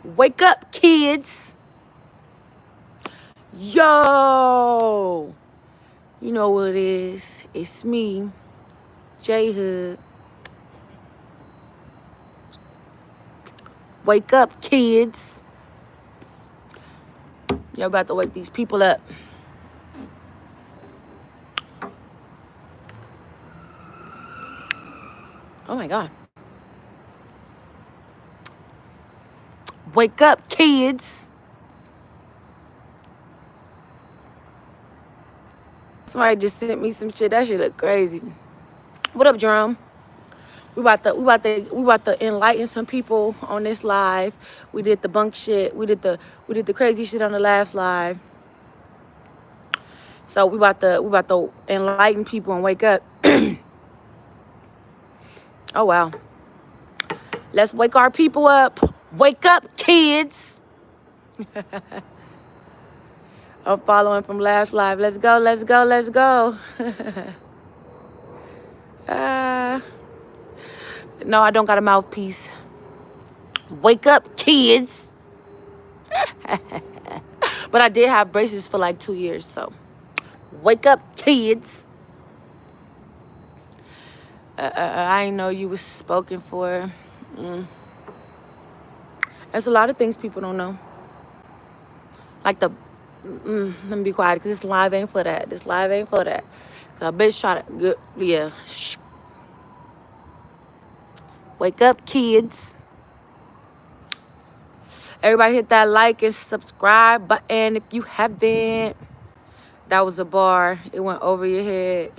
Wake up, kids. Yo. You know what it is. It's me, J Hood. Wake up, kids. You're about to wake these people up. Oh my God. Wake up, kids. Somebody just sent me some shit. That shit look crazy. What up, Drum? We about to enlighten some people on this live. We did the bunk shit. We did the crazy shit on the last live. So we about to enlighten people and wake up. Oh wow. Let's wake our people up. Wake up, kids. I'm following from last live. Let's go, let's go, let's go. No, I don't got a mouthpiece. Wake up, kids. But I did have braces for like 2 years, so. Wake up, kids. I didn't know you was spoken for. There's a lot of things people don't know. Like the, let me be quiet, because this live ain't for that. This live ain't for that. So a bitch try to, yeah. Wake up, kids. Everybody hit that like and subscribe button if you haven't. That was a bar. It went over your head.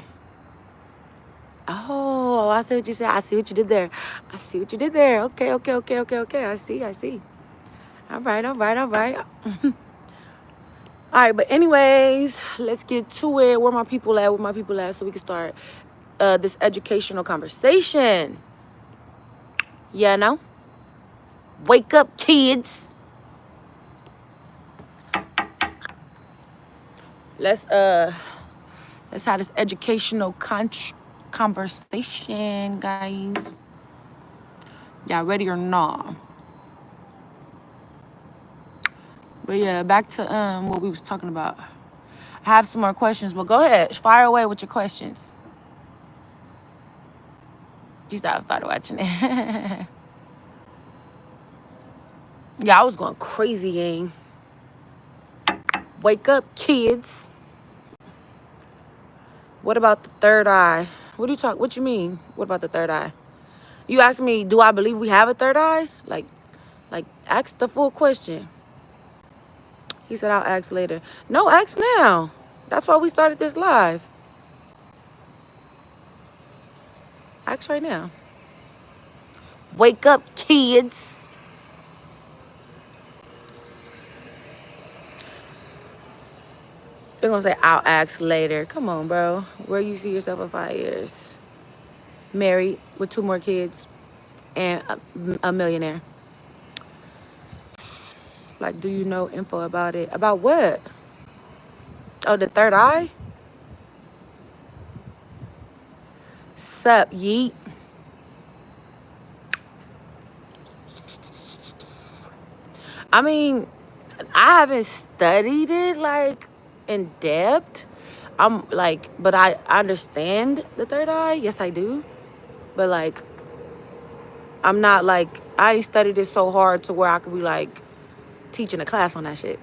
Oh, I see what you said. I see what you did there. I see what you did there. Okay. I see. All right. All right, but anyways, let's get to it. Where my people at? So we can start this educational conversation. Yeah, no? Wake up, kids. Let's have this educational conversation, guys. Y'all ready or not? But yeah, back to what we was talking about. I have some more questions, but go ahead, fire away with your questions. Just I started watching it. Yeah, I was going crazy, gang. Wake up, kids. What about the third eye? What you mean? What about the third eye? You asked me, do I believe we have a third eye? Like ask the full question. He said, I'll ask later. No, ask now. That's why we started this live. Ask right now. Wake up, kids. They're going to say, I'll ask later. Come on, bro. Where you see yourself in 5 years? Married with 2 more kids and a millionaire. Like, do you know info about it? About what? Oh, the third eye? Sup, yeet? I mean, I haven't studied it, like, in depth. But I understand the third eye. Yes, I do. But, like, I'm not, like, I ain't studied it so hard to where I could be, like, teaching a class on that shit.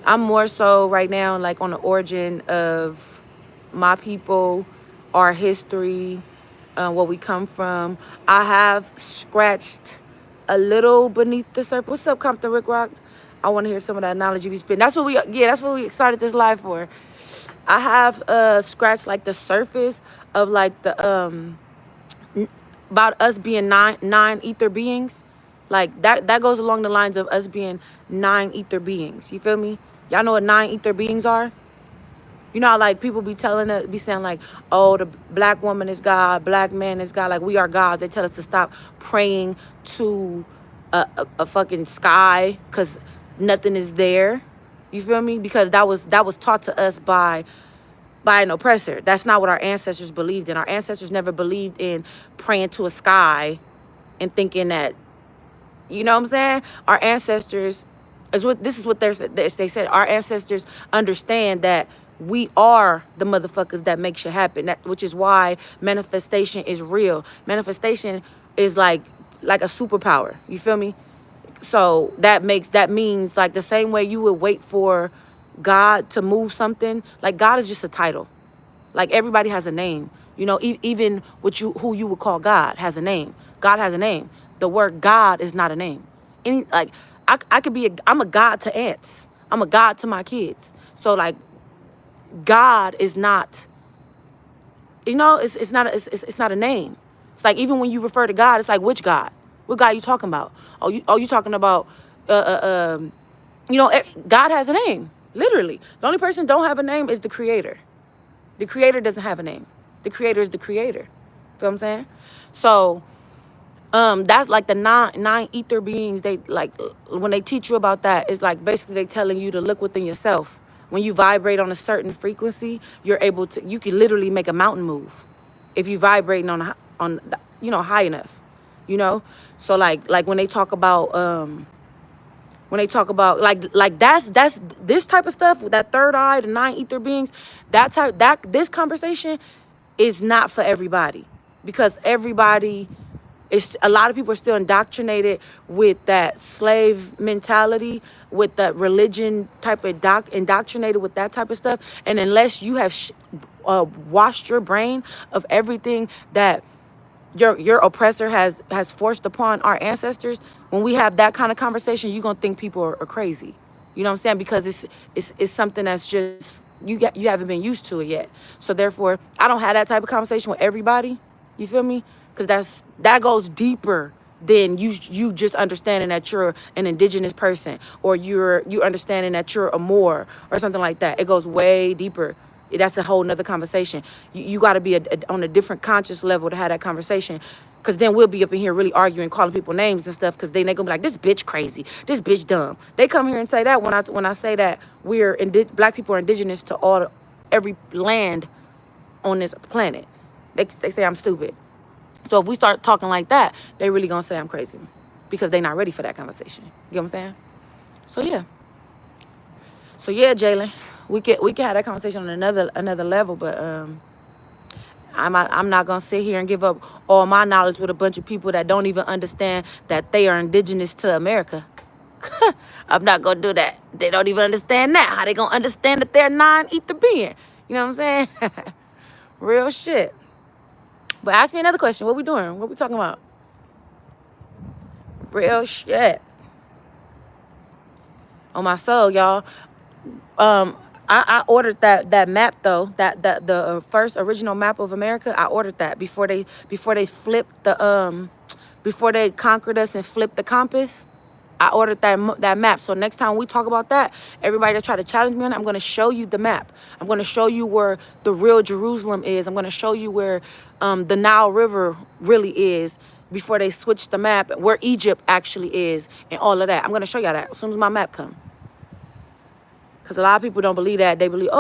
I'm more so right now, like, on the origin of my people, our history, where we come from. I have scratched a little beneath the surface. What's up, Compton Rick Rock? I want to hear some of that knowledge you be spitting. That's what we started this live for. I have scratched like the surface of like the about us being nine ether beings. Like that goes along the lines of us being 9 ether beings. You feel me? Y'all know what 9 ether beings are? You know how, like, people be saying, like, oh, the black woman is God, black man is God. Like, we are gods. They tell us to stop praying to a fucking sky because nothing is there. You feel me? Because that was taught to us by by an oppressor. That's not what our ancestors believed in. Our ancestors never believed in praying to a sky and thinking that, you know what I'm saying? Our ancestors this is what they said. Our ancestors understand that we are the motherfuckers that make shit happen. Which is why manifestation is real. Manifestation is like a superpower. You feel me? So that means like the same way you would wait for God to move something. Like God is just a title. Like everybody has a name. You know, even who you would call God has a name. God has a name. The word God is not a name. I could be I'm a God to ants. I'm a God to my kids. So like God is not, you know, it's not a name. It's like even when you refer to God, it's like which God? What God you talking about? You talking about you know, God has a name. Literally. The only person don't have a name is the creator. The creator doesn't have a name. The creator is the creator. Feel what I'm saying? So that's like the nine ether beings. They like when they teach you about that, it's like basically they telling you to look within yourself. When you vibrate on a certain frequency, you can literally make a mountain move if you vibrating on you know, high enough, you know. So like when they talk about like that's this type of stuff, that third eye, the nine ether beings, this conversation is not for everybody, because a lot of people are still indoctrinated with that slave mentality, with that religion type of indoctrinated with that type of stuff. And unless you have washed your brain of everything that your oppressor has forced upon our ancestors, when we have that kind of conversation, you're gonna think people are crazy. You know what I'm saying? Because it's something that's just you haven't been used to it yet. So therefore, I don't have that type of conversation with everybody. You feel me? Because that goes deeper than you just understanding that you're an indigenous person, or you understanding that you're a Moor or something like that. It goes way deeper. That's a whole nother conversation. You got to be on a different conscious level to have that conversation. Because then we'll be up in here really arguing, calling people names and stuff. Because then they're going to be like, this bitch crazy. This bitch dumb. They come here and say that when I say that black people are indigenous to every land on this planet. They say I'm stupid. So if we start talking like that, they really going to say I'm crazy. Because they're not ready for that conversation. You know what I'm saying? So yeah, Jalen. We can have that conversation on another level, but I'm not gonna sit here and give up all my knowledge with a bunch of people that don't even understand that they are indigenous to America. I'm not gonna do that. They don't even understand that. How they gonna understand that they're non-ether being? You know what I'm saying? Real shit. But ask me another question. What we doing? What we talking about? Real shit. On my soul, y'all. I ordered that map though, that the first original map of America. I ordered that before they flipped before they conquered us and flipped the compass. I ordered that map. So next time we talk about that, everybody that try to challenge me on it, I'm going to show you the map. I'm going to show you where the real Jerusalem is. I'm going to show you where the Nile River really is before they switched the map, where Egypt actually is, and all of that. I'm going to show y'all that as soon as my map comes. Because a lot of people don't believe that. They believe,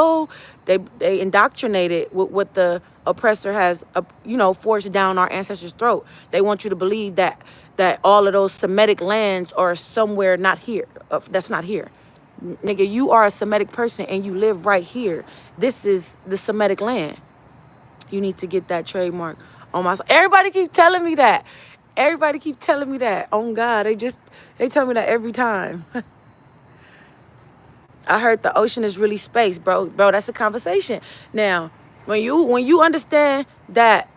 they indoctrinated with what the oppressor has, forced down our ancestors' throat. They want you to believe that all of those Semitic lands are somewhere not here. That's not here. Nigga, you are a Semitic person and you live right here. This is the Semitic land. You need to get that trademark on my... Everybody keep telling me that. Everybody keep telling me that. Oh, God, they tell me that every time. I heard the ocean is really space, bro. Bro, that's a conversation. Now, when you understand that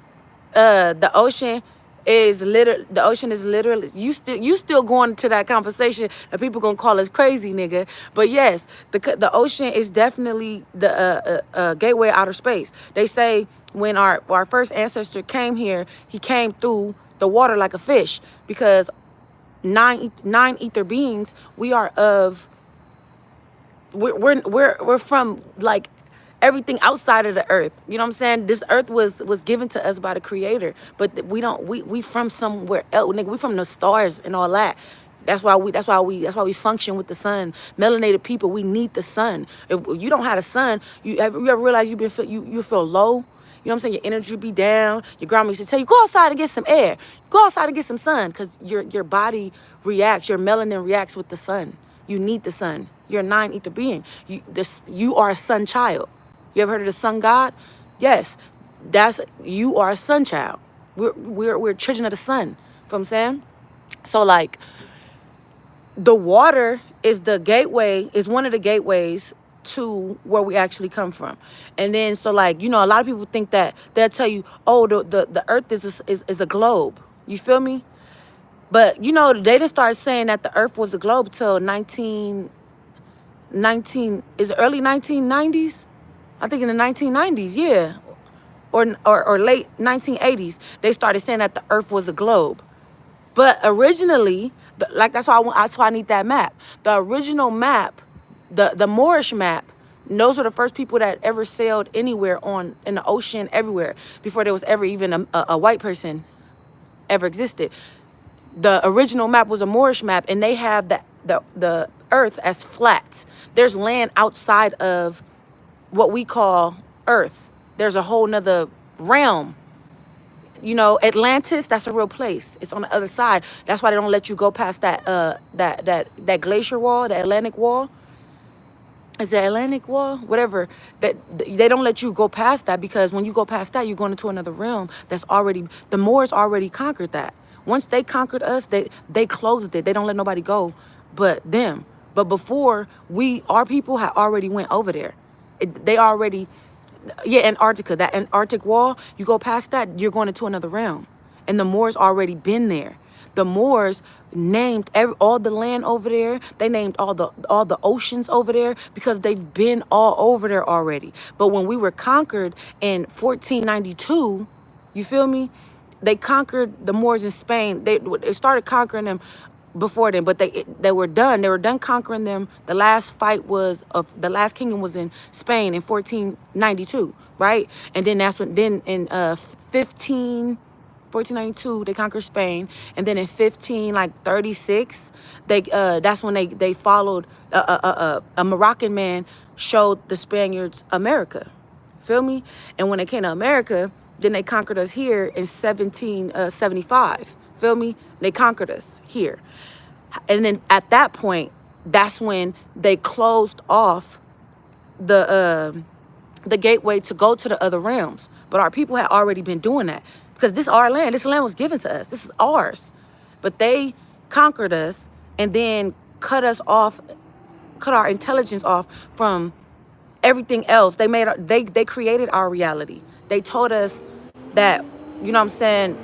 the ocean is literally you still going to that conversation that people gonna call us crazy, nigga. But yes, the ocean is definitely the gateway of outer space. They say when our first ancestor came here, he came through the water like a fish, because nine ether beings, we are of... We're from like everything outside of the earth. You know what I'm saying? This earth was given to us by the creator, but we from somewhere else, nigga. We from the stars and all that. That's why we function with the sun. Melanated people, we need the sun. If you don't have the sun, you ever realize you feel low? You know what I'm saying? Your energy be down. Your grandma used to tell you, go outside and get some air. Go outside and get some sun, because your body reacts, your melanin reacts with the sun. You need the sun. You're a 9 ether being. You are a sun child. You ever heard of the sun god? Yes. You are a sun child. We're children of the sun. You know what I'm saying? So like, the water is one of the gateways to where we actually come from. And then, so like, a lot of people think that they'll tell you, oh, the earth is a globe. You feel me? But they didn't start saying that the earth was a globe till early 1990s? I think in the 1990s, yeah. Or late 1980s, they started saying that the earth was a globe. But originally, like, that's why I need that map. The original map, the Moorish map, those were the first people that ever sailed anywhere in the ocean, everywhere, before there was ever even a white person ever existed. The original map was a Moorish map, and they have the earth as flat. There's land outside of what we call earth. There's a whole nother realm. Atlantis, that's a real place. It's on the other side. That's why they don't let you go past that glacier wall, the Atlantic wall. Is the Atlantic wall? Whatever. That they don't let you go past that, because when you go past that, you're going into another realm the Moors already conquered that. Once they conquered us, they closed it. They don't let nobody go but them. But before, our people had already went over there. Antarctica, that Antarctic wall, you go past that, you're going into another realm. And the Moors already been there. The Moors named all the land over there. They named all the oceans over there, because they've been all over there already. But when we were conquered in 1492, you feel me? They conquered the Moors in Spain. They started conquering them before then, but they were done. They were done conquering them. The last kingdom was in Spain in 1492, right? And then in 1492 they conquered Spain, and then in 1536 that's when they followed a Moroccan man showed the Spaniards America. Feel me? And when they came to America, then they conquered us here in 1775. Feel me? They conquered us here. And then at that point, that's when they closed off the gateway to go to the other realms. But our people had already been doing that, because this is our land. This land was given to us. This is ours. But they conquered us and then cut our intelligence off from everything else. They created our reality. They told us that, you know what I'm saying,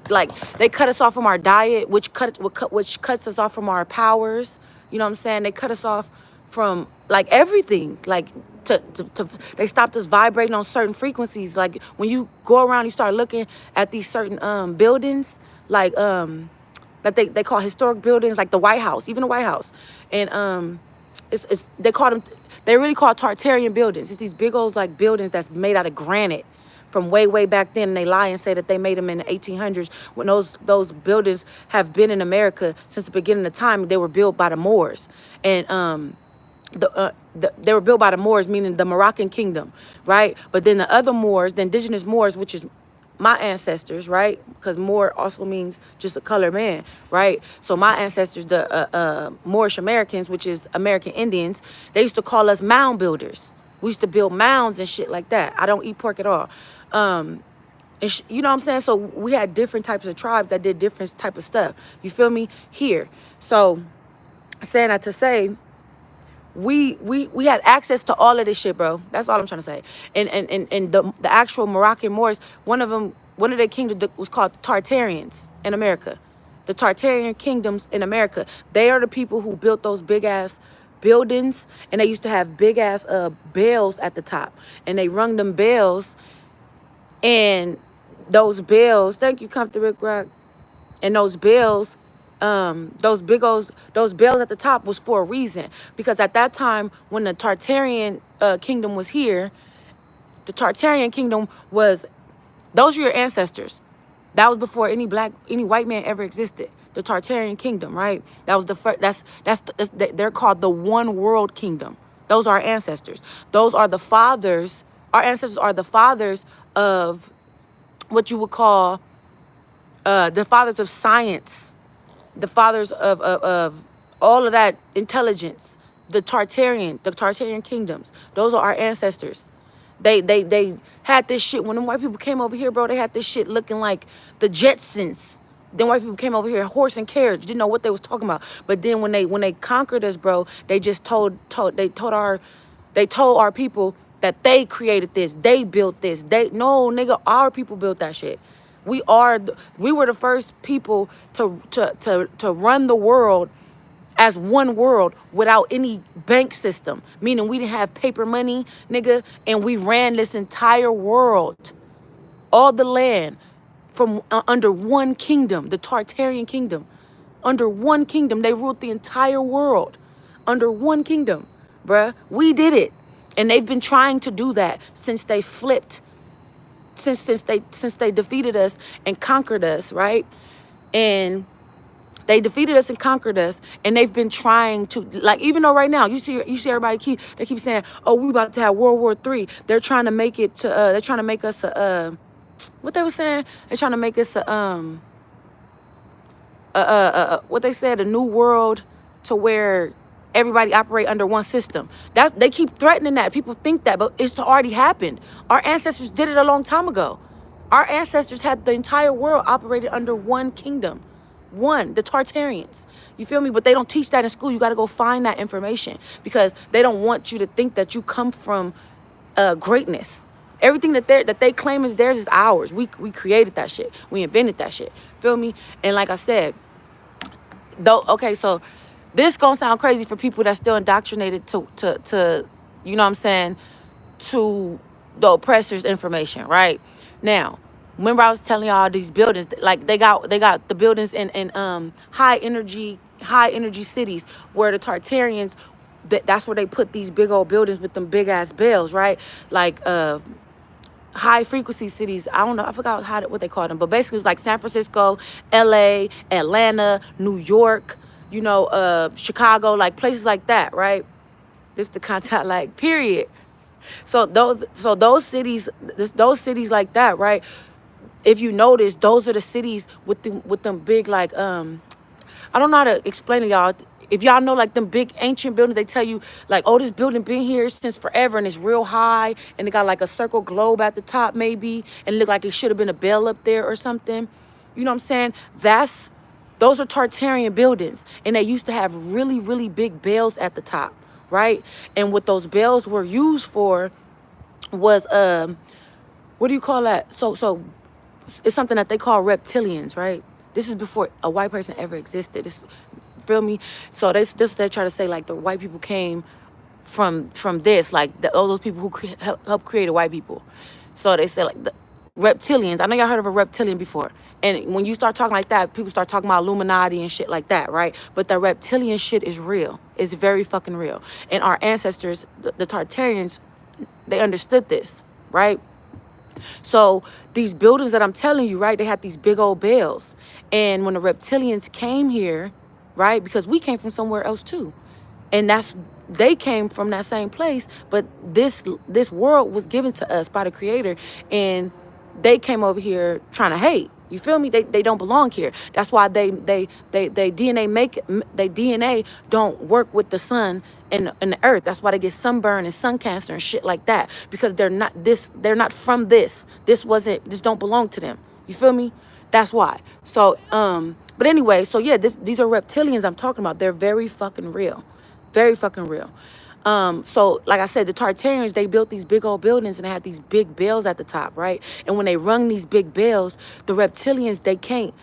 like, they cut us off from our diet, which cuts us off from our powers. You know what I'm saying? They cut us off from, like, everything. Like, they stopped us vibrating on certain frequencies. Like, when you go around, you start looking at these certain buildings, like that they call historic buildings, like the White House, even the White House, and they really call Tartarian buildings. It's these big old, like, buildings that's made out of granite from way back then. And they lie and say that they made them in the 1800s, when those buildings have been in America since the beginning of time. They were built by the Moors, and they were built by the Moors, meaning the Moroccan kingdom, right? But then the other Moors, the indigenous Moors, which is my ancestors, right? Because Moor also means just a colored man, right? So my ancestors, the Moorish Americans, which is American Indians, they used to call us mound builders. We used to build mounds and shit like that. I don't eat pork at all. You know what I'm saying? So we had different types of tribes that did different type of stuff. You feel me? Here. So saying that to say, we had access to all of this shit, bro. That's all I'm trying to say. And the actual Moroccan Moors, one of their kingdoms was called Tartarians in America. The Tartarian kingdoms in America. They are the people who built those big ass buildings, and they used to have big ass bells at the top, and they rung them bells, and those bells, thank you, come to Rick Rock, and those bells, those bells at the top was for a reason, because at that time when the Tartarian kingdom was here, the Tartarian kingdom was, those are your ancestors. That was before any white man ever existed. the Tartarian kingdom, right? That was the first. They're called the one world kingdom. Those are our ancestors. Those are the fathers. Our ancestors are the fathers of what you would call the fathers of science, the fathers of all of that intelligence, the Tartarian kingdoms. Those are our ancestors. They had this shit when the white people came over here, bro. They had this shit looking like the Jetsons. Then white people came over here, horse and carriage, didn't know what they was talking about. But then when they conquered us, bro, they just told our people that they created this, they built this. No, nigga, our people built that shit. We were the first people to run the world as one world without any bank system, meaning we didn't have paper money, nigga, and we ran this entire world, all the land from under one kingdom, the Tartarian kingdom. Under one kingdom, they ruled the entire world under one kingdom, bruh. We did it, and they've been trying to do that since they flipped, since they defeated us and conquered us, right? And they defeated us and conquered us, and they've been trying to, like, even though right now you see everybody keep saying, oh, we about to have World War III. They're trying to make it to they're trying to make us what they were saying, they're trying to make us what they said, a new world to where everybody operate under one system. They keep threatening that. People think that, but it's already happened. Our ancestors did it a long time ago. Our ancestors had the entire world operated under one kingdom. One, the Tartarians. You feel me? But they don't teach that in school. You got to go find that information because they don't want you to think that you come from greatness. Everything that they claim is theirs is ours. We created that shit. We invented that shit. Feel me? And like I said, though, okay, so this gonna sound crazy for people that's still indoctrinated to you know what I'm saying, to the oppressor's information, right? Now, remember I was telling y'all these buildings, like they got the buildings in high energy cities where the Tartarians, that's where they put these big old buildings with them big ass bells, right? Like high frequency cities. I don't know, I forgot what they called them, but basically it's like San Francisco, LA, Atlanta, New York, you know, Chicago, like places like that, right? This the content, like, period. So those cities, those cities like that, right? If you notice, those are the cities with them big, like, I don't know how to explain to y'all. If y'all know, like, them big ancient buildings, they tell you, like, oh, this building been here since forever, and it's real high, and it got, like, a circle globe at the top, maybe, and look like it should have been a bell up there or something. You know what I'm saying? Those are Tartarian buildings, and they used to have really, really big bells at the top, right? And what those bells were used for was, what do you call that? So it's something that they call reptilians, right? This is before a white person ever existed. Feel me? So they try to say, like, the white people came from this, like all those people who helped create white people. So they say, like, the reptilians. I know y'all heard of a reptilian before. And when you start talking like that, people start talking about Illuminati and shit like that, right? But the reptilian shit is real. It's very fucking real. And our ancestors, the Tartarians, they understood this, right? So these buildings that I'm telling you, right, they had these big old bells. And when the reptilians came here, right, because we came from somewhere else too, and they came from that same place, but this world was given to us by the Creator, and they came over here trying to hate. You feel me? They don't belong here. That's why they DNA don't work with the sun and the earth. That's why they get sunburn and sun cancer and shit like that, because they're not from this. This don't belong to them. You feel me? That's why. So but anyway, so yeah, these are reptilians I'm talking about. They're very fucking real. Very fucking real. So like I said, the Tartarians, they built these big old buildings and they had these big bells at the top, right? And when they rung these big bells, the reptilians, they can't,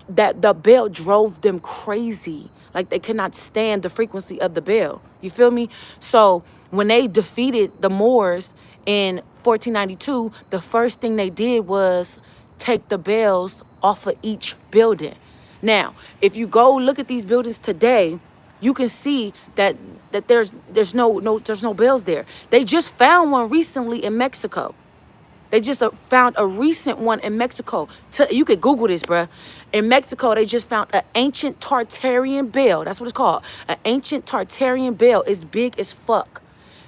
that the bell drove them crazy. Like, they could not stand the frequency of the bell. You feel me? So when they defeated the Moors in 1492, the first thing they did was take the bells off of each building. Now, if you go look at these buildings today, you can see that there's no bells there. They just found one recently in Mexico. They just found a recent one in Mexico. You could Google this, bruh. In Mexico, they just found an ancient Tartarian bell. That's what it's called. An ancient Tartarian bell. It's big as fuck.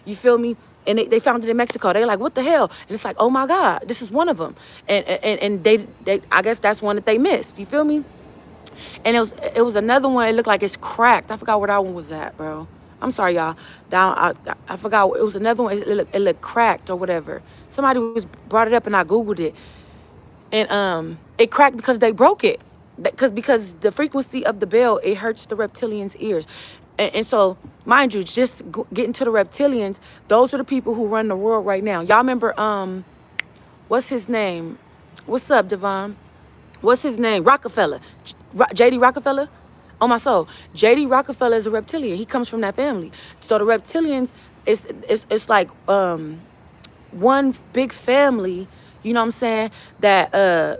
You feel me? And they found it in Mexico. They're like, what the hell? And it's like, oh my God, this is one of them. And they I guess that's one that they missed. You feel me? And it was another one. It looked like it's cracked. I forgot where that one was at, bro. I'm sorry, y'all. I forgot. It was another one. It looked cracked or whatever. Somebody brought it up and I Googled it. And it cracked because they broke it. Because the frequency of the bell, it hurts the reptilians' ears. And so, mind you, just getting to the reptilians, those are the people who run the world right now. Y'all remember, what's his name? What's up, Devon? What's his name? Rockefeller. J.D. Rockefeller? On my soul. J.D. Rockefeller is a reptilian. He comes from that family. So the reptilians, it's like one big family, you know what I'm saying, that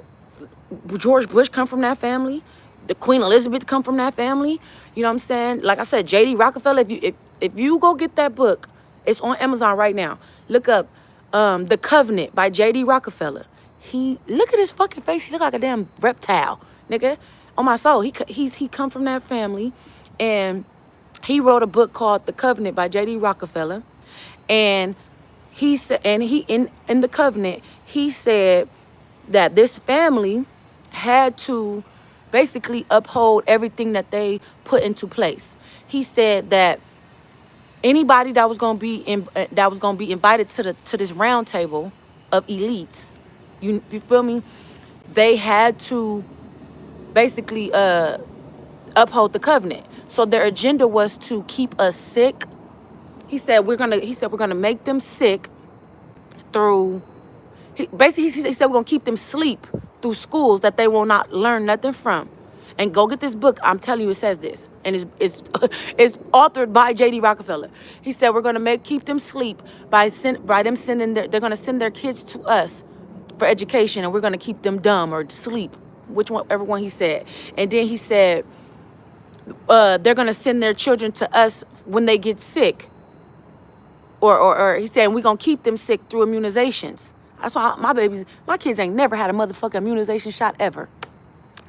George Bush come from that family. The Queen Elizabeth come from that family. You know what I'm saying? Like I said, J.D. Rockefeller, if you go get that book, it's on Amazon right now. Look up The Covenant by J.D. Rockefeller. Look at his fucking face. He look like a damn reptile, nigga. On my soul, he come from that family, and he wrote a book called The Covenant by J.D. Rockefeller, and he said, and he in the Covenant, he said that this family had to basically uphold everything that they put into place. He said that anybody that was gonna be invited to this round table of elites, you feel me? They had to basically uphold the covenant. So their agenda was to keep us sick. He said we're gonna make them sick through. He said we're gonna keep them sleep through schools that they will not learn nothing from. And go get this book. I'm telling you, it says this, and it's it's authored by J.D. Rockefeller. He said we're gonna keep them sleep by them sending they're gonna send their kids to us for education, and we're gonna keep them dumb or sleep, whichever one he said. And then he said they're gonna send their children to us when they get sick, or he said we're gonna keep them sick through immunizations. That's why my kids ain't never had a motherfucking immunization shot ever.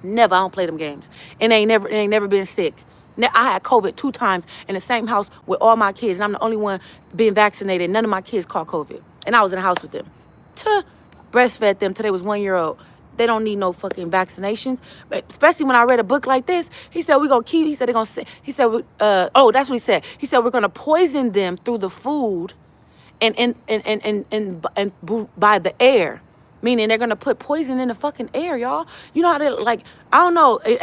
Never. I don't play them games. And they ain't never been sick. I had COVID 2 times in the same house with all my kids, and I'm the only one being vaccinated. None of my kids caught COVID, and I was in the house with them. Breastfed them till they was 1 year old. They don't need no fucking vaccinations. But especially when I read a book like this, he said we're gonna keep. He said they're gonna. He said, oh, that's what he said. He said we're gonna poison them through the food, and by the air. Meaning they're gonna put poison in the fucking air, y'all. You know how they like? I don't know. In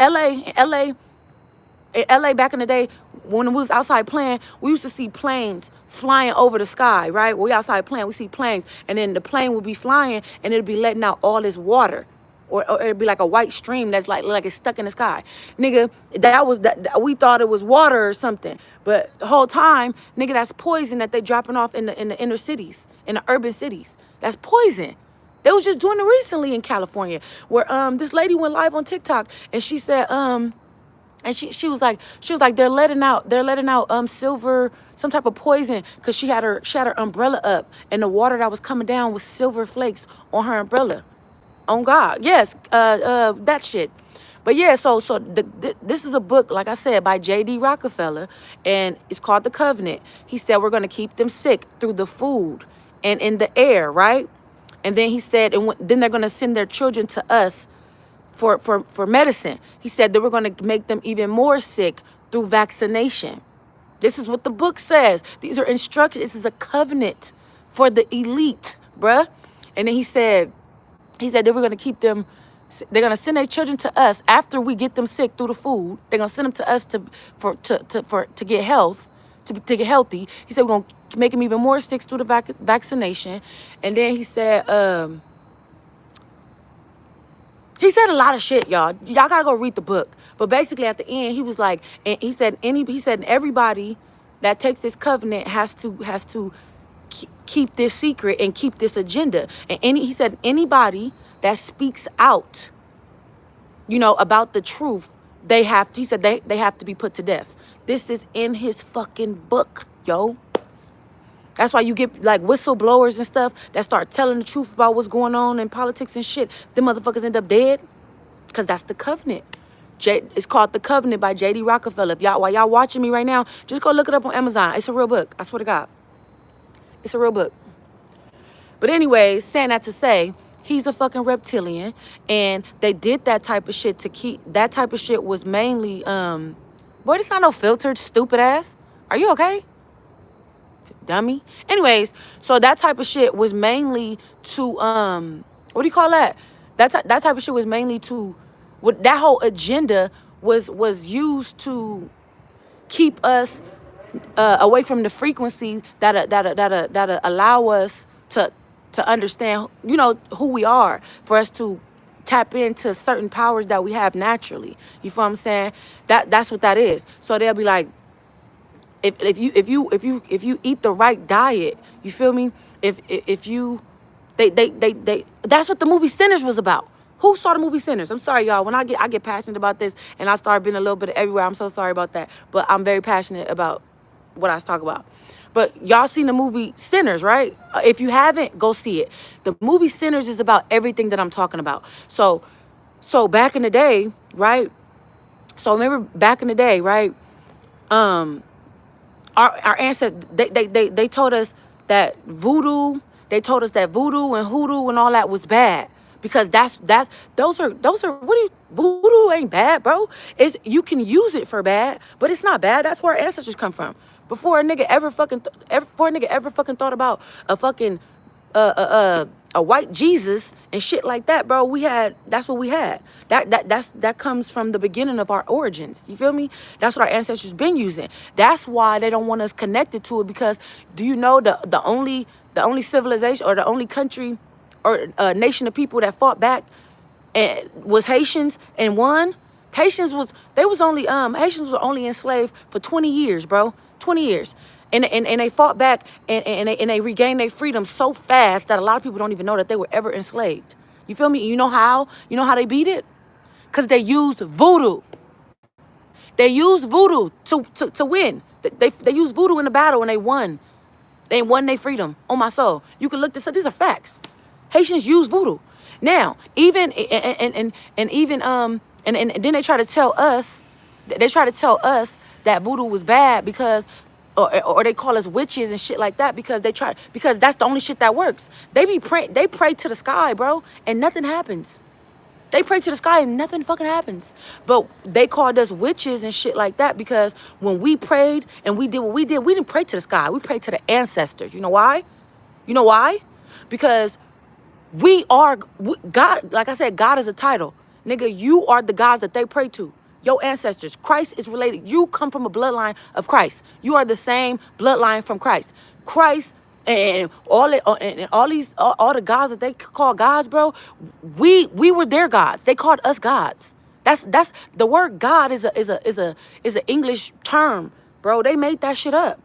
LA back in the day, when we was outside playing, we used to see planes flying over the sky, right? When we outside playing, we see planes, and then the plane would be flying, and it'd be letting out all this water, or it'd be like a white stream that's like it's stuck in the sky, nigga. That we thought it was water or something, but the whole time, nigga, that's poison that they dropping off in the inner cities, in the urban cities. That's poison. They was just doing it recently in California, where this lady went live on TikTok, and she said and she was like they're letting out silver, some type of poison, because she had her umbrella up, and the water that was coming down was silver flakes on her umbrella. On God, yes, that shit. But yeah, so this is a book, like I said, by J.D. Rockefeller, and it's called The Covenant. He said we're gonna keep them sick through the food and in the air, right? And then he said, then they're going to send their children to us for medicine. He said that we're going to make them even more sick through vaccination. This is what the book says. These are instructions. This is a covenant for the elite, bruh. And then he said that we're going to keep them. They're going to send their children to us after we get them sick through the food. They're going to send them to us to get health, to get healthy. He said we're going to make them even more sick through the vaccination. And then he said a lot of shit, y'all. Y'all gotta go read the book. But basically at the end, he was like, and he said everybody that takes this covenant has to keep this secret and keep this agenda. And he said anybody that speaks out, about the truth, they have to be put to death. This is in his fucking book, yo. That's why you get like whistleblowers and stuff that start telling the truth about what's going on in politics and shit. Them motherfuckers end up dead because that's the covenant. It's called The Covenant by J.D. Rockefeller. If y'all, while y'all watching me right now, just go look it up on Amazon. It's a real book. I swear to God. It's a real book. But anyways, saying that to say, he's a fucking reptilian. And they did that type of shit to keep, that type of shit was mainly, boy, this not no filtered, stupid ass. Are you okay? Dummy. Anyways, so that type of shit was mainly to, what do you call that? That type of shit was mainly to, that whole agenda was used to keep us away from the frequency that allow us to understand, you know, who we are, for us to tap into certain powers that we have naturally. You feel what I'm saying? That's what that is. So they'll be like, if you eat the right diet, you feel me? If you they that's what the movie Sinners was about. Who saw the movie Sinners? I'm sorry, y'all. When I get passionate about this and I start being a little bit everywhere, I'm so sorry about that. But I'm very passionate about what I talk about. But y'all seen the movie Sinners, right? If you haven't, go see it. The movie Sinners is about everything that I'm talking about. So back in the day, right? So remember back in the day, right? Our ancestors, they told us that voodoo, they told us that voodoo and hoodoo and all that was bad. Because those are voodoo ain't bad, bro. You can use it for bad, but it's not bad. That's where our ancestors come from. Before a nigga ever fucking thought about a fucking a white Jesus and shit like that, bro. That's what we had. That comes from the beginning of our origins. You feel me? That's what our ancestors been using. That's why they don't want us connected to it, because do you know the only civilization or the only country or nation of people that fought back and was Haitians and won? Haitians were only enslaved for 20 years, bro. 20 years. And they fought back and they regained their freedom so fast that a lot of people don't even know that they were ever enslaved. You feel me? You know how? You know how they beat it? Because they used voodoo. They used voodoo to win. They used voodoo in the battle and they won. They won their freedom. On my soul. You can look this up. These are facts. Haitians use voodoo. Now, even and then they try to tell us that voodoo was bad because or they call us witches and shit like that because that's the only shit that works. They pray to the sky, bro, and nothing happens. They pray to the sky and nothing fucking happens. But they called us witches and shit like that because when we prayed and we did what we did, we didn't pray to the sky. We prayed to the ancestors. You know why? You know why? Because we are God. Like I said, God is a title. Nigga, you are the gods that they pray to. Your ancestors. Christ is related. You come from a bloodline of Christ. You are the same bloodline from Christ. Christ and all the gods that they call gods, bro. We were their gods. They called us gods. That's the word God is an English term, bro. They made that shit up.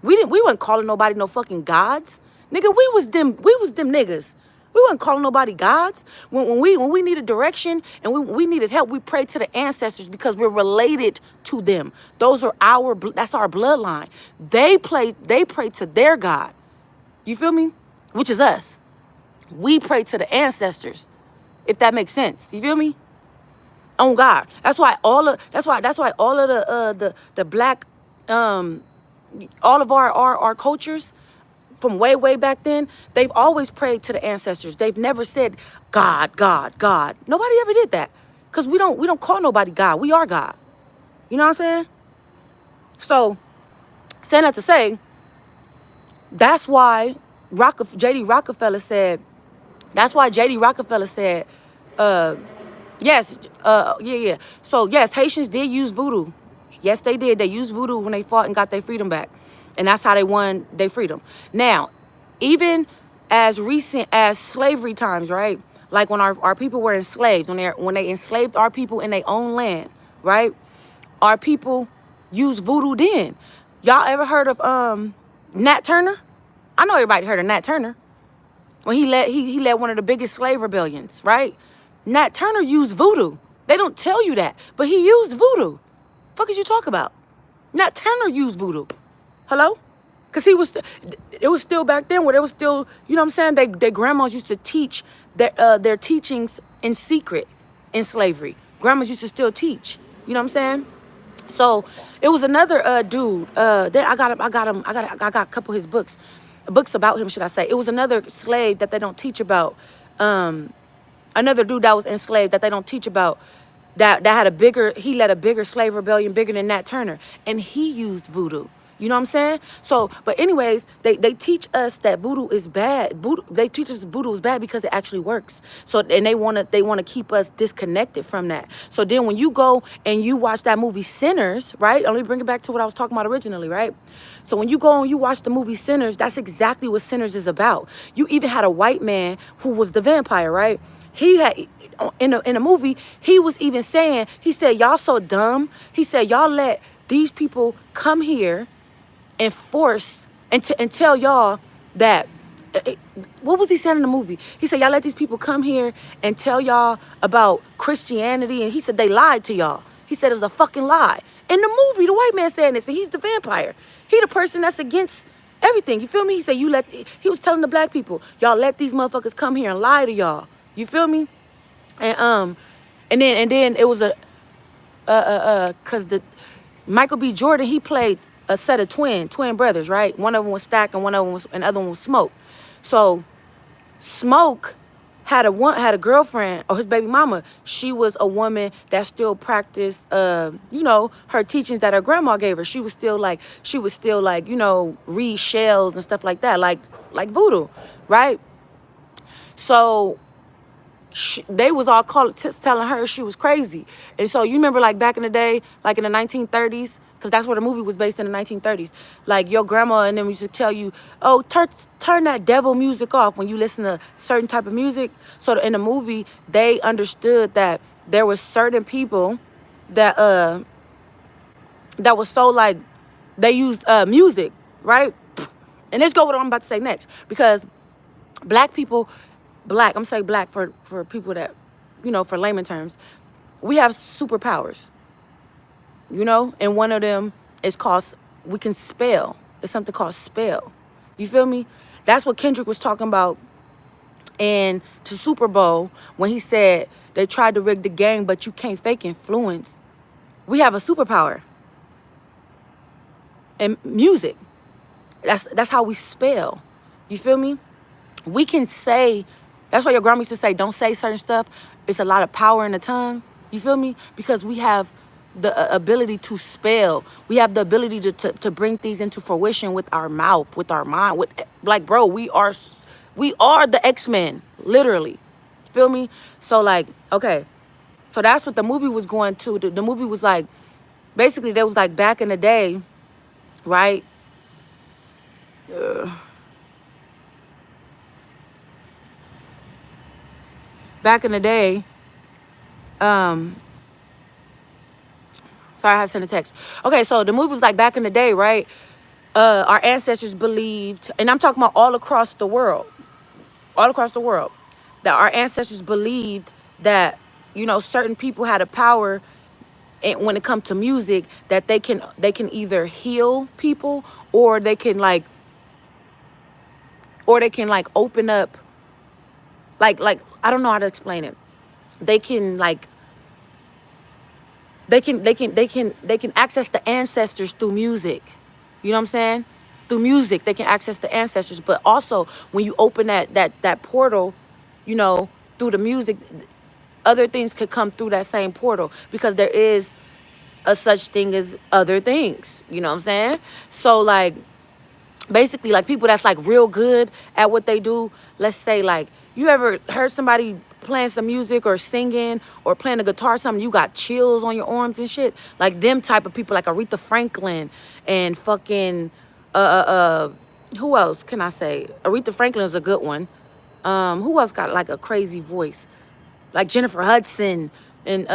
We wasn't calling nobody no fucking gods. Nigga, we was them niggas. We wasn't calling nobody gods. When we needed direction and we needed help, we prayed to the ancestors because we're related to them. That's our bloodline. They pray to their God. You feel me? Which is us. We pray to the ancestors, if that makes sense. You feel me? On God. That's why all of the black all of our cultures from way back then, they've always prayed to the ancestors. They've never said God, God, God. Nobody ever did that. Because we don't call nobody God. We are God. You know what I'm saying? So, saying that to say, that's why J.D. Rockefeller said, yes, yeah. So, yes, Haitians did use voodoo. Yes, they did. They used voodoo when they fought and got their freedom back. And that's how they won their freedom. Now, even as recent as slavery times, right? Like when our people were enslaved, when they enslaved our people in their own land, right? Our people used voodoo then. Y'all ever heard of Nat Turner? I know everybody heard of Nat Turner. When he led one of the biggest slave rebellions, right? Nat Turner used voodoo. They don't tell you that, but he used voodoo. Fuck is you talk about? Nat Turner used voodoo. Hello? Cause it was still back then where they was still, you know what I'm saying? Their grandmas used to teach their teachings in secret in slavery. Grandmas used to still teach. You know what I'm saying? So it was another dude. There I got a couple of his books about him, should I say? It was another slave that they don't teach about. Another dude that was enslaved that they don't teach about. He led a bigger slave rebellion, bigger than Nat Turner, and he used voodoo. You know what I'm saying? So, but anyways, they teach us that voodoo is bad. They teach us voodoo is bad because it actually works. So, and they wanna keep us disconnected from that. So then when you go and you watch that movie Sinners, right? Let me bring it back to what I was talking about originally, right? So when you go and you watch the movie Sinners, that's exactly what Sinners is about. You even had a white man who was the vampire, right? He had in the movie, he was even saying, he said, y'all so dumb. He said, y'all let these people come here and force and tell y'all that what was he saying in the movie? He said, y'all let these people come here and tell y'all about Christianity, and he said they lied to y'all. He said it was a fucking lie. In the movie, the white man saying this, and he's the vampire. He the person that's against everything. You feel me? He said he was telling the black people, y'all let these motherfuckers come here and lie to y'all. You feel me? And then it was cause the Michael B. Jordan, he played a set of twin brothers, right? One of them was Stack and and the other one was Smoke. So Smoke had a girlfriend, or his baby mama. She was a woman that still practiced her teachings that her grandma gave her. She would still read shells and stuff like that, like voodoo, right? So they was all telling her she was crazy. And so you remember, like, back in the day, like in the 1930s, because that's where the movie was based, in the 1930s. Like, your grandma and them used to tell you, oh, turn that devil music off when you listen to certain type of music. So in the movie, they understood that there was certain people that was so, like, they used music, right? And let's go with what I'm about to say next, because black people, I'm saying black for people that, for layman terms, we have superpowers, and one of them is we can spell. It's something called spell. You feel me? That's what Kendrick was talking about in the Super Bowl when he said they tried to rig the game, but you can't fake influence. We have a superpower. And music. That's how we spell. You feel me? We can say, that's why your grandma used to say, don't say certain stuff. It's a lot of power in the tongue. You feel me? Because we have the ability to spell. We have the ability to bring things into fruition with our mouth, with our mind. Like, bro, we are the X-Men, literally. You feel me? So, like, okay. So that's what the movie was going to. The movie was like, basically, there was like back in the day, right? Back in the day, sorry, I had to send a text. Okay, so the movie was like back in the day, right? Our ancestors believed, and I'm talking about all across the world, that our ancestors believed that, certain people had a power, and when it comes to music, that they can either heal people, or they can like open up, like I don't know how to explain it. They can access the ancestors through music. You know what I'm saying? Through music, they can access the ancestors. But also, when you open that portal, through the music, other things could come through that same portal, because there is a such thing as other things. You know what I'm saying? So, like, basically, like, people that's like real good at what they do. Let's say, like, you ever heard somebody playing some music or singing or playing a guitar or something, you got chills on your arms and shit? Like, them type of people, like Aretha Franklin and fucking who else can I say? Aretha Franklin is a good one. Who else got like a crazy voice? Like Jennifer Hudson and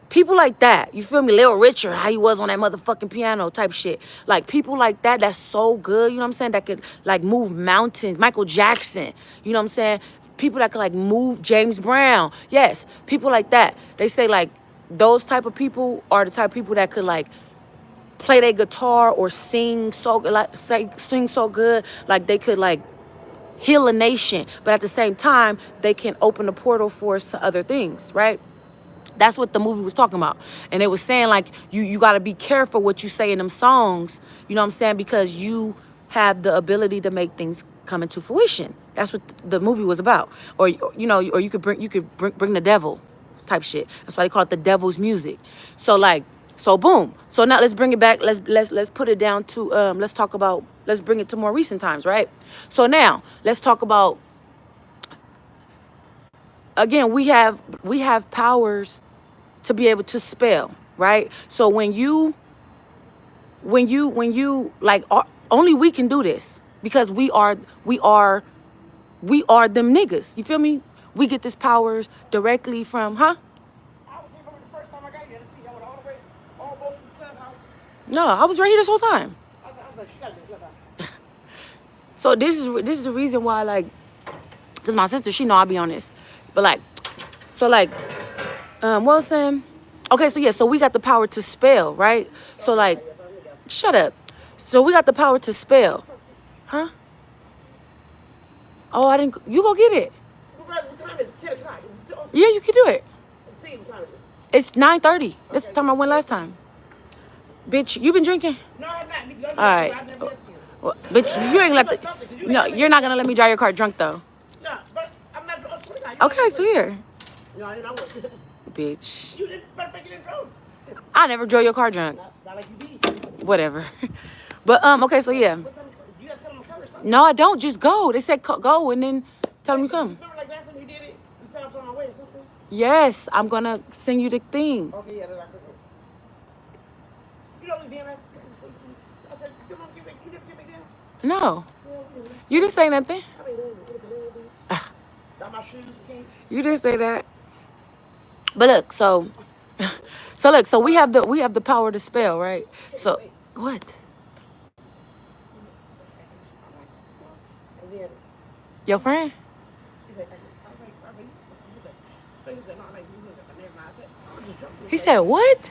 people like that. You feel me? Little Richard, how he was on that motherfucking piano type shit. Like, people like that, that's so good, you know what I'm saying? That could, like, move mountains. Michael Jackson, you know what I'm saying? People that could, like, move. James Brown. Yes, people like that. They say, like, those type of people are the type of people that could, like, play their guitar or sing so like sing so good, like they could like heal a nation, but at the same time they can open a portal for other things, right? That's what the movie was talking about. And it was saying like you got to be careful what you say in them songs, you know what I'm saying, because you have the ability to make things come into fruition. That's what the movie was about. Or you know, or you could bring the devil type shit. That's why they call it the devil's music. So like, so boom. So now let's bring it back. Let's put it down to let's bring it to more recent times, right? So now let's talk about, again, we have powers to be able to spell, right? So when you like, only we can do this because we are them niggas. You feel me? We get this powers directly from, huh? I was here the first time I got here to see y'all with all the way, all both from clubhouses. No, I was right here this whole time. I was like, she gotta be clubhouse. So this is the reason why, like, because my sister, she know I be on this, but like, so like, well, Sam. Okay, so yeah, so we got the power to spell, right? So like, shut up. So we got the power to spell, huh? Oh, I didn't. You go get it. What time is it? 10 o'clock. Yeah, you can do it. It's 9:30. That's the time I went last time. Bitch, you been drinking? No, I'm not. All right. Well, bitch, you ain't let the. No, you're not gonna let me drive your car drunk though. No, but I'm not drunk. Okay, so here. No, I didn't. Bitch. You didn't drove. I never drove your car drunk. Not like you be. Whatever. But okay, so yeah. You gotta tell them to come or something. No, I don't. Just go. They said go and then tell them you come. Remember like last time you did it? You said I was on my way or something? Yes, I'm gonna send you the thing. Okay, yeah, then I could go. You don't be in that. I said, you didn't get me down? No. You didn't say nothing. You didn't say that. But look, so look, so we have the power to spell, right? So what? Your friend? He said what?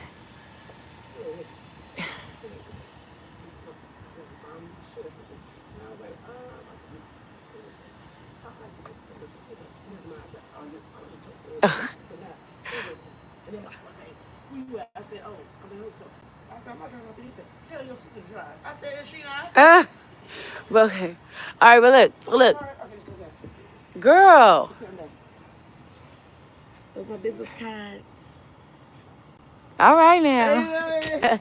I said, oh, I mean, so I said, I'm not trying to tell your sister to drive. I said, is she not? Well, okay. All right, but look. Girl. Those my business cards. All right now.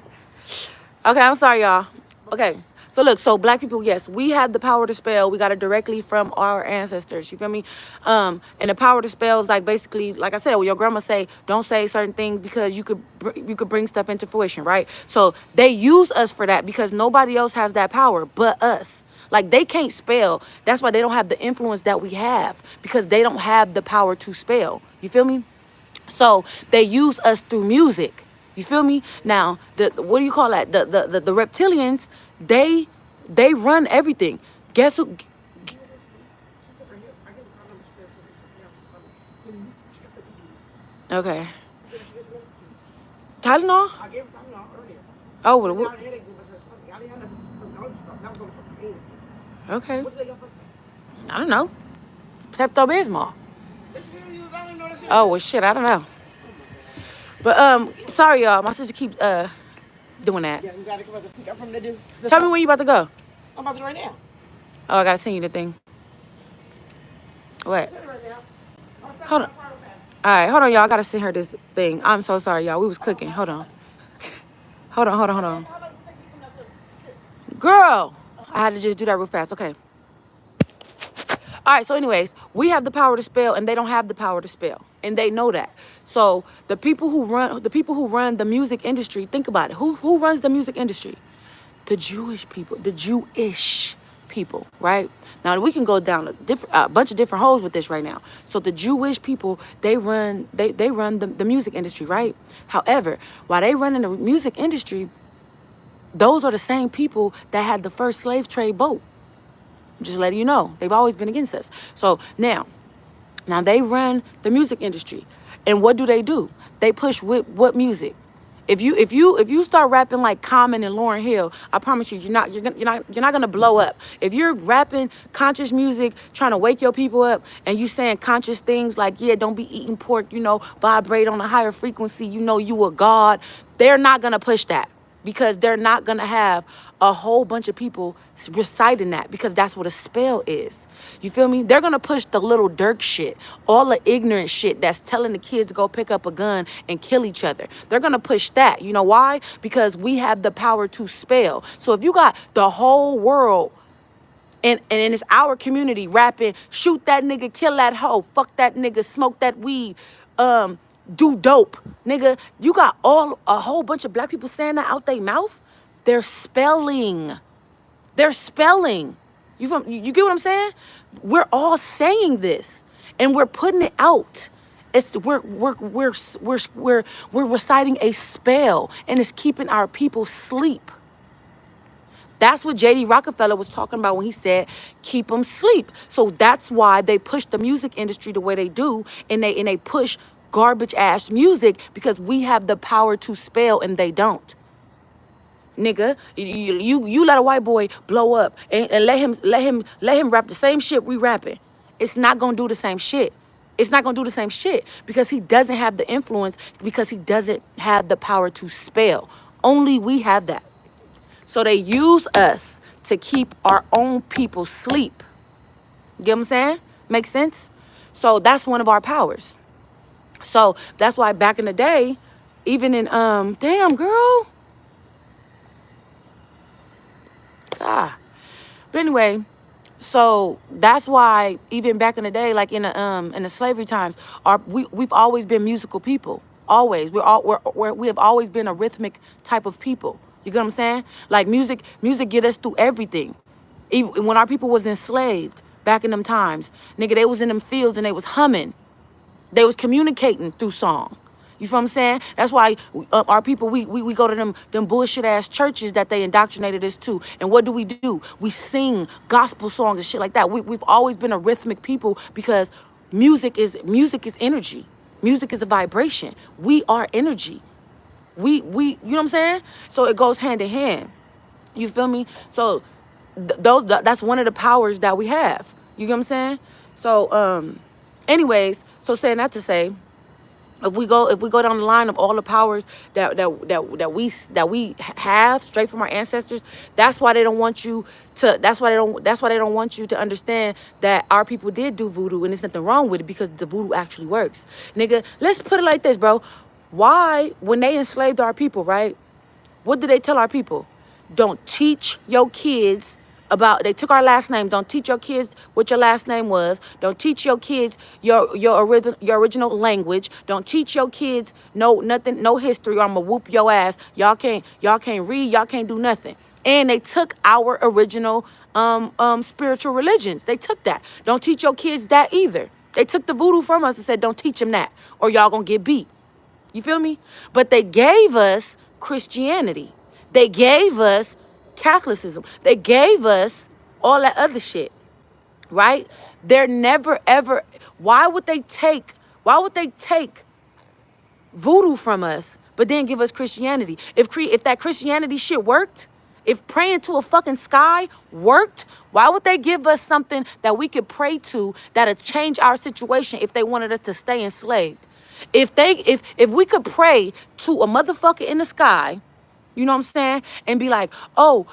Okay, I'm sorry, y'all. Okay. So look, so black people, yes, we have the power to spell. We got it directly from our ancestors. You feel me? And the power to spell is like basically, like I said, when your grandma say, don't say certain things because you could bring stuff into fruition, right? So they use us for that because nobody else has that power but us. Like they can't spell. That's why they don't have the influence that we have because they don't have the power to spell. You feel me? So they use us through music. You feel me? Now, what do you call that? The reptilians, they run everything. Guess who? Okay. Tylenol? I gave Tylenol earlier. Oh, what? Okay. I don't know. Pepto-Bismol. Oh, well, shit, I don't know. But, sorry, y'all. My sister keeps, doing that. Yeah, we gotta come out to speak up from the Tell me when you about to go. I'm about to right now. Oh, I gotta send you the thing. What? Hold on. All right, hold on, y'all. I gotta send her this thing. I'm so sorry, y'all. We was cooking. Hold on. Hold on. Girl, I had to just do that real fast. Okay. All right, so anyways, we have the power to spell and they don't have the power to spell. And they know that. So the people who run the music industry, think about it. Who runs the music industry? The Jewish people, right? Now we can go down a bunch of different holes with this right now. So the Jewish people, they run the music industry, right? However, while they run in the music industry, those are the same people that had the first slave trade boat. Just letting you know, they've always been against us. So now they run the music industry. And what do? They push what music? If you start rapping like Common and Lauryn Hill, I promise you, you're not gonna blow up. If you're rapping conscious music, trying to wake your people up, and you saying conscious things like, yeah, don't be eating pork, vibrate on a higher frequency, you a god, they're not gonna push that, because they're not gonna have a whole bunch of people reciting that, because that's what a spell is. You feel me? They're gonna push the little Dirk shit, all the ignorant shit that's telling the kids to go pick up a gun and kill each other. They're gonna push that. You know why? Because we have the power to spell. So if you got the whole world and it's our community rapping, shoot that nigga, kill that hoe, fuck that nigga, smoke that weed, do dope, nigga. You got a whole bunch of black people saying that out their mouth. They're spelling. They're spelling. You get what I'm saying? We're all saying this, and we're putting it out. We're reciting a spell, and it's keeping our people asleep. That's what J.D. Rockefeller was talking about when he said, keep them sleep. So that's why they push the music industry the way they do, and they push garbage ass music, because we have the power to spell and they don't. Nigga, you let a white boy blow up and let him rap the same shit we rapping. It's not gonna do the same shit. It's not gonna do the same shit, because he doesn't have the influence, because he doesn't have the power to spell. Only we have that. So they use us to keep our own people sleep. Get what I'm saying? Make sense? So that's one of our powers. So that's why back in the day, even in damn girl. God. But anyway, so that's why even back in the day, like in the slavery times, we've always been musical people. Always. We have always been a rhythmic type of people. You get what I'm saying? Like music get us through everything. Even when our people was enslaved back in them times, nigga, they was in them fields and they was humming. They was communicating through song. You feel what I'm saying? That's why our people, we go to them bullshit ass churches that they indoctrinated us to. And what do? We sing gospel songs and shit like that. We've always been a rhythmic people, because music is energy. Music is a vibration. We are energy. We you know what I'm saying? So it goes hand in hand. You feel me? So that's one of the powers that we have. You get what I'm saying? So anyways, so saying that to say, if we go down the line of all the powers that we have straight from our ancestors, that's why they don't want you to understand that our people did do voodoo, and there's nothing wrong with it, because the voodoo actually works. Nigga, let's put it like this, bro. Why, when they enslaved our people, right? What did they tell our people? Don't teach your kids they took our last name. Don't teach your kids what your last name was. Don't teach your kids your original language. Don't teach your kids nothing, no history, or I'm gonna whoop your ass. Y'all can't read, y'all can't do nothing. And they took our original spiritual religions. They took that. Don't teach your kids that either. They took the voodoo from us and said, don't teach them that, or y'all gonna get beat. You feel me? But they gave us Christianity. They gave us Catholicism. They gave us all that other shit, right? They're never ever. Why would they take voodoo from us, but then give us Christianity? If that Christianity shit worked, if praying to a fucking sky worked, why would they give us something that we could pray to that'll change our situation if they wanted us to stay enslaved? If we could pray to a motherfucker in the sky, you know what I'm saying, and be like, oh,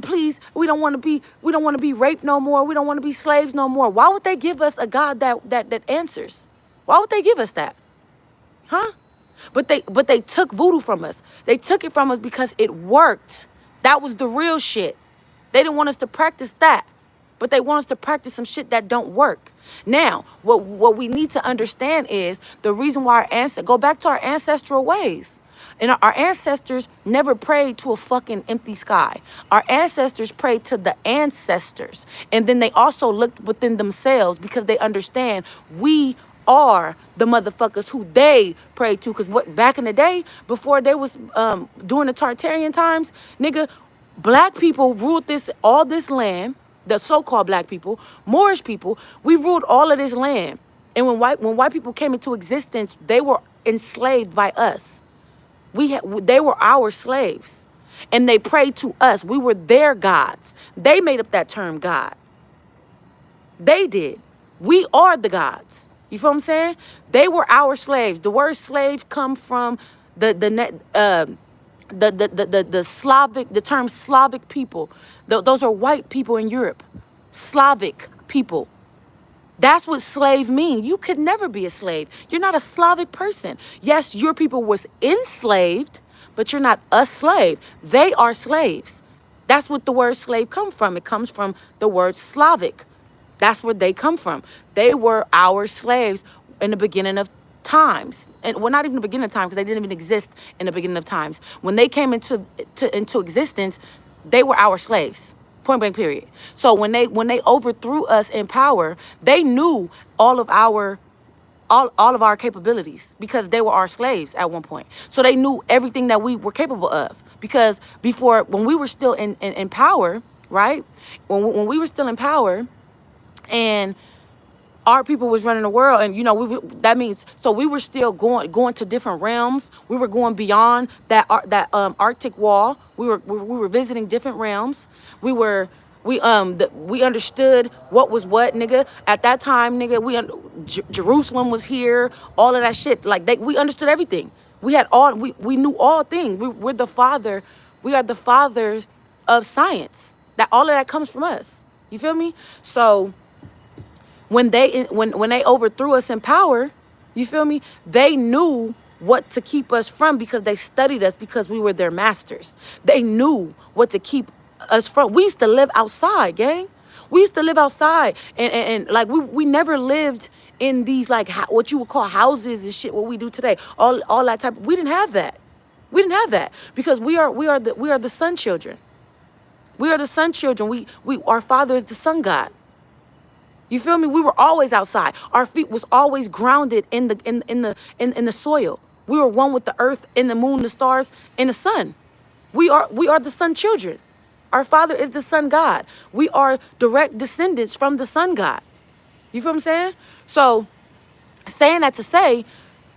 please, we don't want to be raped no more. We don't want to be slaves no more. Why would they give us a God that answers? Why would they give us that? Huh? But they took voodoo from us. They took it from us because it worked. That was the real shit. They didn't want us to practice that, but they want us to practice some shit that don't work. Now, what we need to understand is the reason why go back to our ancestral ways. And our ancestors never prayed to a fucking empty sky. Our ancestors prayed to the ancestors. And then they also looked within themselves, because they understand we are the motherfuckers who they prayed to. Because back in the day, before they was during the Tartarian times, nigga, black people ruled all this land, the so-called black people, Moorish people, we ruled all of this land. And when white people came into existence, they were enslaved by us. They were our slaves, and they prayed to us. We were their gods. They made up that term God. They did. We are the gods. You feel what I'm saying? They were our slaves. The word slave come from the Slavic, the term Slavic people. Those are white people in Europe. Slavic people. That's what slave mean. You could never be a slave. You're not a Slavic person. Yes, your people was enslaved, but you're not a slave. They are slaves. That's what the word slave come from. It comes from the word Slavic. That's where they come from. They were our slaves in the beginning of times. And well, not even the beginning of time, because they didn't even exist in the beginning of times. When they came into existence, they were our slaves. Point blank period. So when they overthrew us in power, they knew all of our capabilities because they were our slaves at one point. So they knew everything that we were capable of. Because before, when we were still in power, right? When we were still in power, and our people was running the world, and that means, so we were still going to different realms. We were going beyond that Arctic wall. We were visiting different realms. We understood what was what, nigga. At that time, nigga, Jerusalem was here. All of that shit, like we understood everything. We knew all things. We are the fathers of science. That all of that comes from us. You feel me? So when they overthrew us in power, you feel me? They knew what to keep us from because they studied us, because we were their masters. They knew what to keep us from. We used to live outside, gang. We used to live outside, and like we never lived in these like what you would call houses and shit. What we do today, all that type. We didn't have that. We didn't have that because we are the sun children. We are the sun children. Our father is the sun god. You feel me? We were always outside. Our feet was always grounded in the soil. We were one with the earth, and the moon, the stars, and the sun. We are the sun children. Our father is the sun god. We are direct descendants from the sun god. You feel what I'm saying? So, saying that to say,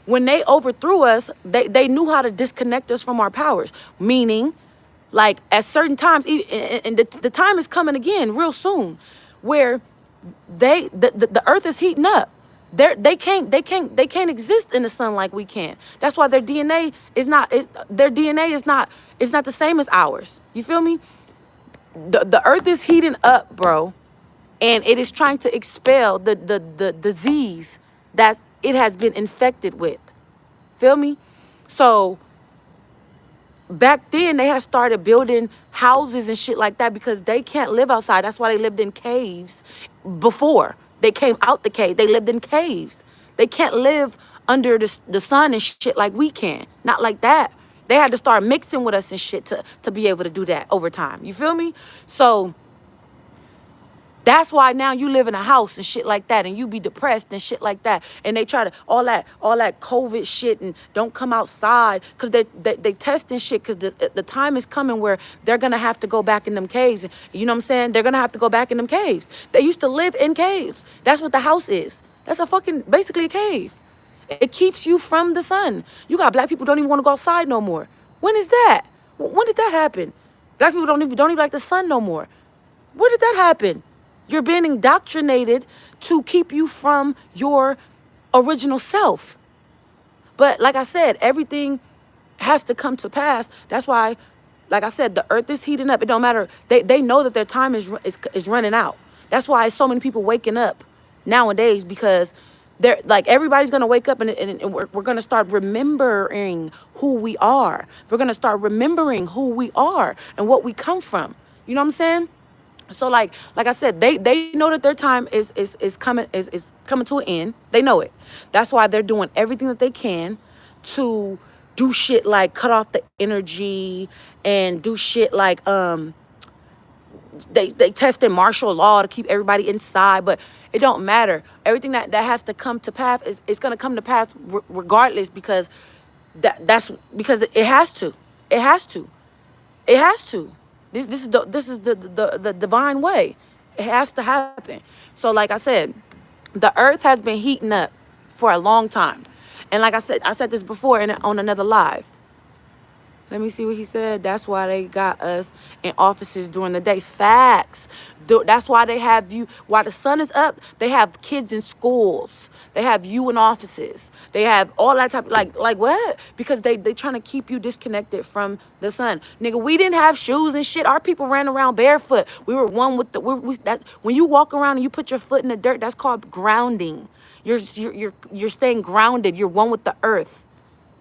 when they overthrew us, they knew how to disconnect us from our powers. Meaning, like at certain times, and the time is coming again real soon, where the earth is heating up. They can't exist in the sun like we can. That's why their DNA is not the same as ours. You feel me? The earth is heating up, bro, and it is trying to expel the disease that it has been infected with. Feel me? So back then they had started building houses and shit like that because they can't live outside. That's why they lived in caves before they came out the cave. They lived in caves. They can't live under the sun and shit like we can. Not like that. They had to start mixing with us and shit to be able to do that over time. You feel me? So that's why now you live in a house and shit like that, and you be depressed and shit like that, and they try to all that COVID shit and don't come outside because they testing shit because the time is coming where they're gonna have to go back in them caves. You know what I'm saying? They're gonna have to go back in them caves. They used to live in caves. That's what the house is. That's basically a cave. It keeps you from the sun. You got black people don't even want to go outside no more. When is that? When did that happen? Black people don't even like the sun no more. Where did that happen? You're being indoctrinated to keep you from your original self. But like I said, everything has to come to pass. That's why, like I said, the earth is heating up. It don't matter. They know that their time is running out. That's why so many people waking up nowadays, because they're like, everybody's going to wake up and we're going to start remembering who we are. We're going to start remembering who we are and what we come from. You know what I'm saying? So like I said, they know that their time is coming to an end. They know it. That's why they're doing everything that they can to do shit like cut off the energy and do shit like they tested martial law to keep everybody inside, but it don't matter. Everything that has to come to pass is going to come to pass regardless, because that's because it has to. It has to. It has to. This is the divine way. It has to happen. So like I said, the earth has been heating up for a long time. And like I said this before on another live. Let me see what he said. That's why they got us in offices during the day. Facts. That's why they have you. While the sun is up, they have kids in schools. They have you in offices. They have all that type. Like what? Because they trying to keep you disconnected from the sun. Nigga, we didn't have shoes and shit. Our people ran around barefoot. We were one with the. That when you walk around and you put your foot in the dirt, that's called grounding. You're staying grounded. You're one with the earth.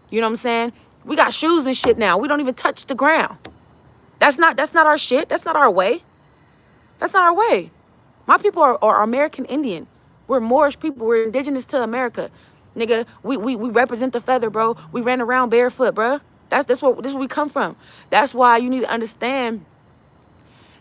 You know what I'm saying? We got shoes and shit now. We don't even touch the ground. That's not our shit. That's not our way. That's not our way. My people are American Indian. We're Moorish people. We're indigenous to America. Nigga, we represent the feather, bro. We ran around barefoot, bro. This is where we come from. That's why you need to understand.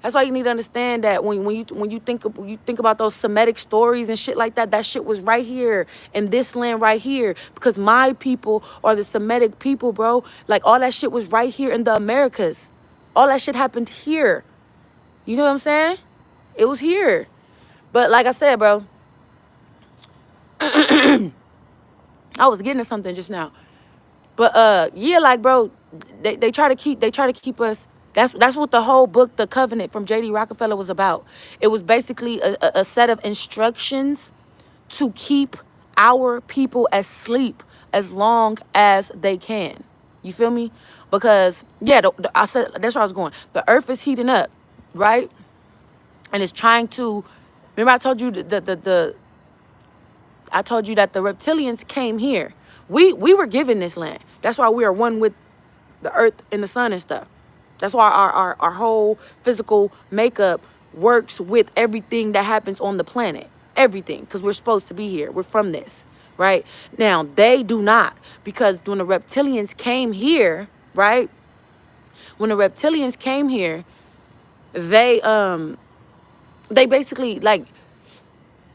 That's why you need to understand that when you think about those Semitic stories and shit like that, that shit was right here in this land right here. Because my people are the Semitic people, bro. Like all that shit was right here in the Americas. All that shit happened here. You know what I'm saying? It was here. But like I said, bro, I was getting to something just now. But yeah, like bro, they try to keep us. That's what the whole book, The Covenant from J.D. Rockefeller was about. It was basically a set of instructions to keep our people asleep as long as they can. You feel me? Because yeah, I said that's where I was going. The earth is heating up, right? And it's trying to. Remember, I told you I told you that the reptilians came here. We were given this land. That's why we are one with the earth and the sun and stuff. That's why our whole physical makeup works with everything that happens on the planet. Everything. Because we're supposed to be here. We're from this. Right? Now, they do not. Because when the reptilians came here, right? When the reptilians came here, they basically like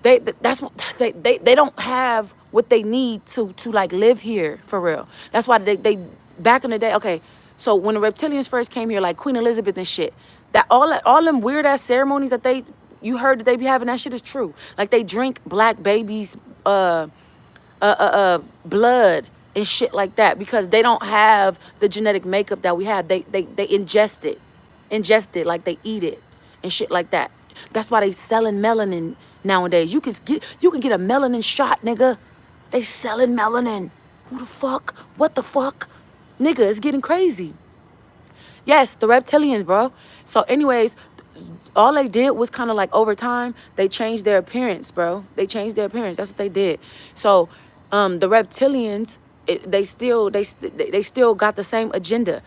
they don't have what they need to like live here for real. That's why they back in the day. Okay, so when the reptilians first came here, like Queen Elizabeth and shit, that all them weird ass ceremonies that you heard that they be having, that shit is true. Like they drink black babies blood and shit like that because they don't have the genetic makeup that we have. They ingest it like they eat it and shit like that. That's why they selling melanin nowadays. You can get a melanin shot, nigga. They selling melanin. Who the fuck? What the fuck? Nigga, it's getting crazy. Yes, the reptilians, bro. So anyways, all they did was kind of like over time, they changed their appearance, bro. They changed their appearance. That's what they did. So the reptilians, they still got the same agenda,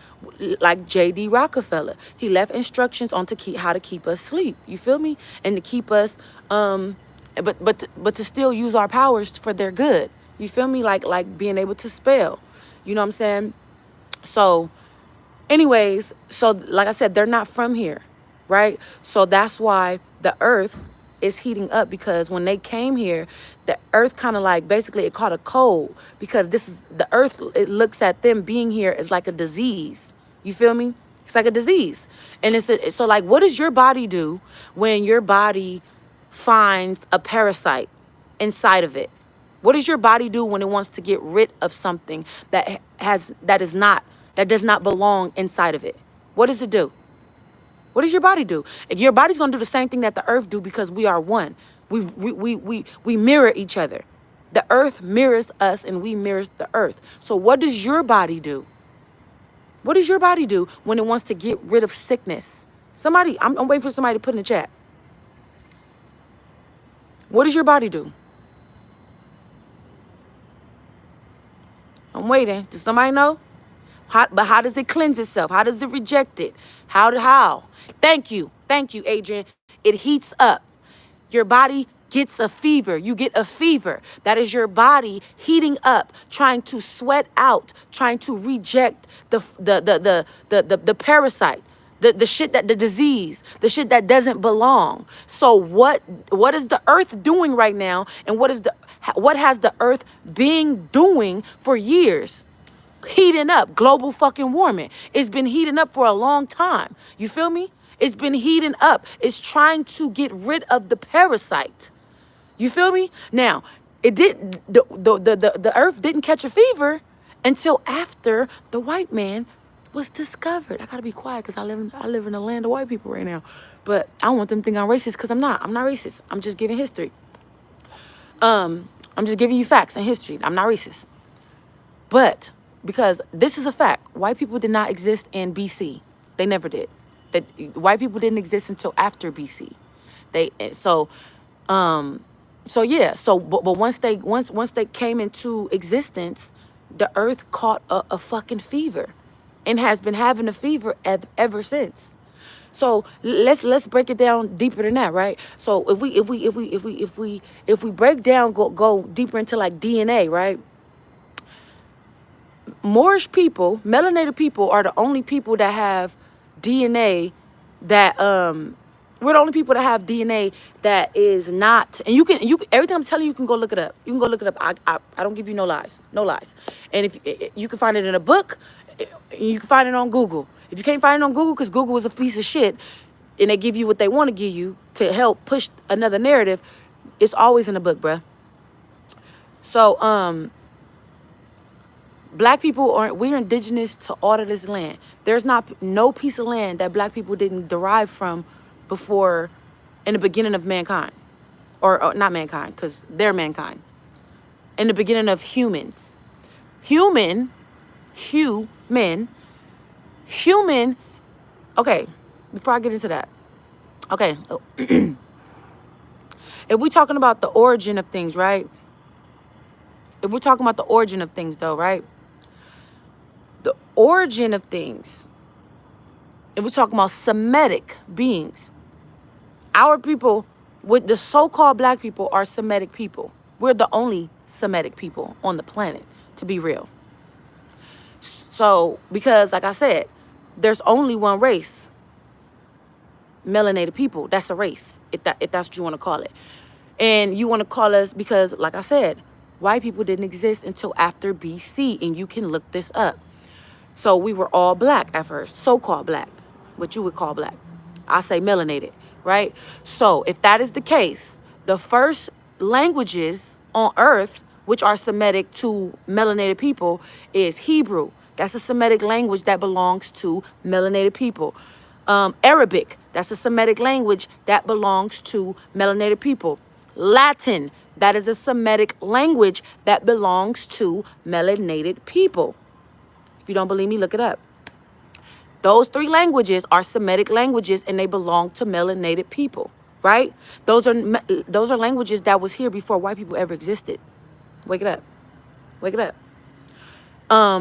like J.D. Rockefeller. He left instructions on how to keep us asleep. You feel me? And to keep us, but to still use our powers for their good. You feel me? Like being able to spell. You know what I'm saying? So, anyways, so like I said, they're not from here, right? So that's why the earth is heating up, because when they came here, the earth kind of like basically it caught a cold, because this is the earth. It looks at them being here as like a disease. You feel me? It's like a disease. And so like, what does your body do when your body finds a parasite inside of it? What does your body do when it wants to get rid of something that does not belong inside of it? What does it do? What does your body do? Your body's gonna do the same thing that the earth do, because we are one. We mirror each other. The earth mirrors us and we mirror the earth. So what does your body do? What does your body do when it wants to get rid of sickness? Somebody, I'm waiting for somebody to put in the chat. What does your body do? I'm waiting. Does somebody know? But how does it cleanse itself? How does it reject it? How? Thank you, Adrian. It heats up. Your body gets a fever. You get a fever. That is your body heating up, trying to sweat out, trying to reject the parasite, the shit the disease, the shit that doesn't belong. So what is the earth doing right now? And what has the earth been doing for years? Heating up. Global fucking warming. It's been heating up for a long time. You feel me? It's been heating up. It's trying to get rid of the parasite. You feel me? Now, the earth didn't catch a fever until after the white man was discovered. I gotta be quiet because I live in a land of white people right now. But I don't want them to think I'm racist because I'm not. I'm not racist. I'm just giving history. I'm just giving you facts and history. I'm not racist. But because this is a fact, white people did not exist in BC. They never did. That white people didn't exist until after BC. Um so yeah, but once they came into existence, the earth caught a fucking fever and has been having a fever ever since. So let's break it down deeper than that, right? So if we break down, go deeper into like DNA, right? Moorish people, melanated people, are the only people that have DNA that we're the only people that have DNA that is not, and you can everything I'm telling you, you can go look it up. You can go look it up. I don't give you no lies, no lies. And if you can find it in a book, you can find it on Google. If you can't find it on Google, because Google is a piece of shit, and they give you what they want to give you to help push another narrative, it's always in a book, bruh. So black people we're indigenous to all of this land. There's no piece of land that black people didn't derive from before, in the beginning of mankind. Or not mankind, because they're mankind. In the beginning of humans. Human. Okay, before I get into that. Okay. If we're talking about the origin of things, right? If we're talking about the origin of things, though, right? The origin of things, if we're talking about Semitic beings, our people, with the so-called black people, are Semitic people. We're the only Semitic people on the planet, to be real. So, because like I said, there's only one race, melanated people. That's a race, if that's what you want to call it. And you want to call us, because like I said, white people didn't exist until after BC, and you can look this up. So we were all black at first, so-called black, what you would call black. I say melanated, right? So if that is the case, the first languages on earth, which are Semitic to melanated people, is Hebrew. That's a Semitic language that belongs to melanated people. Arabic, that's a Semitic language that belongs to melanated people. Latin, that is a Semitic language that belongs to melanated people. If you don't believe me, look it up. Those three languages are Semitic languages, and they belong to melanated people, right? Those are languages that was here before white people ever existed. Wake it up. Wake it up.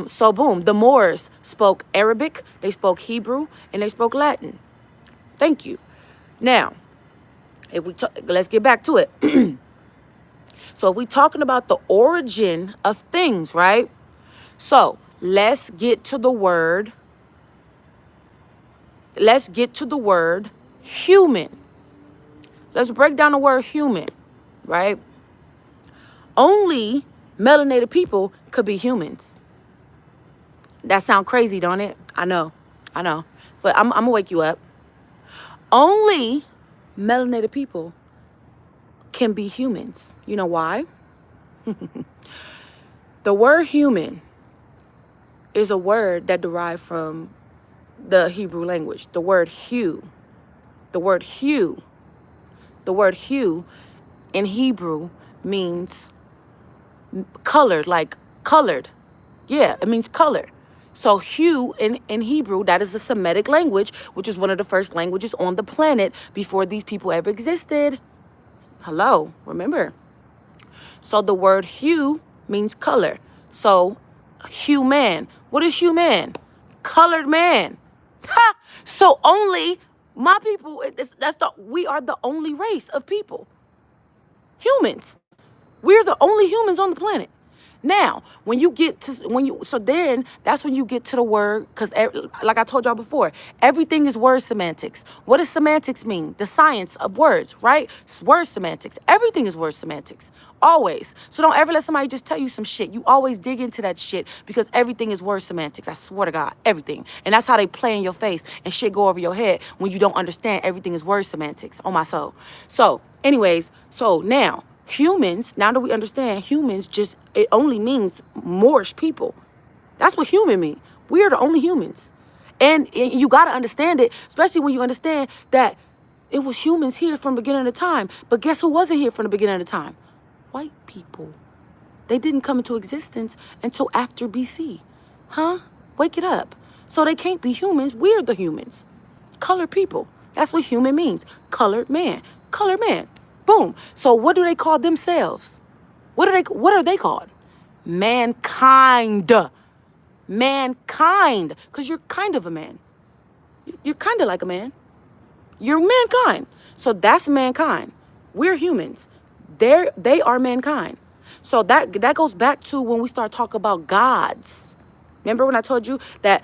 So boom, the Moors spoke Arabic, they spoke Hebrew, and they spoke Latin. Thank you. Now, let's get back to it. So if we're talking about the origin of things, right? So let's get to the word human. Let's break down the word human, right? Only melanated people could be humans. That sound crazy, don't it? I know. But I'm gonna wake you up. Only melanated people can be humans. You know why? The word human is a word that derived from the Hebrew language. The word hue in Hebrew means colored, like colored. Yeah, it means color. So hue in Hebrew, that is the Semitic language, which is one of the first languages on the planet before these people ever existed. Hello, remember? So the word hue means color. So human. What is human? Colored man. Ha! So only my people, we are the only race of people. Humans. We're the only humans on the planet. Now, then that's when you get to the word, because like I told y'all before, everything is word semantics. What does semantics mean? The science of words, right? It's word semantics. Everything is word semantics. Always. So don't ever let somebody just tell you some shit. You always dig into that shit, because everything is word semantics. I swear to God, everything. And that's how they play in your face and shit go over your head when you don't understand everything is word semantics. On my soul. So anyways, so now that we understand humans, it only means Moorish people. That's what human means. We are the only humans. And you got to understand it, especially when you understand that it was humans here from the beginning of time. But guess who wasn't here from the beginning of the time? White people. They didn't come into existence until after BC. Huh? Wake it up. So they can't be humans. We're the humans. Colored people. That's what human means. Colored man. Colored man. Boom. So what do they call themselves? What are they called? Mankind. Mankind. Because you're kind of a man. You're kind of like a man. You're mankind. So that's mankind. We're humans. They are mankind. So that goes back to when we start talking about gods. Remember when I told you that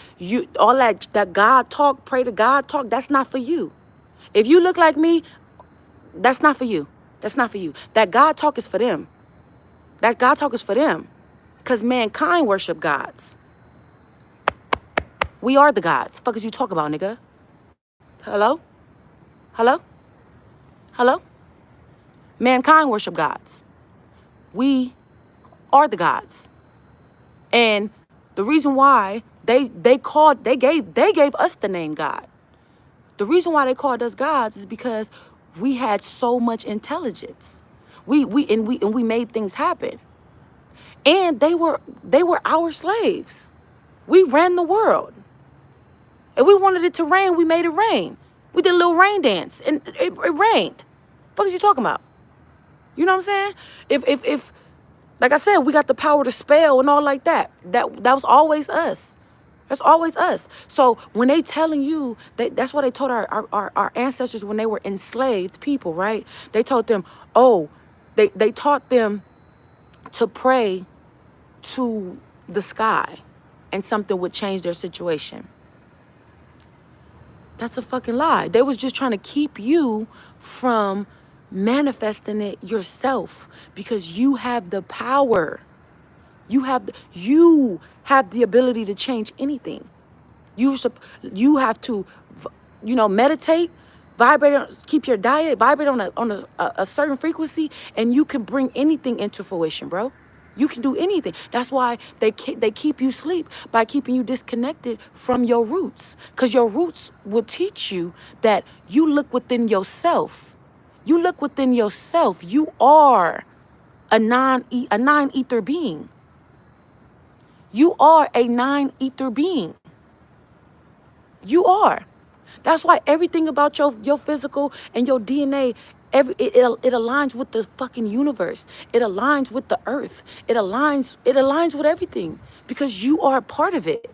all that God talk, pray to God talk, that's not for you. If you look like me, that's not for you. That's not for you. That God talk is for them. That God talk is for them. Because mankind worship gods. We are the gods. Fuck is you talk about, nigga? Hello? Hello? Hello? Mankind worship gods. We are the gods. And the reason why they gave us the name God. The reason why they called us gods is because we had so much intelligence. We made things happen. And they were our slaves. We ran the world. If we wanted it to rain, we made it rain. We did a little rain dance and it rained. What are you talking about? You know what I'm saying? If like I said, we got the power to spell and all like that. That was always us. That's always us. So when they telling you, that's what they told our ancestors when they were enslaved people, right? They told them, oh, they taught them to pray to the sky and something would change their situation. That's a fucking lie. They was just trying to keep you from manifesting it yourself because you have the power. You have the ability to change anything. You have to, meditate, vibrate, keep your diet, vibrate on a certain frequency, and you can bring anything into fruition, bro. You can do anything. That's why they keep you asleep by keeping you disconnected from your roots, because your roots will teach you that you look within yourself. You look within yourself. You are a non-ether being. You are a non-ether being. You are. That's why everything about your physical and your DNA, it aligns with the fucking universe. It aligns with the earth. It aligns with everything because you are a part of it.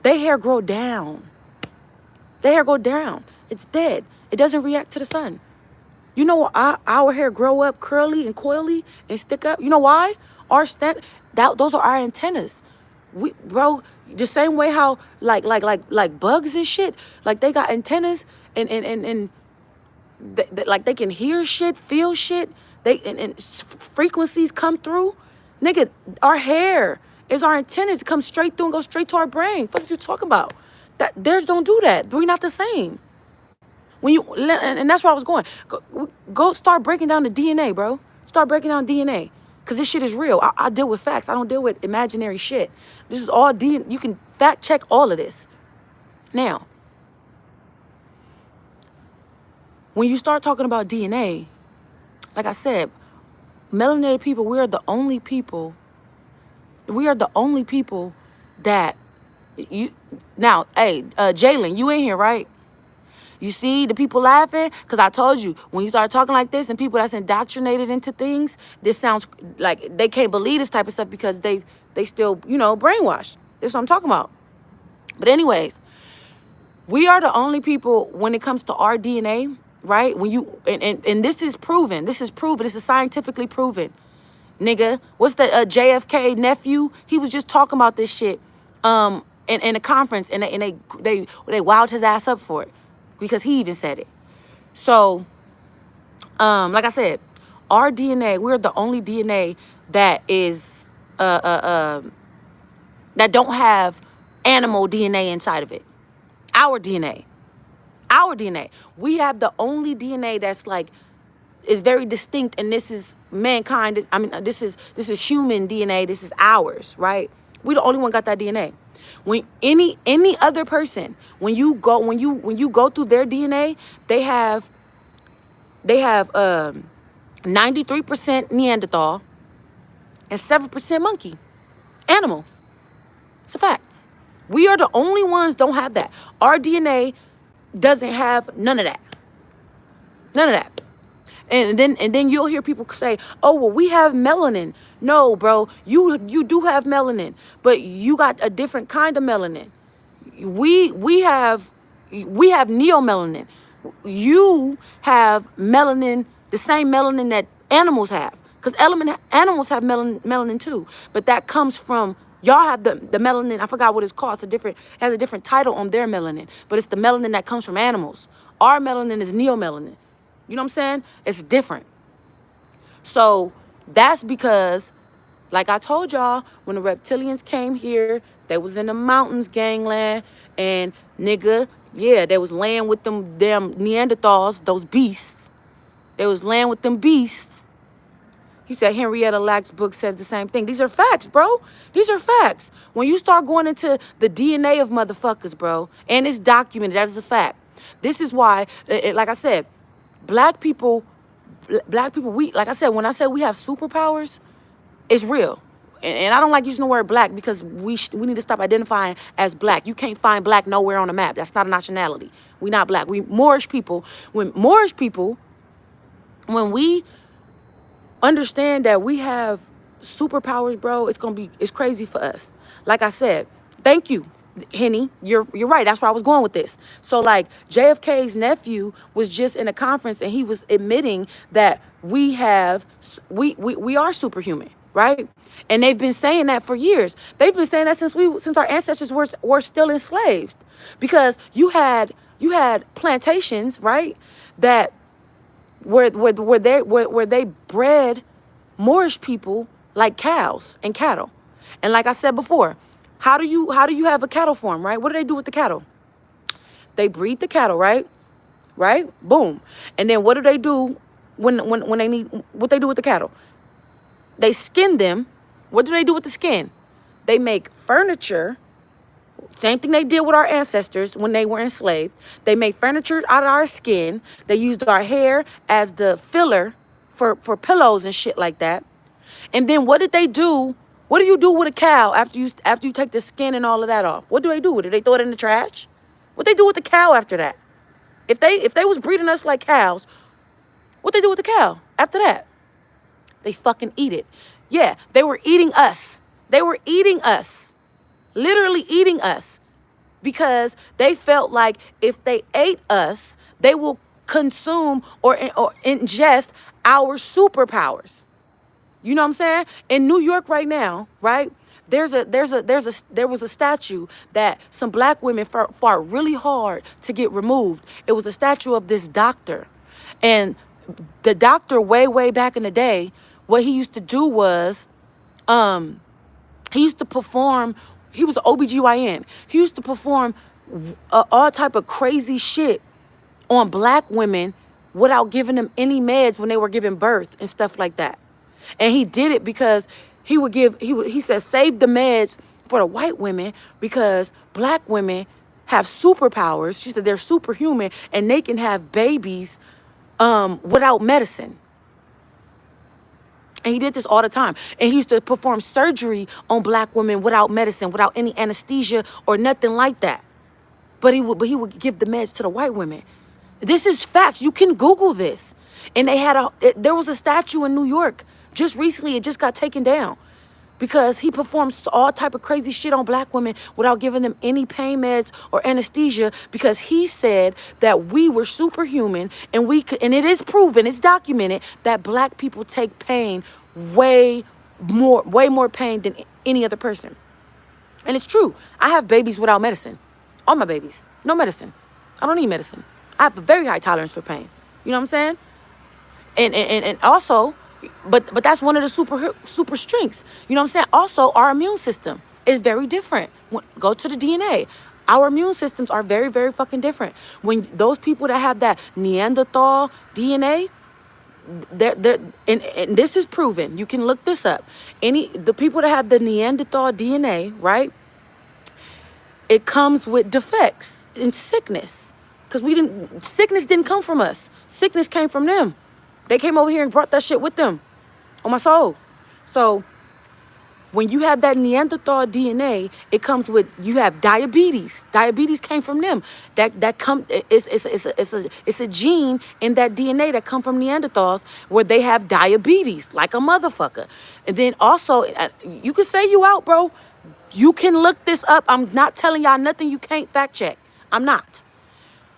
Their hair grow down. Their hair go down. It's dead. It doesn't react to the sun. You know our hair grow up curly and coily and stick up? You know why? Those are our antennas. Bro, the same way how like bugs and shit, like they got antennas and like they can hear shit, feel shit, and frequencies come through. Nigga, our hair is our antennas. It comes straight through and goes straight to our brain. What are you talking about? Theirs don't do that. We're not the same. And that's where I was going. Go start breaking down the DNA, bro. Start breaking down DNA. Because this shit is real. I deal with facts. I don't deal with imaginary shit. This is all DNA. You can fact check all of this. Now, when you start talking about DNA, like I said, melanated people, we are the only people that now, hey, Jalen, you in here, right? You see the people laughing? Because I told you, when you start talking like this and people that's indoctrinated into things, this sounds like they can't believe this type of stuff because they still, brainwashed. This is what I'm talking about. But anyways, we are the only people when it comes to our DNA, right? When you, and this is proven. This is proven. This is scientifically proven. Nigga, what's the JFK nephew? He was just talking about this shit in a conference, and they wowed his ass up for it. Because he even said it. So, like I said, our DNA, we're the only DNA that is that don't have animal DNA inside of it. Our DNA. We have the only DNA that's like is very distinct, and this is mankind. This is human DNA. This is ours, right? We the only one got that DNA. When any other person, when you go through their DNA, they have 93% Neanderthal and 7% monkey, animal. It's a fact. We are the only ones don't have that. Our DNA doesn't have none of that. None of that. And then you'll hear people say, "Oh, well, we have melanin." No, bro, you do have melanin, but you got a different kind of melanin. We have neomelanin. You have melanin, the same melanin that animals have, because animals have melanin too. But that comes from y'all have the melanin. I forgot what it's called. Has a different title on their melanin, but it's the melanin that comes from animals. Our melanin is neomelanin. You know what I'm saying? It's different. So that's because, like I told y'all, when the reptilians came here, they was in the mountains, gangland, and nigga, yeah, they was laying with them damn Neanderthals, those beasts. They was laying with them beasts. He said Henrietta Lacks' book says the same thing. These are facts, bro. These are facts. When you start going into the DNA of motherfuckers, bro, and it's documented, that is a fact. This is why, like I said, black people, we, like I said, when I say we have superpowers, it's real. And I don't like using the word black because we need to stop identifying as black. You can't find black nowhere on the map. That's not a nationality. We not black. We Moorish people. When we understand that we have superpowers, bro, it's crazy for us. Like I said, thank you, Henny. You're right. That's where I was going with this. So like JFK's nephew was just in a conference and he was admitting that we are superhuman, right? And they've been saying that for years. They've been saying that since our ancestors were still enslaved, because you had plantations, right? That where they bred Moorish people like cows and cattle. And like I said before, how do you have a cattle farm, right? What do they do with the cattle? They breed the cattle, right? Right? Boom. And then what do they do when they need, what they do with the cattle? They skin them. What do they do with the skin? They make furniture. Same thing they did with our ancestors when they were enslaved. They made furniture out of our skin. They used our hair as the filler for pillows and shit like that. And then what did they do? What do you do with a cow after you take the skin and all of that off? What do they do with it? They throw it in the trash? What they do with the cow after that? If they was breeding us like cows, what they do with the cow after that? They fucking eat it. Yeah, they were eating us. They were eating us. Literally eating us, because they felt like if they ate us, they will consume or ingest our superpowers. You know what I'm saying? In New York right now, right? There was a statue that some black women fought really hard to get removed. It was a statue of this doctor, and the doctor way back in the day, what he used to do was, he used to perform. He was an OBGYN. He used to perform all type of crazy shit on black women without giving them any meds when they were giving birth and stuff like that. And he did it because he said save the meds for the white women because black women have superpowers. She said they're superhuman and they can have babies without medicine. And he did this all the time. And he used to perform surgery on black women without medicine, without any anesthesia or nothing like that. But he would give the meds to the white women. This is facts. You can Google this. And there was a statue in New York just recently. It just got taken down because he performs all type of crazy shit on black women without giving them any pain meds or anesthesia, because he said that we were superhuman and and it is proven, it's documented that black people take pain way more pain than any other person. And it's true. I have babies without medicine. All my babies, no medicine. I don't need medicine. I have a very high tolerance for pain. You know what I'm saying? And also, but that's one of the super strengths. You know what I'm saying? Also, our immune system is very different. Go to the DNA. Our immune systems are very fucking different. When those people that have that Neanderthal DNA, There, and this is proven. You can look this up. The people that have the Neanderthal DNA, right? It comes with defects and sickness, because sickness didn't come from us. Sickness came from them. They came over here and brought that shit with them, on my soul. So when you have that Neanderthal DNA, it comes with, you have diabetes. Diabetes came from them. It's a gene in that DNA that come from Neanderthals where they have diabetes like a motherfucker. And then also, you can say you out, bro. You can look this up. I'm not telling y'all nothing you can't fact check. I'm not.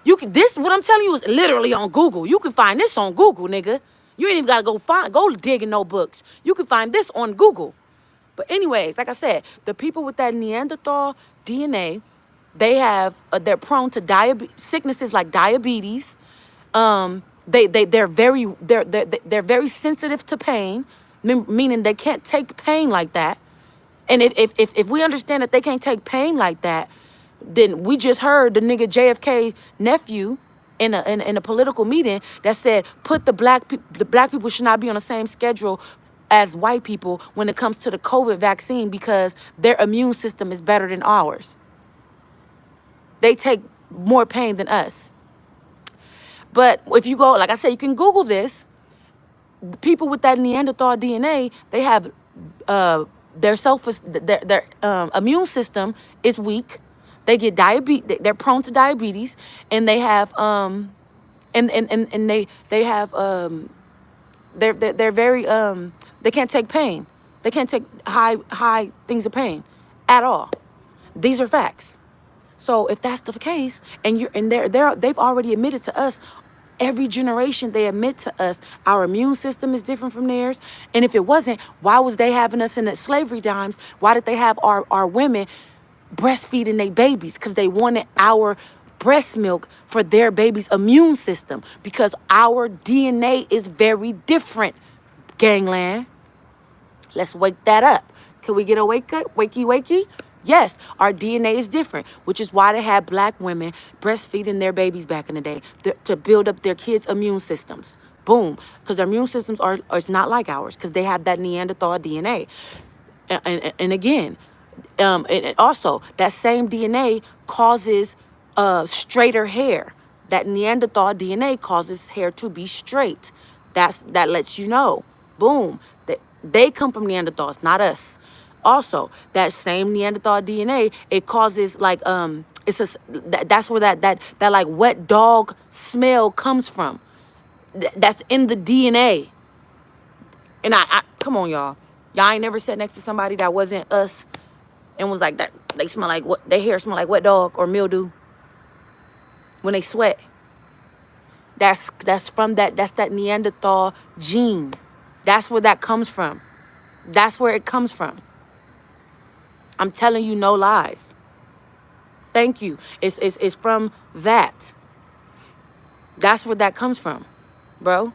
What I'm telling you is literally on Google. You can find this on Google, nigga. You ain't even gotta go dig in no books. You can find this on Google. But anyways, like I said, the people with that Neanderthal DNA, they're prone to sicknesses like diabetes. They're very sensitive to pain, meaning they can't take pain like that. And if we understand that they can't take pain like that, then we just heard the nigga JFK nephew in a political meeting that said the black people should not be on the same schedule as white people when it comes to the COVID vaccine because their immune system is better than ours. They take more pain than us. But if you go, like I said, you can Google this. People with that Neanderthal DNA, they have their immune system is weak. They get diabetes. They're prone to diabetes, and they have they're very they can't take pain. They can't take high things of pain at all. These are facts. So if that's the case, and they've already admitted to us, every generation they admit to us our immune system is different from theirs. And if it wasn't, why was they having us in the slavery times? Why did they have our women breastfeeding their babies? Because they wanted our breast milk for their baby's immune system, because our DNA is very different, gangland. Let's wake that up. Can we get a wake up? Wakey? Yes, our DNA is different, which is why they had black women breastfeeding their babies back in the day to build up their kids' immune systems. Boom. Because their immune systems are not like ours, because they have that Neanderthal DNA. And again, and also that same DNA causes straighter hair. That Neanderthal DNA causes hair to be straight. That lets you know. Boom. They come from Neanderthals, not us. Also, that same Neanderthal DNA, it causes like that's where that like wet dog smell comes from. That's in the DNA. And I come on, y'all. Y'all ain't never sat next to somebody that wasn't us and was like that. They smell like what? Their hair smell like wet dog or mildew when they sweat. That's from that. That's that Neanderthal gene. That's where that comes from. That's where it comes from. I'm telling you no lies. Thank you. It's from that. That's where that comes from, bro.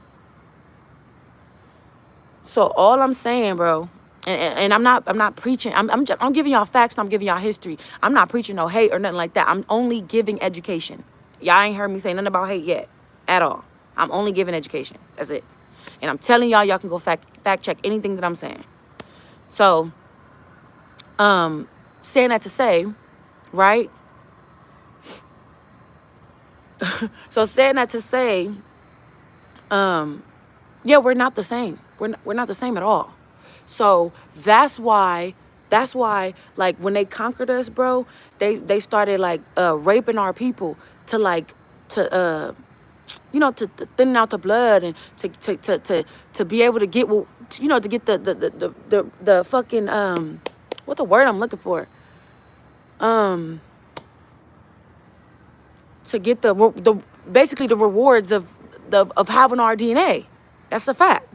So all I'm saying, bro, and I'm not preaching. I'm giving y'all facts. And I'm giving y'all history. I'm not preaching no hate or nothing like that. I'm only giving education. Y'all ain't heard me say nothing about hate yet, at all. I'm only giving education. That's it. And I'm telling y'all can go fact check anything that I'm saying. So, saying that to say, right? So saying that to say, yeah, we're not the same. We're not the same at all. So that's why, like when they conquered us, bro, they started like raping our people to thin out the blood and to be able to get to get the fucking what the word I'm looking for, to get the basically the rewards of having our DNA. That's a fact.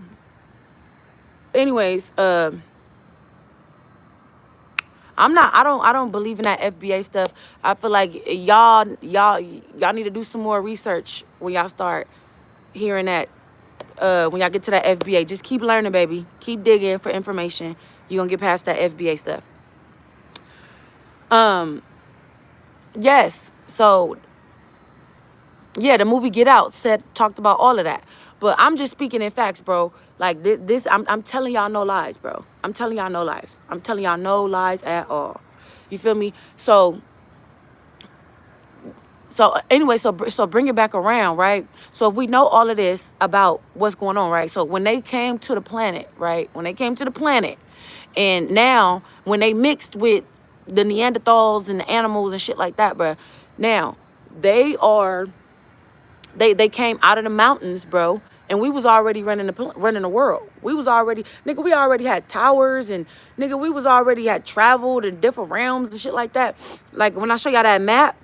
Anyways, I don't believe in that FBA stuff. I feel like y'all need to do some more research when y'all start hearing that. When y'all get to that FBA, just keep learning, baby. Keep digging for information. You're gonna get past that FBA stuff. Yes. So yeah, the movie Get Out talked about all of that. But I'm just speaking in facts, bro. Like this I'm telling y'all no lies, bro. I'm telling y'all no lies. I'm telling y'all no lies at all. You feel me? So anyway, so bring it back around, right? So if we know all of this about what's going on, right? So when they came to the planet, right? When they came to the planet, and now when they mixed with the Neanderthals and the animals and shit like that, bro. Now they are they came out of the mountains, bro, and we was already running the world. We was already, nigga, we already had towers, and nigga, we was already had traveled in different realms and shit like that. Like when I show y'all that map,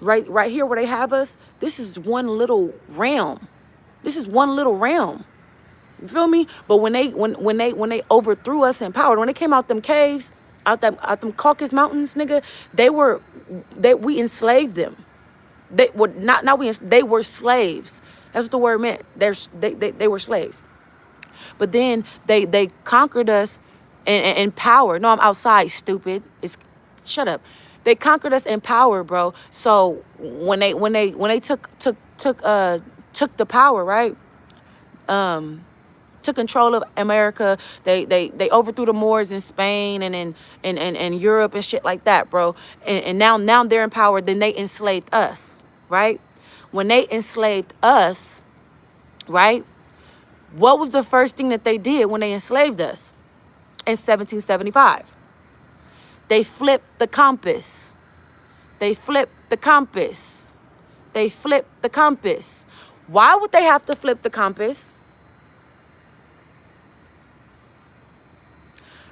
right here where they have us, this is one little realm. This is one little realm. You feel me? But when they overthrew us in power, when they came out them caves, out them Caucasus mountains, nigga, we enslaved them. They were they were slaves. That's what the word meant. They were slaves. But then they conquered us in power. No, I'm outside, stupid. Shut up. They conquered us in power, bro. So when they took the power, right? Took control of America. They overthrew the Moors in Spain and in Europe and shit like that, bro. And now they're in power. Then they enslaved us, right? When they enslaved us, right? What was the first thing that they did when they enslaved us in 1775? They flipped the compass. They flipped the compass. They flipped the compass. Why would they have to flip the compass?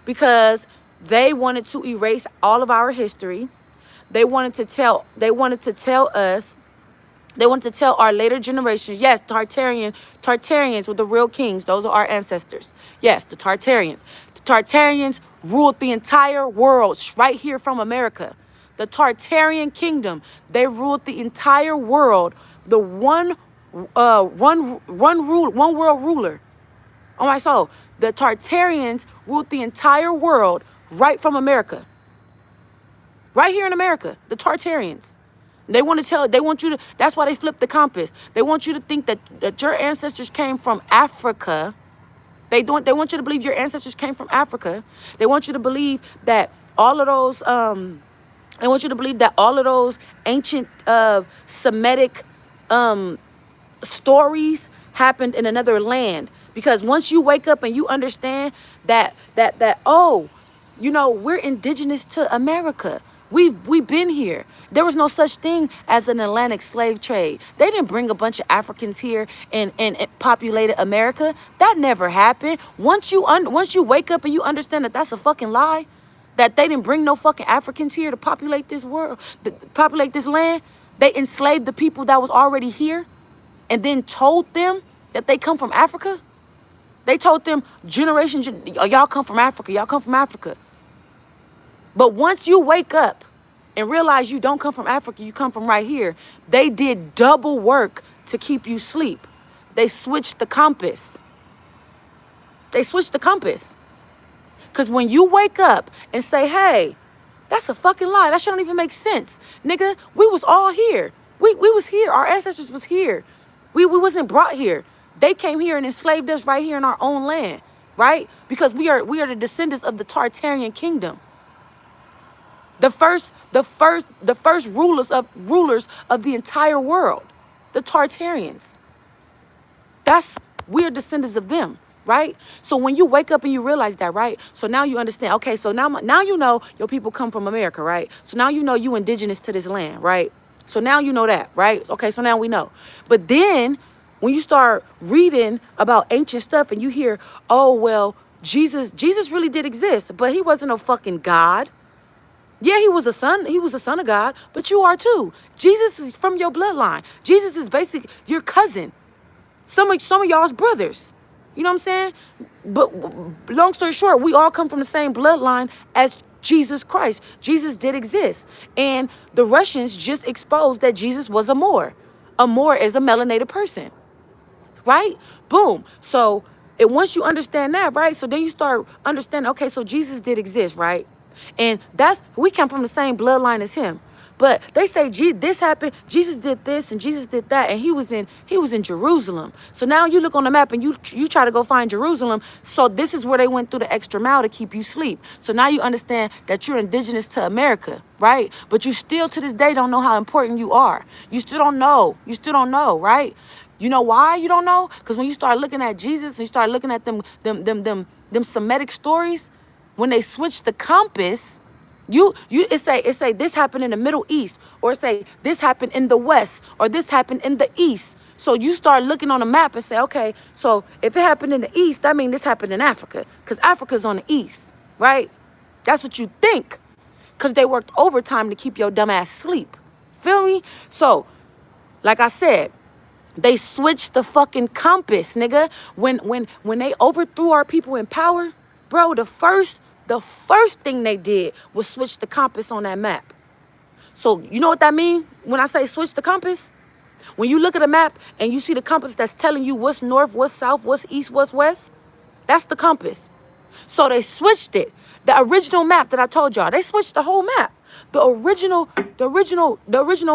Because they wanted to erase all of our history. They wanted to tell our later generations, yes, Tartarians were the real kings. Those are our ancestors. Yes, the Tartarians. The Tartarians ruled the entire world right here from America. The Tartarian kingdom, they ruled the entire world. The one world ruler. On my soul, the Tartarians ruled the entire world right from America. Right here in America, the Tartarians. They want you to, that's why they flipped the compass. They want you to think that your ancestors came from Africa. They want you to believe your ancestors came from Africa. They want you to believe that all of those ancient Semitic stories happened in another land. Because once you wake up and you understand that oh, we're indigenous to America. We've been here. There was no such thing as an Atlantic slave trade. They didn't bring a bunch of Africans here and populated America. That never happened. Once you wake up and you understand that that's a fucking lie, that they didn't bring no fucking Africans here to populate this world, populate this land. They enslaved the people that was already here and then told them that they come from Africa. They told them generations, y'all come from Africa, y'all come from Africa. But once you wake up and realize you don't come from Africa, you come from right here, they did double work to keep you asleep. They switched the compass. They switched the compass. Because when you wake up and say, hey, that's a fucking lie. That shit don't even make sense. Nigga, we was all here. We was here. Our ancestors was here. We wasn't brought here. They came here and enslaved us right here in our own land, right? Because we are the descendants of the Tartarian kingdom. The first rulers of the entire world, the Tartarians. We're descendants of them, right? So when you wake up and you realize that, right? So now you understand, okay, so now you know your people come from America, right? So now you know you indigenous to this land, right? So now you know that, right? Okay, so now we know. But then when you start reading about ancient stuff and you hear, oh, well, Jesus really did exist, but he wasn't a fucking God. Yeah, he was the son of God, but you are too. Jesus is from your bloodline. Jesus is basically your cousin. Some of y'all's brothers. You know what I'm saying? But long story short, we all come from the same bloodline as Jesus Christ. Jesus did exist. And the Russians just exposed that Jesus was a Moor. A Moor is a melanated person. Right? Boom. So once you understand that, right? So then you start understanding, okay, so Jesus did exist, right? And we come from the same bloodline as him. But they say this happened, Jesus did this and Jesus did that, and he was in Jerusalem. So now you look on the map and you try to go find Jerusalem. So this is where they went through the extra mile to keep you asleep. So now you understand that you're indigenous to America, right? But you still to this day don't know how important you are. You still don't know. You still don't know, right? You know why you don't know? Because when you start looking at Jesus and you start looking at them Semitic stories, when they switch the compass, it say this happened in the Middle East, or it say this happened in the West, or this happened in the East. So you start looking on the map and say, okay, so if it happened in the East, that means this happened in Africa, because Africa's on the East, right? That's what you think, because they worked overtime to keep your dumb ass asleep. Feel me? So, like I said, they switched the fucking compass, nigga. When they overthrew our people in power, bro, the first thing they did was switch the compass on that map. So you know what that means when I say switch the compass? When you look at a map and you see the compass that's telling you what's north, what's south, what's east, what's west, that's the compass. So they switched it. The original map that I told y'all, they switched the whole map. The original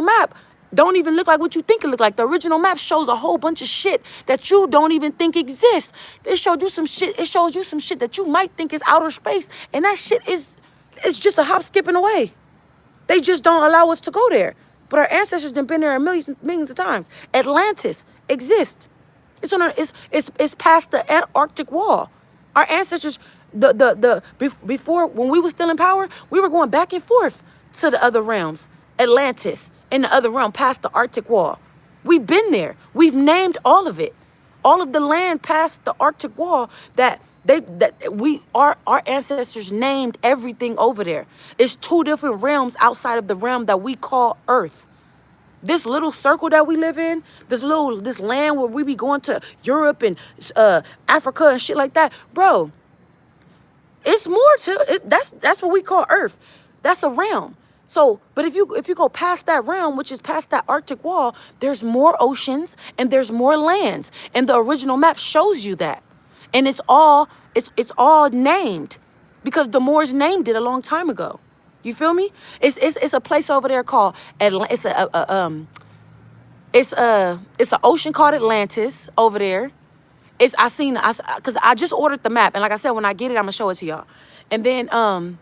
map don't even look like what you think it look like. The original map shows a whole bunch of shit that you don't even think exists. It showed you some shit. It shows you some shit that you might think is outer space, and that shit is just skipping away. They just don't allow us to go there. But our ancestors have been there millions of times. Atlantis exists. It's past the Antarctic wall. Our ancestors, before, when we were still in power, we were going back and forth to the other realms. Atlantis, in the other realm, past the Arctic wall. We've been there. We've named all of it. All of the land past the Arctic wall our ancestors named everything over there. It's 2 different realms outside of the realm that we call Earth. This little circle that we live in, this land where we be going to Europe and Africa and shit like that, bro. It's more to that's what we call Earth. That's a realm. So, but if you go past that realm, which is past that Arctic wall, there's more oceans and there's more lands, and the original map shows you that, and it's all named because the Moors named it a long time ago. You feel me? It's a place over there called it's an ocean called Atlantis over there. Because I just ordered the map, and like I said, when I get it, I'm gonna show it to y'all. And then I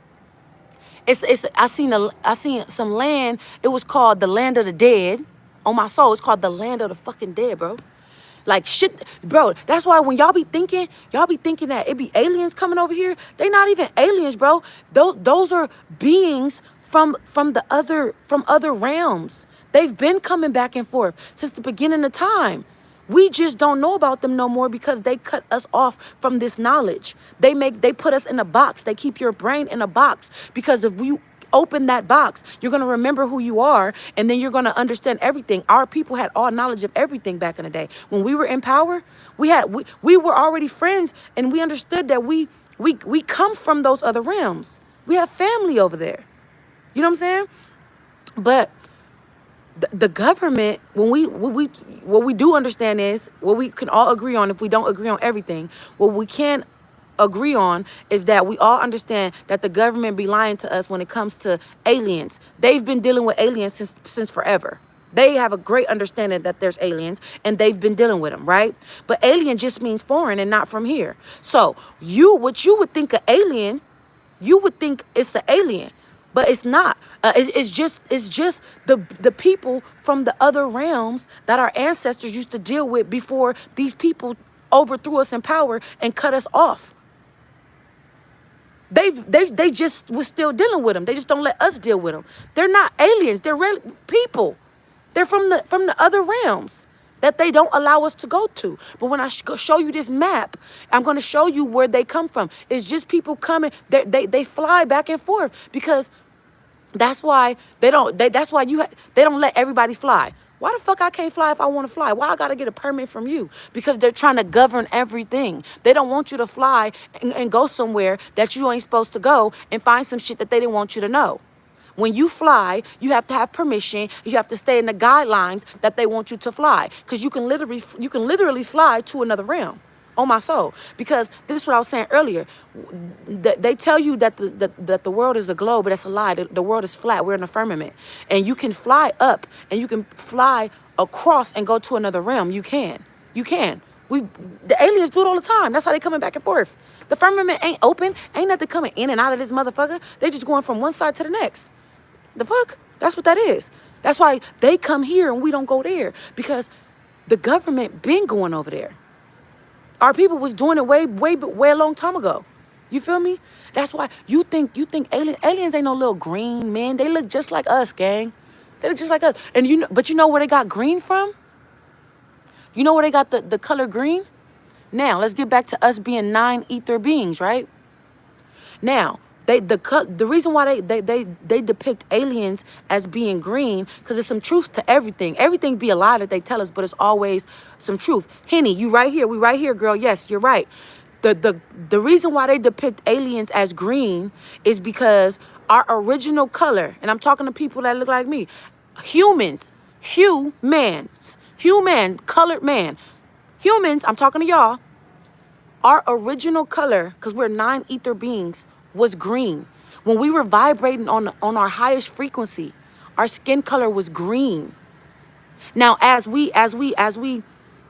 seen some land. It was called the Land of the Dead. On my soul, it's called the Land of the fucking Dead, bro. Like shit, bro. That's why when y'all be thinking that it be aliens coming over here. They not even aliens, bro. Those are beings from other realms. They've been coming back and forth since the beginning of time. We just don't know about them no more because they cut us off from this knowledge. They put us in a box. They keep your brain in a box because if you open that box, you're going to remember who you are, and then you're going to understand everything. Our people had all knowledge of everything back in the day. When we were in power, we were already friends, and we understood that we come from those other realms. We have family over there. You know what I'm saying? But the government, what we do understand is, what we can all agree on, if we don't agree on everything, what we can agree on is that we all understand that the government be lying to us when it comes to aliens. They've been dealing with aliens since forever. They have a great understanding that there's aliens, and they've been dealing with them, right? But alien just means foreign and not from here. So what you would think an alien, you would think it's an alien, but it's not. It's just the people from the other realms that our ancestors used to deal with before these people overthrew us in power and cut us off. They just was still dealing with them. They just don't let us deal with them. They're not aliens. They're real people. They're from the other realms that they don't allow us to go to. But when I show you this map, I'm going to show you where they come from. It's just people coming. They fly back and forth because that's why they don't let everybody fly. Why the fuck I can't fly if I want to fly? Why I got to get a permit from you? Because they're trying to govern everything. They don't want you to fly and go somewhere that you ain't supposed to go and find some shit that they didn't want you to know. When you fly, you have to have permission. You have to stay in the guidelines that they want you to fly. Because you can literally fly to another realm on my soul. Because this is what I was saying earlier. They tell you that the world is a globe, but that's a lie. The world is flat. We're in a firmament. And you can fly up and you can fly across and go to another realm. You can. You can. The aliens do it all the time. That's how they coming back and forth. The firmament ain't open. Ain't nothing coming in and out of this motherfucker. They just going from one side to the next. The fuck? That's what that is. That's why they come here and we don't go there. Because the government been going over there. Our people was doing it way a long time ago. You feel me? That's why you think aliens ain't no little green men. They look just like us, gang. They look just like us. And but you know where they got green from? You know where they got the color green? Now, let's get back to us being 9 ether beings, right? Now, the reason why they depict aliens as being green, because there's some truth to everything. Everything be a lie that they tell us, but it's always some truth. Henny, you right here. We right here, girl. Yes, you're right. The reason why they depict aliens as green is because our original color, and I'm talking to people that look like me, humans, colored man. Humans, I'm talking to y'all, our original color, because we're 9 ether beings, was green. When we were vibrating on our highest frequency, our skin color was green. Now, as we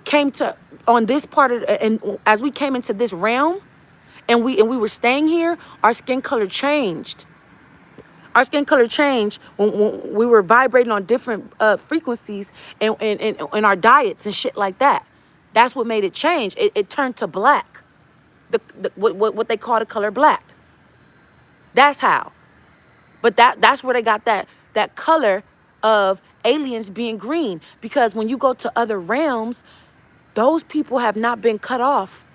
came to on this part of, and as we came into this realm, and we were staying here, our skin color changed. Our skin color changed when we were vibrating on different frequencies and our diets and shit like that. That's what made it change. It turned to black. What they call the color black. That's how. But that's where they got that color of aliens being green. Because when you go to other realms, those people have not been cut off.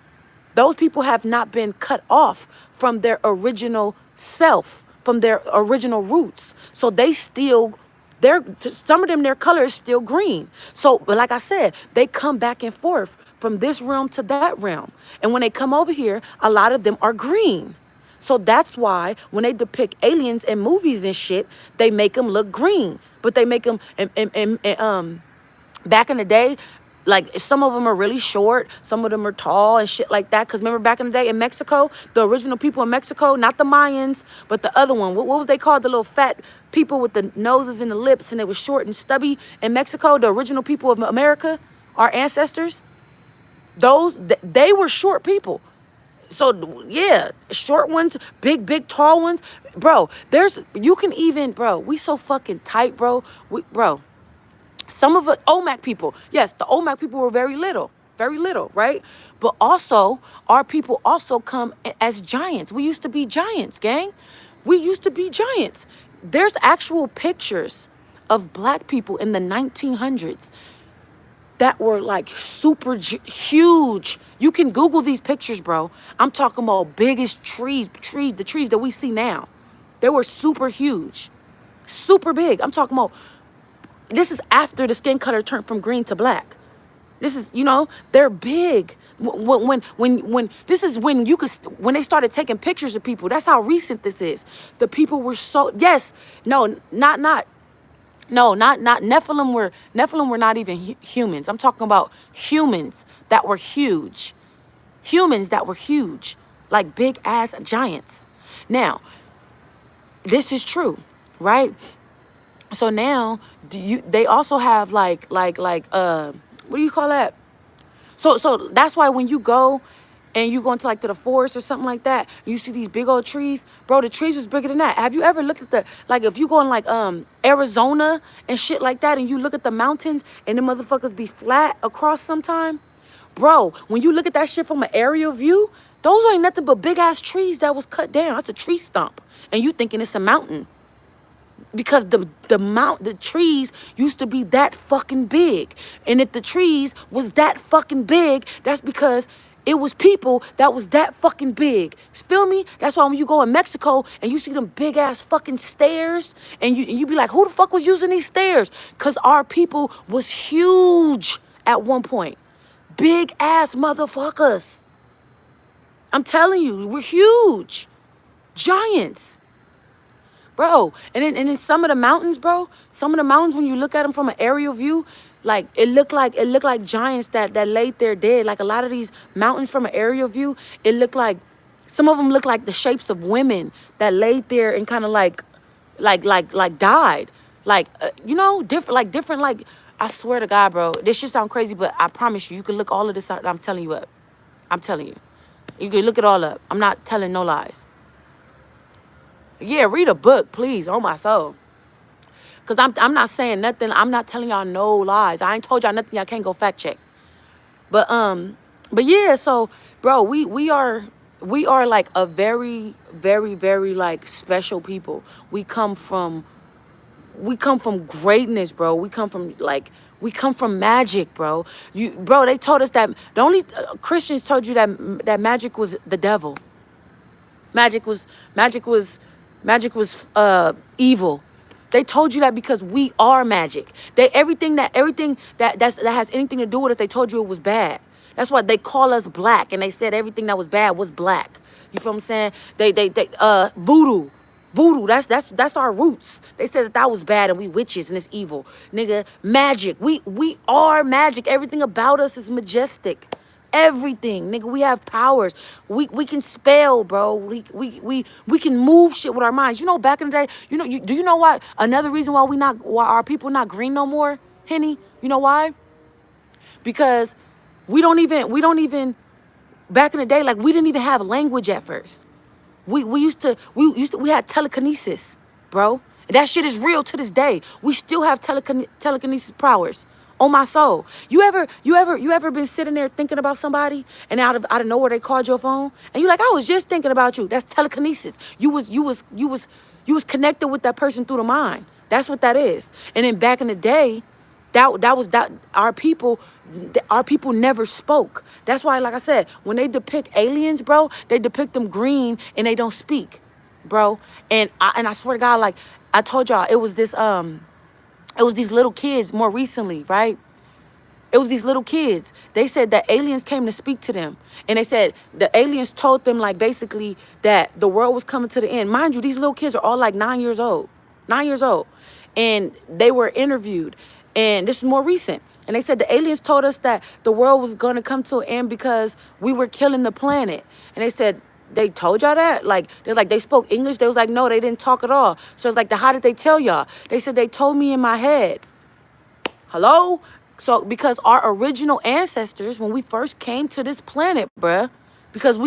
Those people have not been cut off from their original self, from their original roots. So they still, some of them, their color is still green. So, but like I said, they come back and forth from this realm to that realm. And when they come over here, a lot of them are green. So that's why when they depict aliens in movies and shit, they make them look green. But they make them, back in the day, like some of them are really short, some of them are tall and shit like that. Because remember back in the day in Mexico, the original people in Mexico, not the Mayans, but the other one. What was they called? The little fat people with the noses and the lips, and it was short and stubby in Mexico. The original people of America, our ancestors, they were short people. So yeah, short ones, big, tall ones. Bro, you can even, bro, we so fucking tight, bro. Some of us, Olmec people, yes, the Olmec people were very little, right? But also, our people also come as giants. We used to be giants, gang. We used to be giants. There's actual pictures of black people in the 1900s that were like super huge. You can Google these pictures, bro. I'm talking about biggest trees, the trees that we see now. They were super huge, super big. I'm talking about, this is after the skin color turned from green to black. This is, they're big. When this is when when they started taking pictures of people. That's how recent this is. The people were so, not Nephilim were not even humans. I'm talking about humans that were huge. Humans that were huge, like big ass giants. Now, this is true, right? So now they also have like what do you call that? So that's why when you go and you go into like to the forest or something like that, you see these big old trees. Bro, the trees is bigger than that. Have you ever looked at if you go in like Arizona and shit like that, and you look at the mountains and the motherfuckers be flat across sometime? Bro, when you look at that shit from an aerial view, those ain't nothing but big ass trees that was cut down. That's a tree stump. And you thinking it's a mountain. Because the trees used to be that fucking big. And if the trees was that fucking big, that's because it was people that was that fucking big. Feel me? That's why when you go in Mexico and you see them big ass fucking stairs, and you be like, who the fuck was using these stairs? Because our people was huge at one point. Big ass motherfuckers. I'm telling you, we're huge. Giants. Bro, and then some of the mountains, bro, when you look at them from an aerial view, Like it looked like giants that laid there dead. Like a lot of these mountains from an aerial view, it looked like some of them look like the shapes of women that laid there and kind of like died. Like different like I swear to God, bro. This shit sound crazy, but I promise you, you can look all of this up. I'm telling you up. I'm telling you. You can look it all up. I'm not telling no lies. Yeah, read a book, please. Oh my soul. Cause I'm not saying nothing. I'm not telling y'all no lies. I ain't told y'all nothing y'all can't go fact check. But yeah, so bro, we are like a very, very, very like special people. We come from greatness, bro. We come from magic, bro. Bro, they told us that the only Christians told you that magic was the devil. Magic was magic was magic was evil. They told you that because we are magic. That has anything to do with it, they told you it was bad. That's why they call us black, and they said everything that was bad was black. You feel what I'm saying? They voodoo. Voodoo, that's our roots. They said that was bad and we witches and it's evil. Nigga, magic. We are magic. Everything about us is majestic. Everything, nigga, we have powers. We can spell, bro. We can move shit with our minds. You know, back in the day, do you know why? Another reason why our people not green no more, Henny? You know why? Because we don't even back in the day, like we didn't even have language at first. We had telekinesis, bro. That shit is real to this day. We still have telekinesis powers. On my soul. You ever been sitting there thinking about somebody and out of nowhere they called your phone and you like, I was just thinking about you. That's telekinesis. You was connected with that person through the mind. That's what that is. And then back in the day, that our people never spoke. That's why, like I said, when they depict aliens, bro, they depict them green and they don't speak, bro. And I swear to God, like I told y'all, it was these little kids more recently, right? It was these little kids. They said that aliens came to speak to them. And they said the aliens told them, like, basically that the world was coming to the end. Mind you, these little kids are all like 9 years old. 9 years old. And they were interviewed. And this is more recent. And they said the aliens told us that the world was going to come to an end because we were killing the planet. And they said, they told y'all that? They spoke English. They was like, no, they didn't talk at all. So it's like, how did they tell y'all? They said they told me in my head. Hello? So because our original ancestors, when we first came to this planet, bruh, because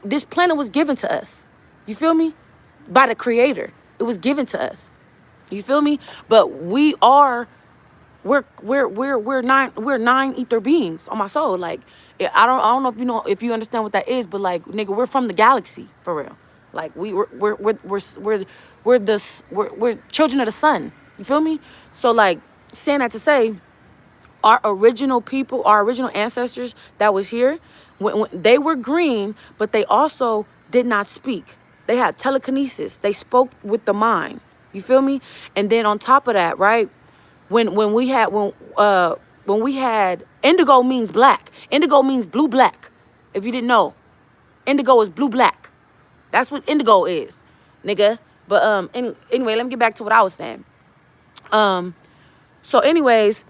this planet was given to us. You feel me? By the creator. It was given to us. You feel me? But we're nine ether beings on my soul. Like, I don't know if you understand what that is, but like, nigga, we're from the galaxy for real. Like we're children of the sun. You feel me? So like, saying that to say, our original people, our original ancestors that was here, when they were green, but they also did not speak. They had telekinesis. They spoke with the mind. You feel me? And then on top of that, right? When we had indigo means black. Indigo means blue black. If you didn't know, indigo is blue black. That's what indigo is, nigga. But anyway, let me get back to what I was saying. So anyways,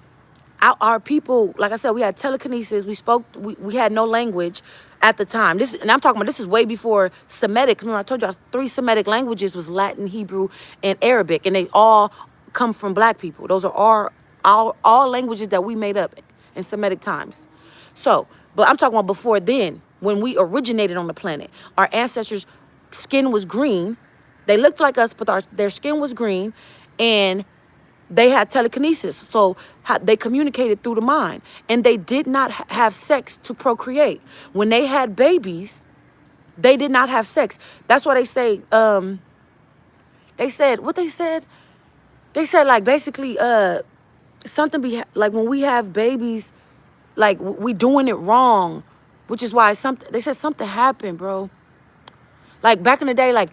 our people, like I said, we had telekinesis. We spoke. We had no language at the time. And I'm talking about, this is way before Semitic. Remember, I told y'all 3 Semitic languages was Latin, Hebrew, and Arabic, and they all come from black people. Those are all languages that we made up in Semitic times. So, but I'm talking about before then, when we originated on the planet. Our ancestors' skin was green. They looked like us, but their skin was green, and they had telekinesis, so they communicated through the mind, and they did not have sex to procreate. When they had babies, they did not have sex. That's why they say, they said, what they said? They said, like, basically, something like when we have babies, like we doing it wrong, which is why they said something happened, bro. Like back in the day, like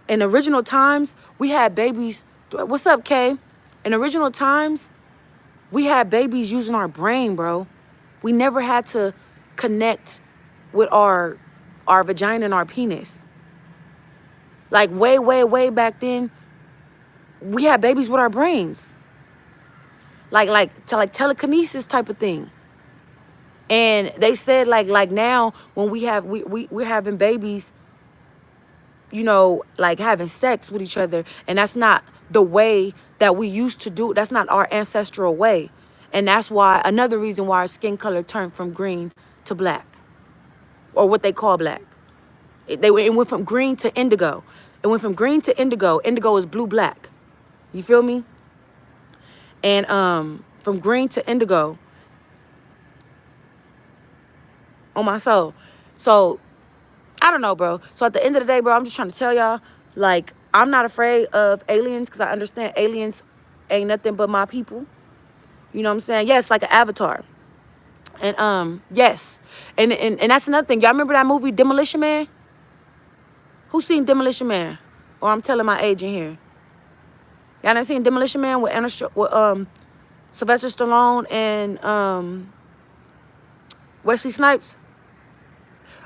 in original times, we had babies. What's up, Kay? In original times, we had babies using our brain, bro. We never had to connect with our vagina and our penis. Like way back then, we had babies with our brains. like telekinesis type of thing. And they said like now when we're having babies, you know, like having sex with each other, and that's not the way that we used to do. That's not our ancestral way. And that's why another reason why our skin color turned from green to black, or what they call black. It went from green to indigo. It went from green to indigo. Indigo is blue black. You feel me? And from green to indigo on my soul. So I don't know, bro. So at the end of the day, bro, I'm just trying to tell y'all, like, I'm not afraid of aliens because I understand aliens ain't nothing but my people. You know what I'm saying? Yes, like an avatar. And yes. And that's another thing. Y'all remember that movie Demolition Man? Who seen Demolition Man? Or I'm telling my age in here. Y'all done seen Demolition Man with Sylvester Stallone and Wesley Snipes?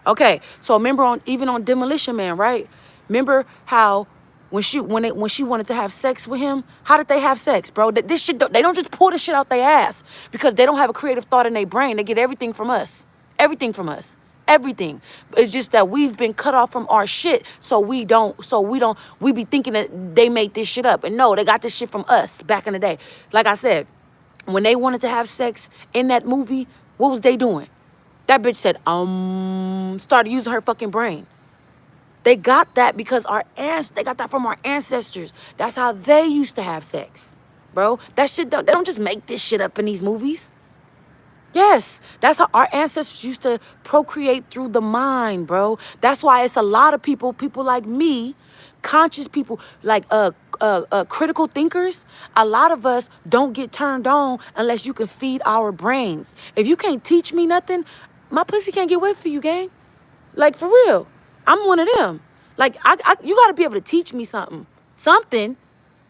Okay, so remember even on Demolition Man, right? Remember how when she wanted to have sex with him, how did they have sex, bro? This shit, they don't just pull this shit out their ass because they don't have a creative thought in their brain. They get everything from us. Everything from us. Everything. It's just that we've been cut off from our shit, so we be thinking that they made this shit up. And no, they got this shit from us back in the day. Like I said, when they wanted to have sex in that movie, what was they doing? That bitch said, started using her fucking brain. They got that because they got that from our ancestors. That's how they used to have sex, bro. That shit, they don't just make this shit up in these movies. Yes, that's how our ancestors used to procreate through the mind, bro. That's why it's a lot of people like me, conscious people, like critical thinkers. A lot of us don't get turned on unless you can feed our brains. If you can't teach me nothing, my pussy can't get wet for you, gang. Like, for real. I'm one of them. Like, you got to be able to teach me something. Something.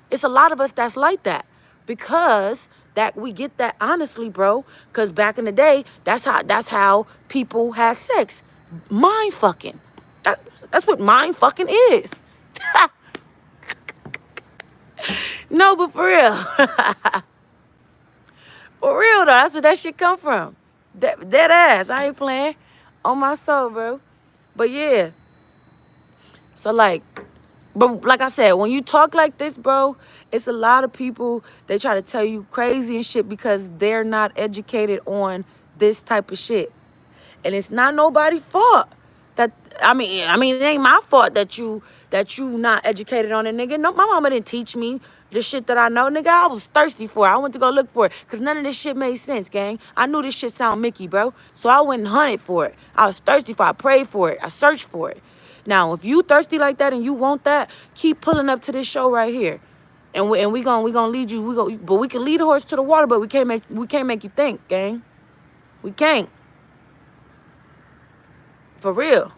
It's a lot of us that's like that. Because that we get that honestly, bro. Because back in the day, that's how people have sex. Mind fucking. That's what mind fucking is. No, but for real. For real, though. That's where that shit come from. Dead ass. I ain't playing. On my soul, bro. But yeah. So but like I said, when you talk like this, bro, it's a lot of people, they try to tell you crazy and shit because they're not educated on this type of shit. And it's not nobody's fault. I mean, it ain't my fault that you not educated on it, nigga. No, my mama didn't teach me the shit that I know, nigga. I was thirsty for it. I went to go look for it because none of this shit made sense, gang. I knew this shit sound Mickey, bro. So I went and hunted for it. I was thirsty for it. I prayed for it. I searched for it. Now, if you thirsty like that and you want that, keep pulling up to this show right here. And we gonna lead you. But we can lead a horse to the water, but we can't make you think, gang. We can't. For real.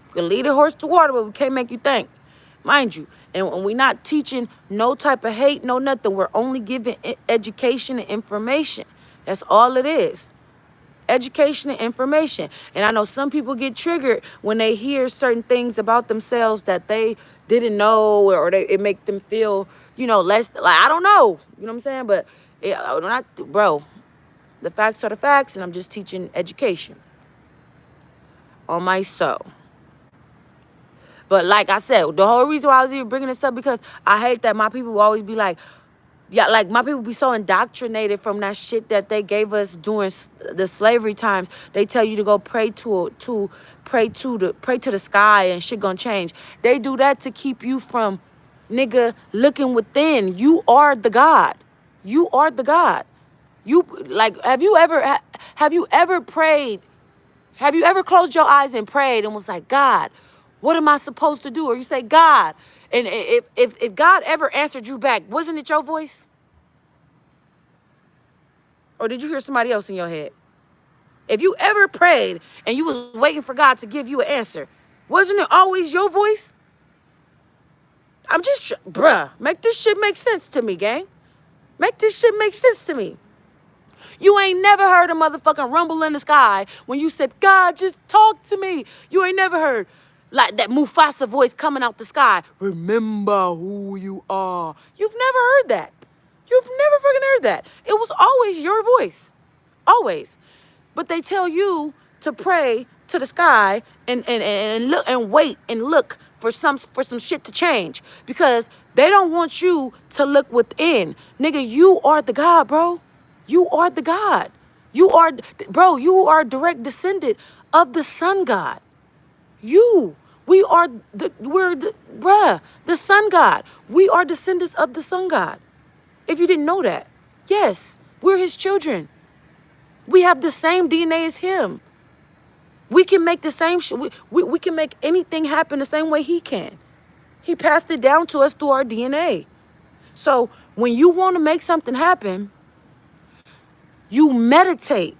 We can lead a horse to water, but we can't make you think. Mind you. And we're not teaching no type of hate, no nothing. We're only giving education and information. That's all it is. Education and information. And I know some people get triggered when they hear certain things about themselves that they didn't know, or it make them feel, less, like, I don't know. You know what I'm saying? But, bro, the facts are the facts, and I'm just teaching education on my soul. But like I said, the whole reason why I was even bringing this up, because I hate that my people will always be like, yeah, like my people be so indoctrinated from that shit that they gave us during the slavery times. They tell you to go pray to the sky and shit gonna change. They do that to keep you from, nigga, looking within. You are the God. You are the God. You, like, have you ever prayed? Have you ever closed your eyes and prayed and was like, God, what am I supposed to do? Or you say, God. And if God ever answered you back, wasn't it your voice? Or did you hear somebody else in your head? If you ever prayed and you was waiting for God to give you an answer, wasn't it always your voice? I'm just, bruh, make this shit make sense to me, gang. Make this shit make sense to me. You ain't never heard a motherfucking rumble in the sky when you said, God, just talk to me. You ain't never heard like that Mufasa voice coming out the sky. Remember who you are. You've never heard that. You've never fucking heard that. It was always your voice. Always. But they tell you to pray to the sky and look and wait and look for some shit to change. Because they don't want you to look within. Nigga, you are the God, bro. You are the God. You are, bro, you are a direct descendant of the sun God. The sun God. We are descendants of the sun God. If you didn't know that, yes, we're his children. We have the same DNA as him. We can make the same we can make anything happen the same way he can. He passed it down to us through our DNA. So when you want to make something happen, you meditate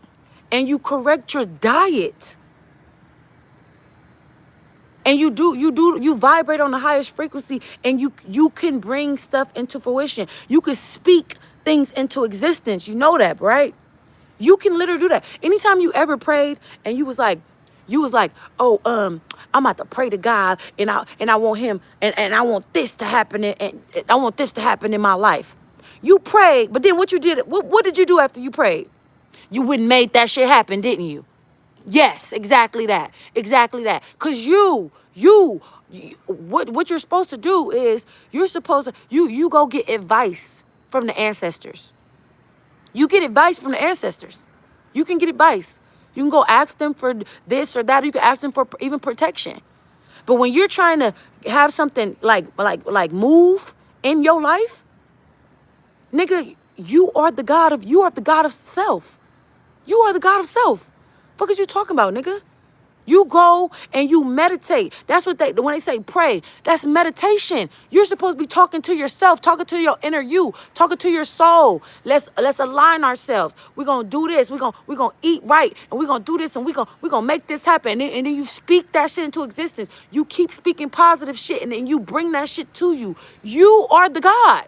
and you correct your diet. And you vibrate on the highest frequency, and you can bring stuff into fruition. You can speak things into existence. You know that, right? You can literally do that. Anytime you ever prayed and you was like, oh, I'm about to pray to God, and I want him, and I want this to happen, and I want this to happen in my life. You prayed, but then what did you do after you prayed? You went and made that shit happen, didn't you? Yes, exactly that. Exactly that. Because what you're supposed to do is you go get advice from the ancestors. You get advice from the ancestors. You can get advice. You can go ask them for this or that. You can ask them for even protection. But when you're trying to have something like move in your life, nigga, you are the God of self. You are the God of self. Fuck is you talking about, nigga? You go and you meditate. That's what when they say pray, that's meditation. You're supposed to be talking to yourself, talking to your inner you, talking to your soul. Let's align ourselves. We're gonna do this. We're gonna eat right, and we're gonna do this, and we're gonna make this happen. And then you speak that shit into existence. You keep speaking positive shit, and then you bring that shit to you. You are the God,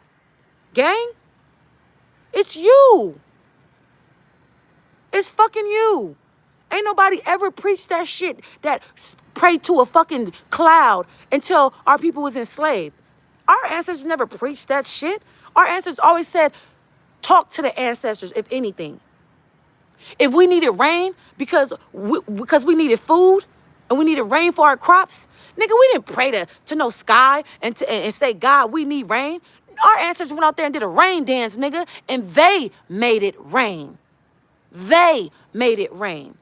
gang. It's you. It's fucking you. Ain't nobody ever preached that shit that prayed to a fucking cloud until our people was enslaved. Our ancestors never preached that shit. Our ancestors always said, talk to the ancestors, if anything. If we needed rain because we needed food and we needed rain for our crops, nigga, we didn't pray to no sky and say, God, we need rain. Our ancestors went out there and did a rain dance, nigga, and they made it rain. They made it rain.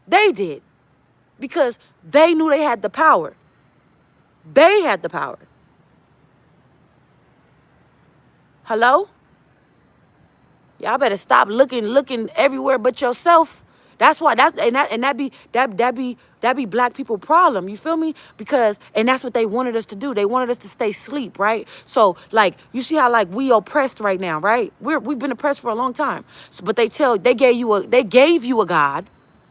They did. Because they knew they had the power. They had the power. Hello? Y'all better stop looking everywhere but yourself. That's why that be black people problem. You feel me? Because that's what they wanted us to do. They wanted us to stay asleep, right? So like you see how like we oppressed right now, right? We've been oppressed for a long time. So, but they gave you a God.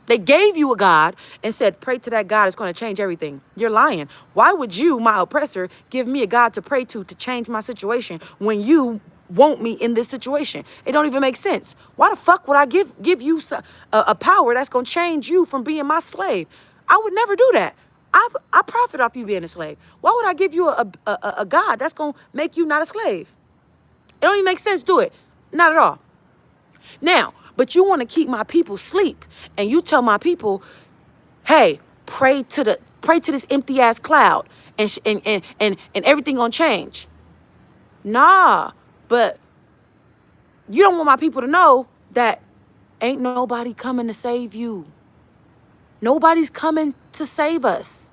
They gave you a God and said, pray to that God. It's going to change everything. You're lying. Why would you, my oppressor, give me a God to pray to change my situation when you want me in this situation? It don't even make sense. Why the fuck would I give you a power that's going to change you from being my slave? I would never do that. I profit off you being a slave. Why would I give you a God that's going to make you not a slave? It don't even make sense. Do it. Not at all. Now, but you want to keep my people asleep, and you tell my people, hey, pray to this empty ass cloud, and everything gonna change. Nah, but you don't want my people to know that ain't nobody coming to save you. Nobody's coming to save us.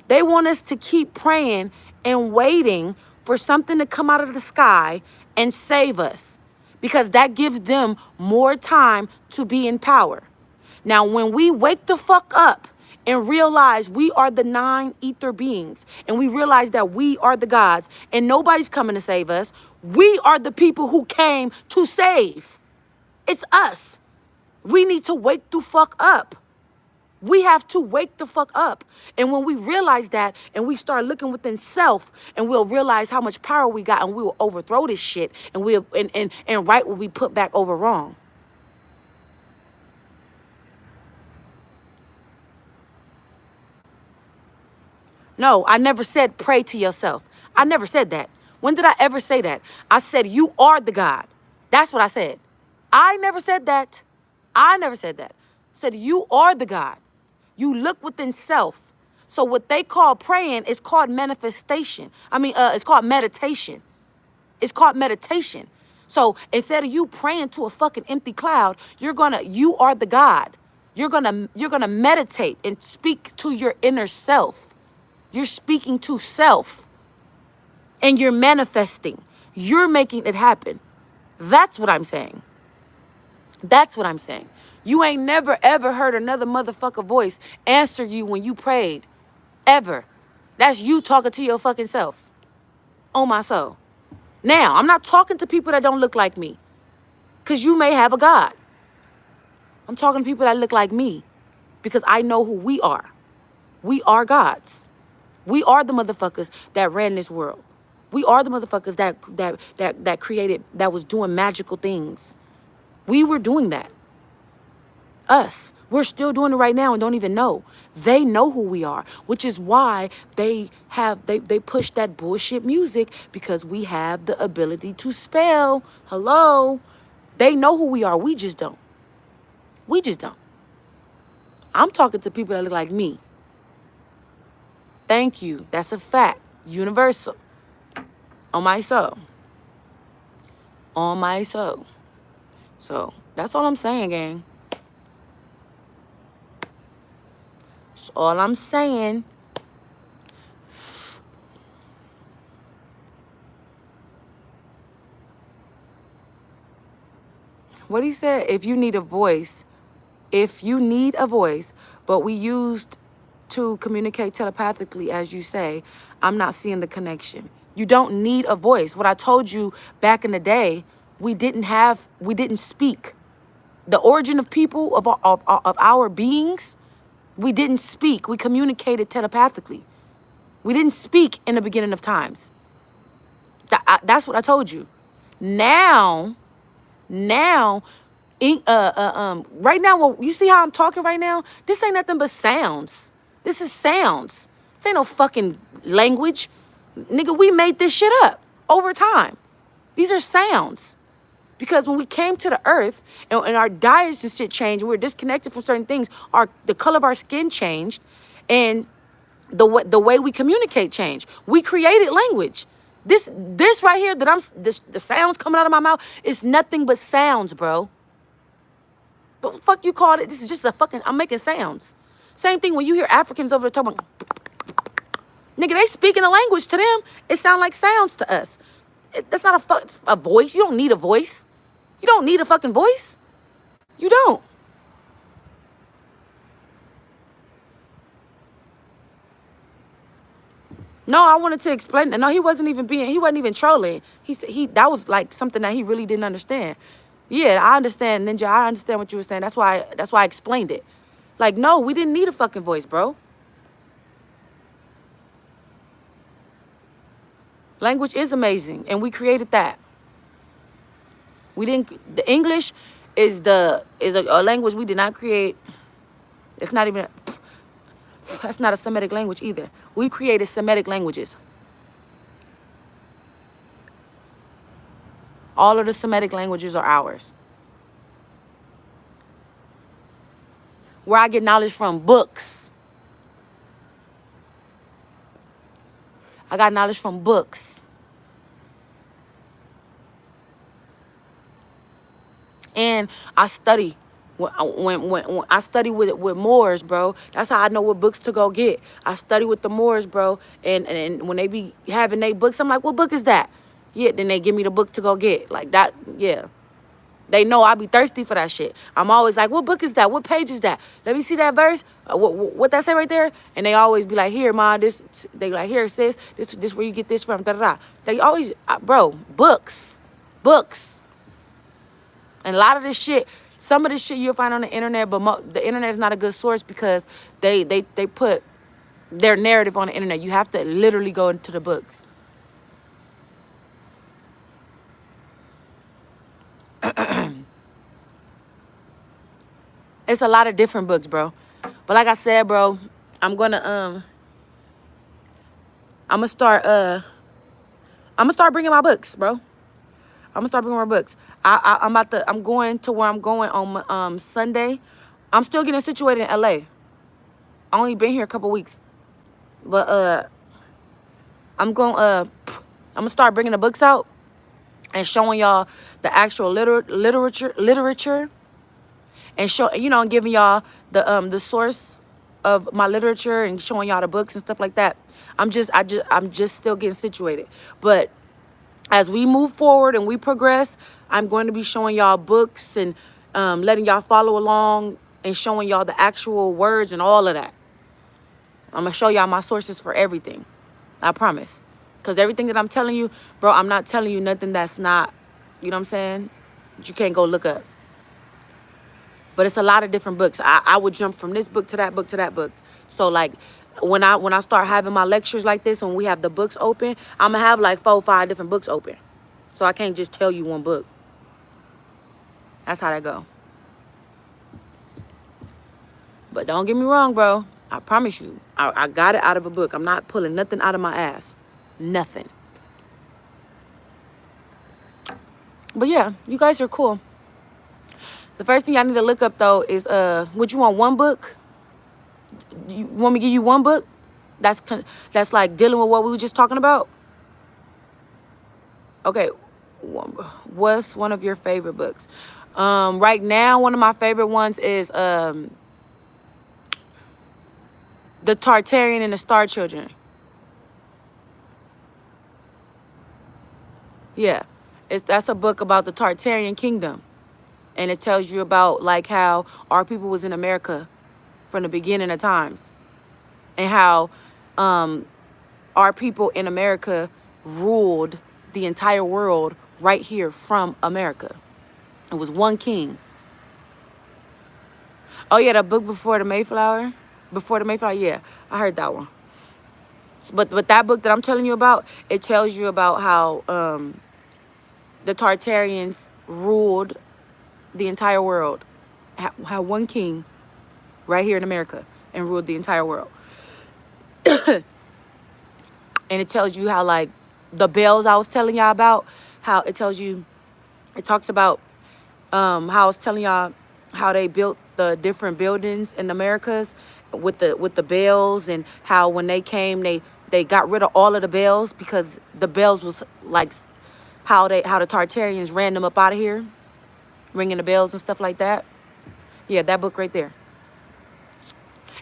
They want us to keep praying and waiting for something to come out of the sky and save us, because that gives them more time to be in power. Now, when we wake the fuck up and realize we are the 9 ether beings, and we realize that we are the gods and nobody's coming to save us, we are the people who came to save. It's us. We need to wake the fuck up. We have to wake the fuck up. And when we realize that and we start looking within self, and we'll realize how much power we got, and we will overthrow this shit, and we'll and right what we put back over wrong. No, I never said pray to yourself. I never said that. When did I ever say that? I said, you are the God. That's what I said. I never said that. I never said that. I said, you are the God. You look within self. So what they call praying is called manifestation. It's called meditation. It's called meditation. So instead of you praying to a fucking empty cloud, you are the God. You're gonna meditate and speak to your inner self. You're speaking to self and you're manifesting. You're making it happen. That's what I'm saying. That's what I'm saying. You ain't never ever heard another motherfucker voice answer you when you prayed. Ever. That's you talking to your fucking self. On my soul. Now, I'm not talking to people that don't look like me. Because you may have a God. I'm talking to people that look like me. Because I know who we are. We are gods. We are the motherfuckers that ran this world. We are the motherfuckers that created, that was doing magical things. We were doing that. Us. We're still doing it right now and don't even know. They know who we are, which is why they push that bullshit music, because we have the ability to spell. Hello. They know who we are. We just don't. We just don't. I'm talking to people that look like me. Thank you. That's a fact. Universal. On my soul. On my soul. So that's all I'm saying, gang. That's all I'm saying. What he said, if you need a voice, but we used to communicate telepathically, as you say, I'm not seeing the connection. You don't need a voice. What I told you back in the day, we didn't speak. The origin of people, of our beings, we didn't speak. We communicated telepathically. We didn't speak in the beginning of times. That's what I told you. Now, right now, well, you see how I'm talking right now? This ain't nothing but sounds. This is sounds. This ain't no fucking language. Nigga, we made this shit up over time. These are sounds. Because when we came to the earth and our diets and shit changed, and we were disconnected from certain things, the color of our skin changed, and the way we communicate changed. We created language. This right here the sounds coming out of my mouth is nothing but sounds, bro. What the fuck you call it? This is just I'm making sounds. Same thing when you hear Africans over there talking about, nigga, they speaking a language to them. It sounds like sounds to us. That's not a voice. You don't need a voice. You don't need a fucking voice. You don't. No, I wanted to explain that. No, he wasn't even trolling. That was like something that he really didn't understand. Yeah, I understand, Ninja. I understand what you were saying. That's why I explained it. Like, no, we didn't need a fucking voice, bro. Language is amazing, and we created that. The English is a language we did not create. It's not even, that's not a Semitic language either. We created Semitic languages. All of the Semitic languages are ours. Where I get knowledge from, books. I got knowledge from books. And I study. When I study with Moors, bro, that's how I know what books to go get. I study with the Moors, bro, and when they be having their books, I'm like, what book is that? Yeah, then they give me the book to go get. Like that, yeah. They know I be thirsty for that shit. I'm always like, what book is that? What page is that? Let me see that verse. What that say right there? And they always be like, here, ma, they like, here, sis, this where you get this from, da-da-da. They always, bro, books. And a lot of this shit, some of this shit you'll find on the internet, but the internet is not a good source because they put their narrative on the internet. You have to literally go into the books. It's a lot of different books, bro. But like I said, bro, I'm gonna start I'm gonna start bringing my books, bro. I'm gonna start bringing my books. I'm going to where I'm going on Sunday. I'm still getting situated in LA. I only been here a couple weeks, but I'm gonna start bringing the books out and showing y'all the actual literature, and and giving y'all the source of my literature and showing y'all the books and stuff like that. I'm just still getting situated. But as we move forward and we progress, I'm going to be showing y'all books and letting y'all follow along and showing y'all the actual words and all of that. I'm gonna show y'all my sources for everything. I promise. Because everything that I'm telling you, bro, I'm not telling you nothing that's not, you know what I'm saying, that you can't go look up. But it's a lot of different books. I would jump from this book to that book to that book. So like when I start having my lectures like this, when we have the books open, I'm gonna have like 4 or 5 different books open. So I can't just tell you one book. That's how that go. But don't get me wrong, bro. I promise you, I got it out of a book. I'm not pulling nothing out of my ass. Nothing. But yeah, you guys are cool. The first thing y'all need to look up though is would you want one book? You want me to give you one book? That's like dealing with what we were just talking about. Okay, what's one of your favorite books? Right now, one of my favorite ones is The Tartarian and the Star Children. Yeah, that's a book about the Tartarian kingdom, and it tells you about like how our people was in America from the beginning of times, and how our people in America ruled the entire world right here from America. It was one king. Oh yeah, the book Before the Mayflower. Before the Mayflower, yeah, I heard that one. But that book that I'm telling you about, it tells you about how the Tartarians ruled the entire world. Had one king right here in America and ruled the entire world. And it tells you how like the bells I was telling y'all about, how it talks about how I was telling y'all how they built the different buildings in Americas with the bells, and how when they came they got rid of all of the bells because the bells was like how the Tartarians ran them up out of here, ringing the bells and stuff like that. Yeah, that book right there.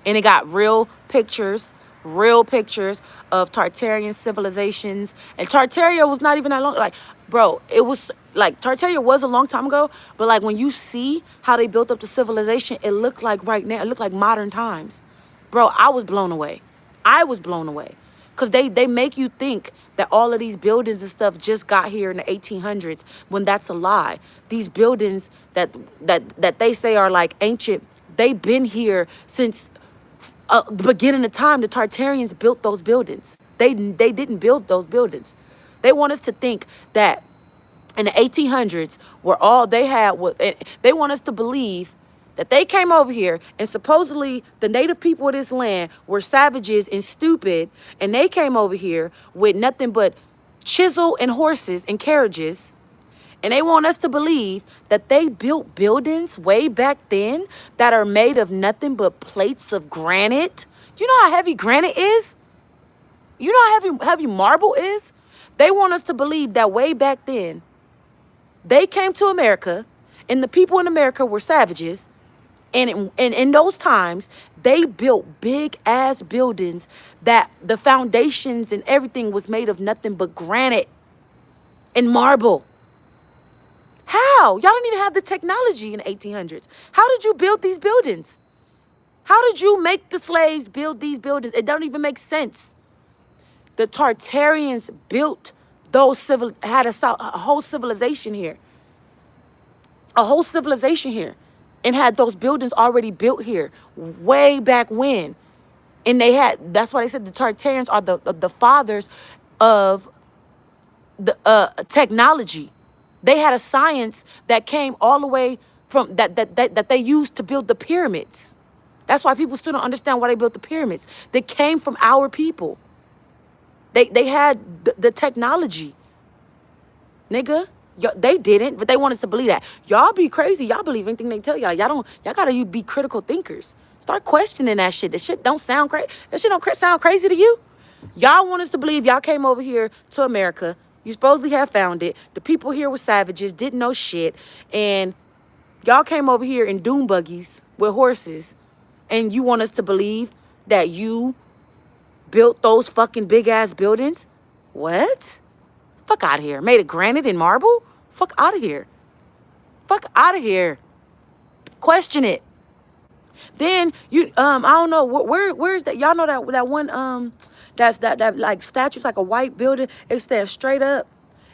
And it got real pictures of Tartarian civilizations. And Tartaria was not even that long. Like, bro, it was like Tartaria was a long time ago. But like when you see how they built up the civilization, it looked like right now, it looked like modern times. Bro, I was blown away. I was blown away. Because they make you think that all of these buildings and stuff just got here in the 1800s, when that's a lie. These buildings that they say are like ancient, they've been here since the beginning of time. The Tartarians built those buildings. They didn't build those buildings. They want us to think that in the 1800s, where all they had was, they want us to believe that they came over here and supposedly the native people of this land were savages and stupid, and they came over here with nothing but chisel and horses and carriages. And they want us to believe that they built buildings way back then that are made of nothing but plates of granite. You know how heavy granite is? You know how heavy marble is? They want us to believe that way back then, they came to America and the people in America were savages. And in those times, they built big ass buildings that the foundations and everything was made of nothing but granite and marble. How? Y'all didn't even have the technology in the 1800s. How did you build these buildings? How did you make the slaves build these buildings? It don't even make sense. The Tartarians built had a whole civilization here. A whole civilization here. And had those buildings already built here way back when. And that's why they said the Tartarians are the fathers of the technology. They had a science that came all the way from that they used to build the pyramids. That's why people still don't understand why they built the pyramids. They came from our people. They had the technology. nigga. They didn't, but they want us to believe that. Y'all be crazy. Y'all believe anything they tell y'all. Y'all gotta be critical thinkers. Start questioning that shit. That shit don't sound crazy. That shit don't sound crazy to you. Y'all want us to believe y'all came over here to America. You supposedly have found it. The people here were savages, didn't know shit. And y'all came over here in doom buggies with horses. And you want us to believe that you built those fucking big ass buildings? What? Fuck out of here. Made of granite and marble? Fuck out of here. Fuck out of here. Question it. Then you I don't know where's that? Y'all know that one that like statue's like a white building. It stands straight up.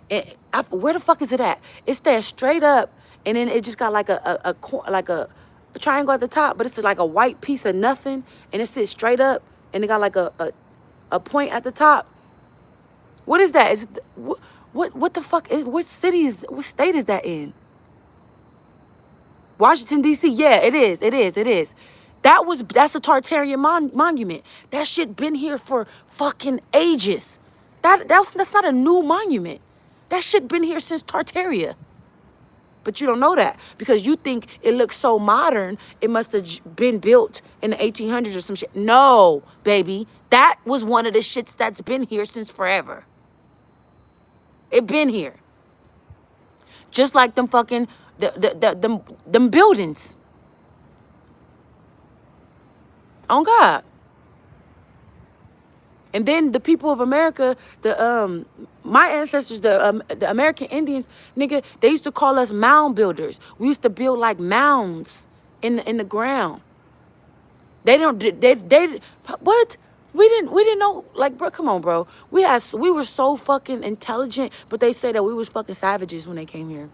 And where the fuck is it at? It stands straight up, and then it just got like a triangle at the top, but it's just like a white piece of nothing, and it sits straight up, and it got like a point at the top. What is that? Is what the fuck is? What state is that in? Washington D.C. Yeah, it is. It is. It is. That's a Tartarian monument. That shit been here for fucking ages. That's not a new monument. That shit been here since Tartaria. But you don't know that because you think it looks so modern. It must have been built in the 1800s or some shit. No, baby. That was one of the shits that's been here since forever. It been here. Just like them fucking, them buildings. On God. And then the people of America, my ancestors, the American Indians, nigga, they used to call us mound builders. We used to build like mounds in the ground. They what? We didn't know, like, bro, come on, bro. We were so fucking intelligent, but they say that we was fucking savages when they came here.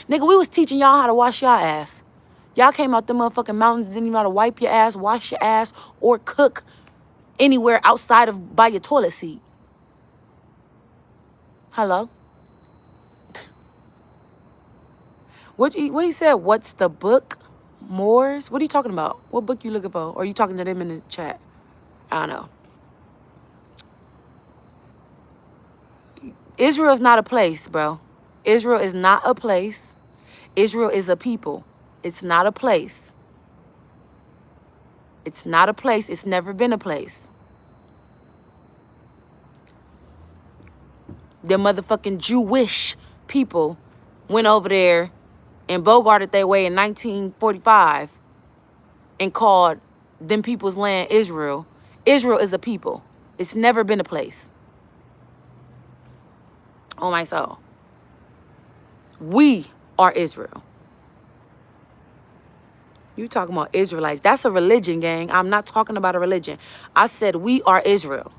Nigga, we was teaching y'all how to wash y'all ass. Y'all came out the motherfucking mountains, didn't even know how to wipe your ass, wash your ass, or cook anywhere outside of by your toilet seat. Hello? What he said, what's the book? Moors? What are you talking about? What book you looking for? Or are you talking to them in the chat? I don't know. Israel is not a place, bro. Israel is not a place. Israel is a people. It's not a place. It's not a place. It's never been a place. The motherfucking Jewish people went over there and bogarted their way in 1945 and called them people's land Israel. Israel is a people. It's never been a place. On my soul. We are Israel. You talking about Israelites. That's a religion, gang. I'm not talking about a religion. I said we are Israel.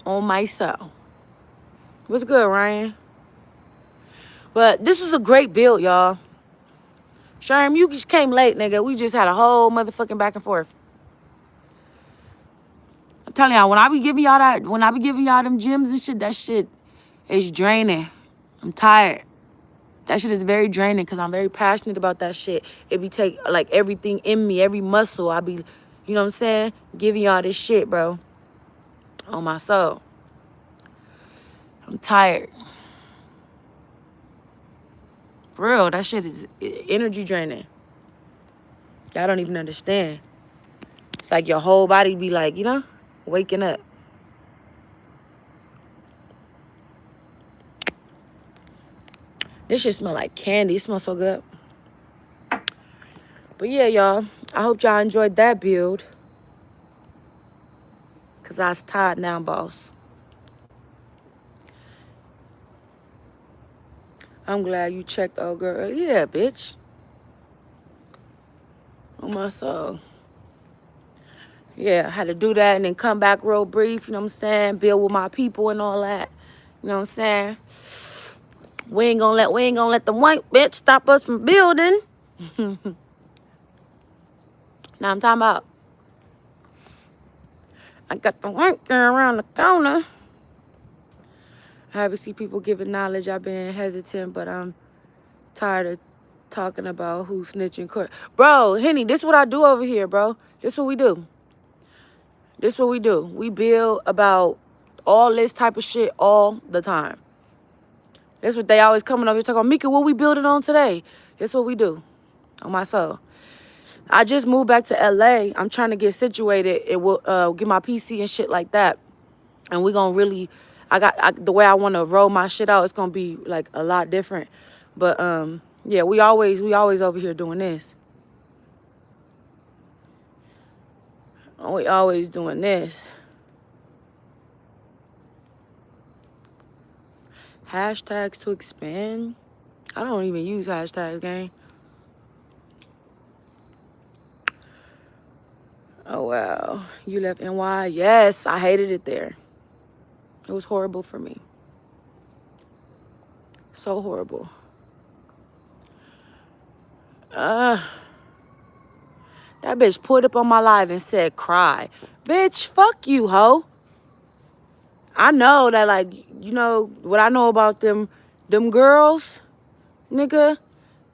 On my soul. What's good, Ryan? But this was a great build, y'all. Sherm, you just came late, nigga. We just had a whole motherfucking back and forth. I'm telling y'all, when I be giving y'all them gems and shit, that shit is draining. I'm tired. That shit is very draining because I'm very passionate about that shit. It be take like everything in me, every muscle. I be, you know what I'm saying? Giving y'all this shit, bro. On my soul. I'm tired. For real, that shit is energy draining. Y'all don't even understand. It's like your whole body be like, you know, waking up. This shit smell like candy. It smells so good. But yeah, y'all. I hope y'all enjoyed that build. Because I was tired now, boss. I'm glad you checked, old girl. Yeah, bitch. On my soul. Yeah, I had to do that and then come back real brief, you know what I'm saying? Build with my people and all that. You know what I'm saying? We ain't gonna let the white bitch stop us from building. Now I'm talking about I got the white girl around the corner. I happy to see people giving knowledge. I've been hesitant, but I'm tired of talking about who snitching court. Bro, Henny, this is what I do over here, bro. This is what we do. This is what we do. We build about all this type of shit all the time. That's what they always coming up here talking about. Mika, what we building on today? That's what we do. On my soul. I just moved back to LA. I'm trying to get situated. It will get my PC and shit like that. And we gonna really, the way I want to roll my shit out, it's gonna be like a lot different. But yeah, we always over here doing this. We always doing this. Hashtags to expand. I don't even use hashtags, gang. Oh, wow. You left NY? Yes, I hated it there. It was horrible for me. So horrible. That bitch pulled up on my live and said, cry. Bitch, fuck you, hoe. I know that, like, you know, what I know about them girls, nigga,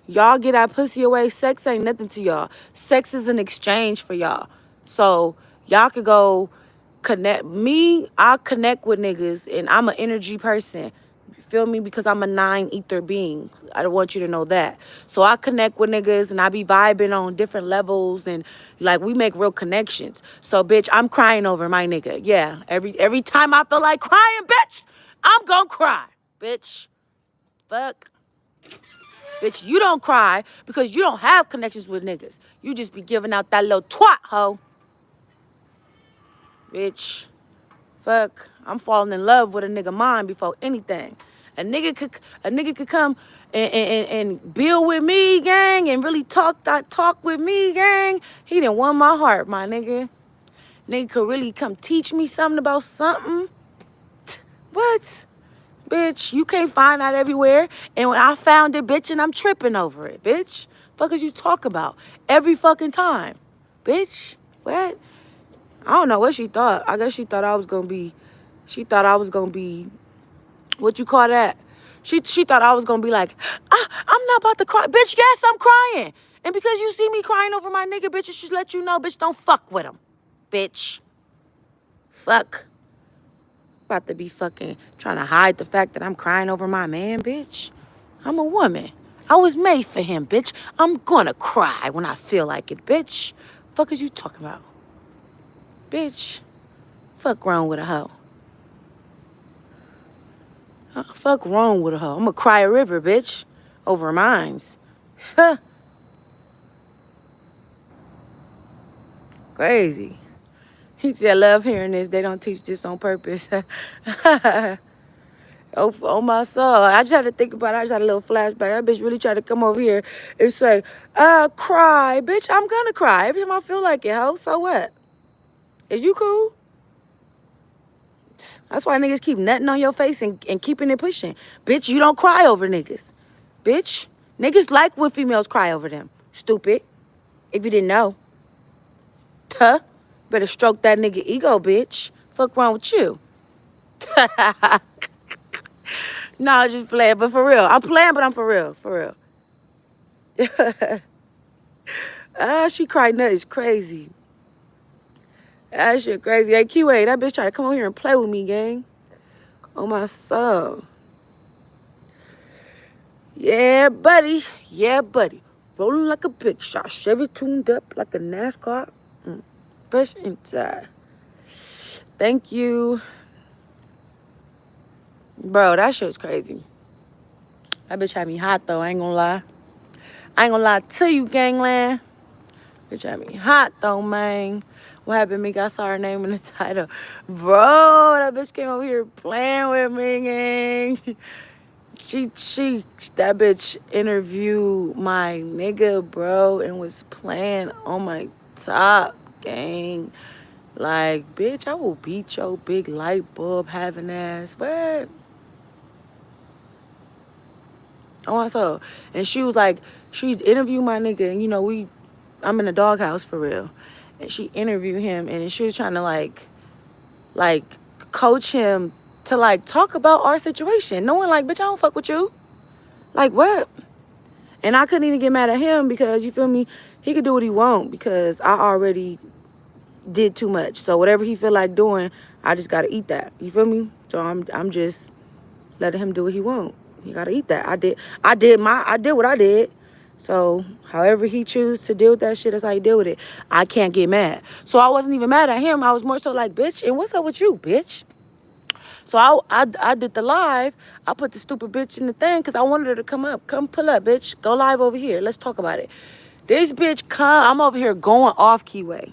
y'all get that pussy away. Sex ain't nothing to y'all. Sex is an exchange for y'all. So y'all could go connect. Me, I connect with niggas, and I'm an energy person. Feel me? Because I'm a 9 ether being. I want you to know that. So I connect with niggas and I be vibing on different levels, and like we make real connections. So bitch, I'm crying over my nigga. Yeah. Every time I feel like crying, bitch, I'm gonna cry. Bitch. Fuck. Bitch, you don't cry because you don't have connections with niggas. You just be giving out that little twat, hoe. Bitch. Fuck, I'm falling in love with a nigga mind before anything. A nigga could come and build with me, gang, and really talk with me, gang. He done won my heart, my nigga. Nigga could really come teach me something about something. What? Bitch, you can't find that everywhere. And when I found it, bitch, and I'm tripping over it, bitch. Fuck is you talk about? Every fucking time. Bitch, what? I don't know what she thought. I guess she thought I was gonna be, what you call that? She thought I was gonna be like, I'm not about to cry. Bitch, yes, I'm crying. And because you see me crying over my nigga, bitch, it should let you know, bitch, don't fuck with him. Bitch. Fuck. About to be fucking trying to hide the fact that I'm crying over my man, bitch. I'm a woman. I was made for him, bitch. I'm gonna cry when I feel like it, bitch. Fuck is you talking about? Bitch. Fuck wrong with a hoe. Fuck wrong with a hoe. I'm gonna cry a river, bitch. Over mines. Crazy. He said, I love hearing this. They don't teach this on purpose. Oh, my soul. I just had to think about it. I just had a little flashback. That bitch really tried to come over here and say, cry. Bitch, I'm gonna cry. Every time I feel like it, ho. So what? Is you cool? That's why niggas keep nutting on your face and keeping it pushing. Bitch, you don't cry over niggas. Bitch, niggas like when females cry over them. Stupid. If you didn't know. Huh? Better stroke that nigga ego, bitch. Fuck wrong with you? No, just playing, but for real. I'm playing, but I'm for real. For real. She cried nuts. Crazy. That shit crazy. Hey, Kiwi, that bitch tried to come over here and play with me, gang. On my soul. Yeah, buddy. Yeah, buddy. Rolling like a big shot. Chevy tuned up like a NASCAR. Push inside. Thank you. Bro, that shit was crazy. That bitch had me hot, though. I ain't gonna lie. I ain't gonna lie to you, gangland. Bitch had me hot, though, man. What happened, Meek? I saw her name in the title. Bro, that bitch came over here playing with me, gang. That bitch interviewed my nigga, bro, and was playing on my top, gang. Like, bitch, I will beat your big light bulb having ass. What? Oh, my soul. And she was like, she interviewed my nigga, and you know, I'm in a doghouse for real. And she interviewed him, and she was trying to like coach him to like talk about our situation. Knowing like, bitch, I don't fuck with you. Like, what? And I couldn't even get mad at him because, you feel me, he could do what he want because I already, did too much. So whatever he feel like doing, I just gotta eat that. You feel me? So I'm just letting him do what he want. He gotta eat that. I did what I did. So however he choose to deal with that shit, that's how he deal with it. I can't get mad. So I wasn't even mad at him. I was more so like, bitch, and what's up with you, bitch? So I did the live. I put the stupid bitch in the thing because I wanted her to come up. Come pull up, bitch. Go live over here. Let's talk about it. This bitch come. I'm over here going off keyway.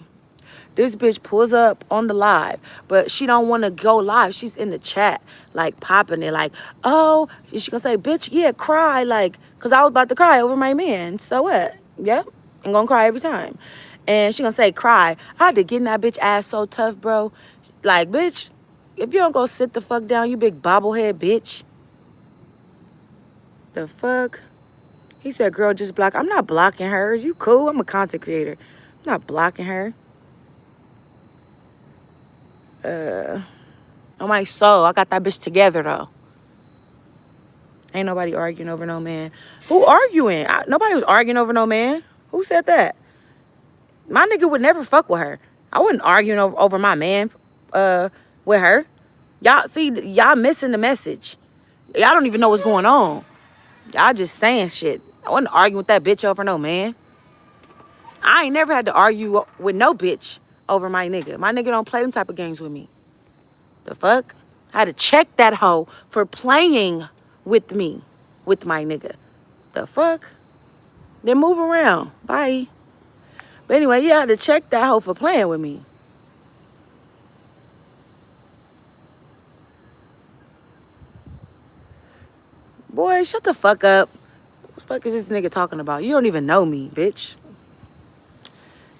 This bitch pulls up on the live, but she don't want to go live. She's in the chat, like, popping it, like, oh, she gonna say, bitch, yeah, cry, like, because I was about to cry over my man. So what? Yep, I'm gonna cry every time. And she gonna say, cry. I had to get in that bitch ass so tough, bro. Like, bitch, if you don't go sit the fuck down, you big bobblehead bitch. The fuck? He said, girl, just block. I'm not blocking her. You cool? I'm a content creator. I'm not blocking her. On my soul, I got that bitch together, though. Ain't nobody arguing over no man. Who arguing? Nobody was arguing over no man. Who said that? My nigga would never fuck with her. I wasn't arguing over my man with her. Y'all, see, y'all missing the message. Y'all don't even know what's going on. Y'all just saying shit. I wasn't arguing with that bitch over no man. I ain't never had to argue with no bitch over my nigga. My nigga don't play them type of games with me. The fuck? I had to check that hoe for playing with me, with my nigga. The fuck? Then move around. Bye. But anyway, yeah, I had to check that hoe for playing with me. Boy, shut the fuck up. What the fuck is this nigga talking about? You don't even know me, bitch.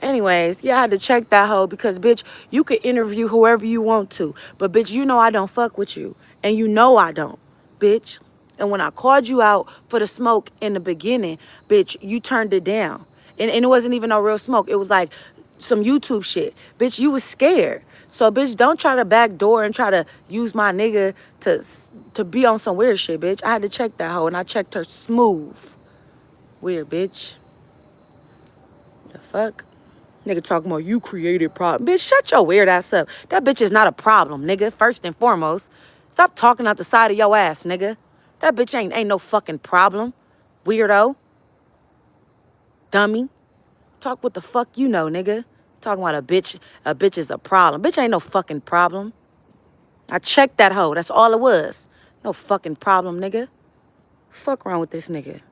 Anyways, yeah, I had to check that hoe because, bitch, you could interview whoever you want to. But, bitch, you know I don't fuck with you. And you know I don't, bitch. And when I called you out for the smoke in the beginning, bitch, you turned it down. And it wasn't even no real smoke. It was like some YouTube shit. Bitch, you was scared. So, bitch, don't try to backdoor and try to use my nigga to be on some weird shit, bitch. I had to check that hoe, and I checked her smooth. Weird, bitch. The fuck? Nigga talking about you created problem. Bitch, shut your weird ass up. That bitch is not a problem, nigga, first and foremost. Stop talking out the side of your ass, nigga. That bitch ain't no fucking problem. Weirdo. Dummy. Talk what the fuck you know, nigga. Talking about a bitch is a problem. Bitch ain't no fucking problem. I checked that hoe. That's all it was. No fucking problem, nigga. Fuck wrong with this nigga.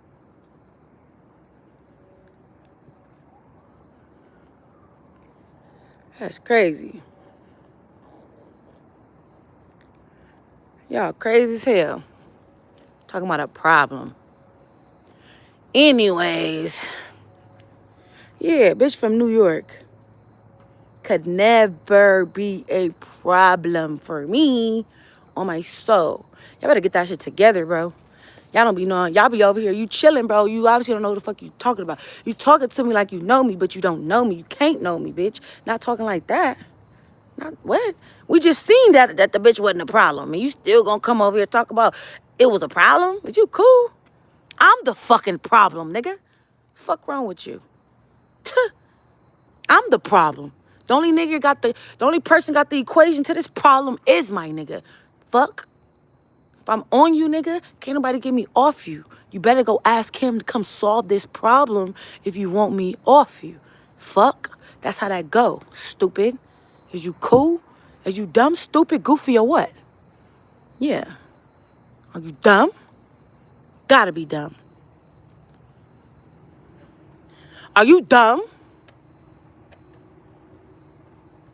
That's crazy. Y'all crazy as hell. Talking about a problem. Anyways. Yeah, bitch from New York. Could never be a problem for me on my soul. Y'all better get that shit together, bro. Y'all don't be knowing. Y'all be over here. You chilling, bro. You obviously don't know what the fuck you talking about. You talking to me like you know me, but you don't know me. You can't know me, bitch. Not talking like that. Not what? We just seen that the bitch wasn't a problem. And you still gonna come over here and talk about it was a problem? Is you cool? I'm the fucking problem, nigga. Fuck wrong with you? I'm the problem. The only person got the equation to this problem is my nigga. Fuck. If I'm on you, nigga, can't nobody get me off you. You better go ask him to come solve this problem if you want me off you. Fuck. That's how that go, stupid. Is you cool? Is you dumb, stupid, goofy, or what? Yeah. Are you dumb? Gotta be dumb. Are you dumb?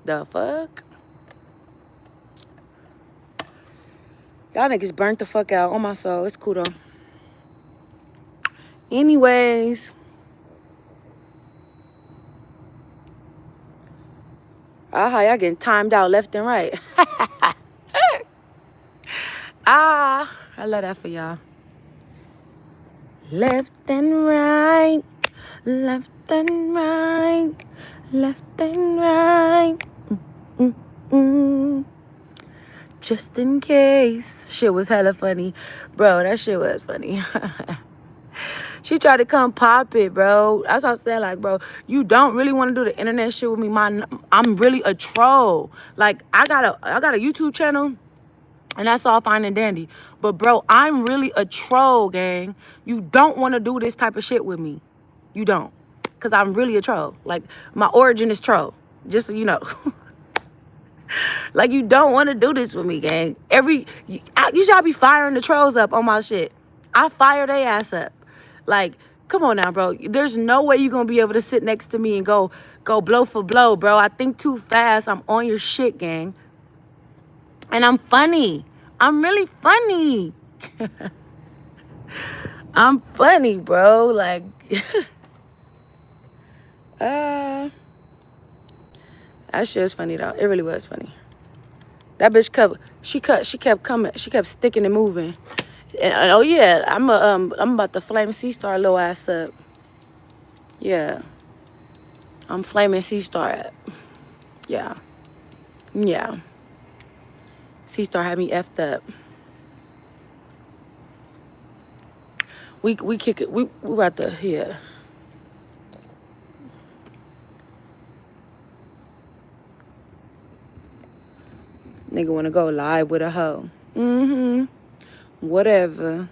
The fuck? Y'all niggas burnt the fuck out on my soul. It's cool though. Anyways. Y'all getting timed out left and right. I love that for y'all. Left and right. Left and right. Left and right. Just in case. Shit was hella funny. Bro, that shit was funny. She tried to come pop it, bro. That's what I said, like, bro, you don't really want to do the internet shit with me. I'm really a troll. Like, I got a YouTube channel, and that's all fine and dandy. But, bro, I'm really a troll, gang. You don't want to do this type of shit with me. You don't. Because I'm really a troll. Like, my origin is troll. Just so you know. Like, you don't want to do this with me, gang. You should be firing the trolls up on my shit. I fire their ass up. Like, come on now, bro. There's no way you're going to be able to sit next to me and go blow for blow, bro. I think too fast. I'm on your shit, gang. And I'm funny. I'm really funny. I'm funny, bro. Like, that shit was funny, though. It really was funny. That bitch she kept coming. She kept sticking and moving. And, oh yeah, I'm about to flame C-Star little ass up. Yeah. I'm flaming C-Star up. Yeah. Yeah. C-Star had me effed up. We kick it. We about to, yeah. Nigga wanna go live with a hoe. Mm-hmm. Whatever.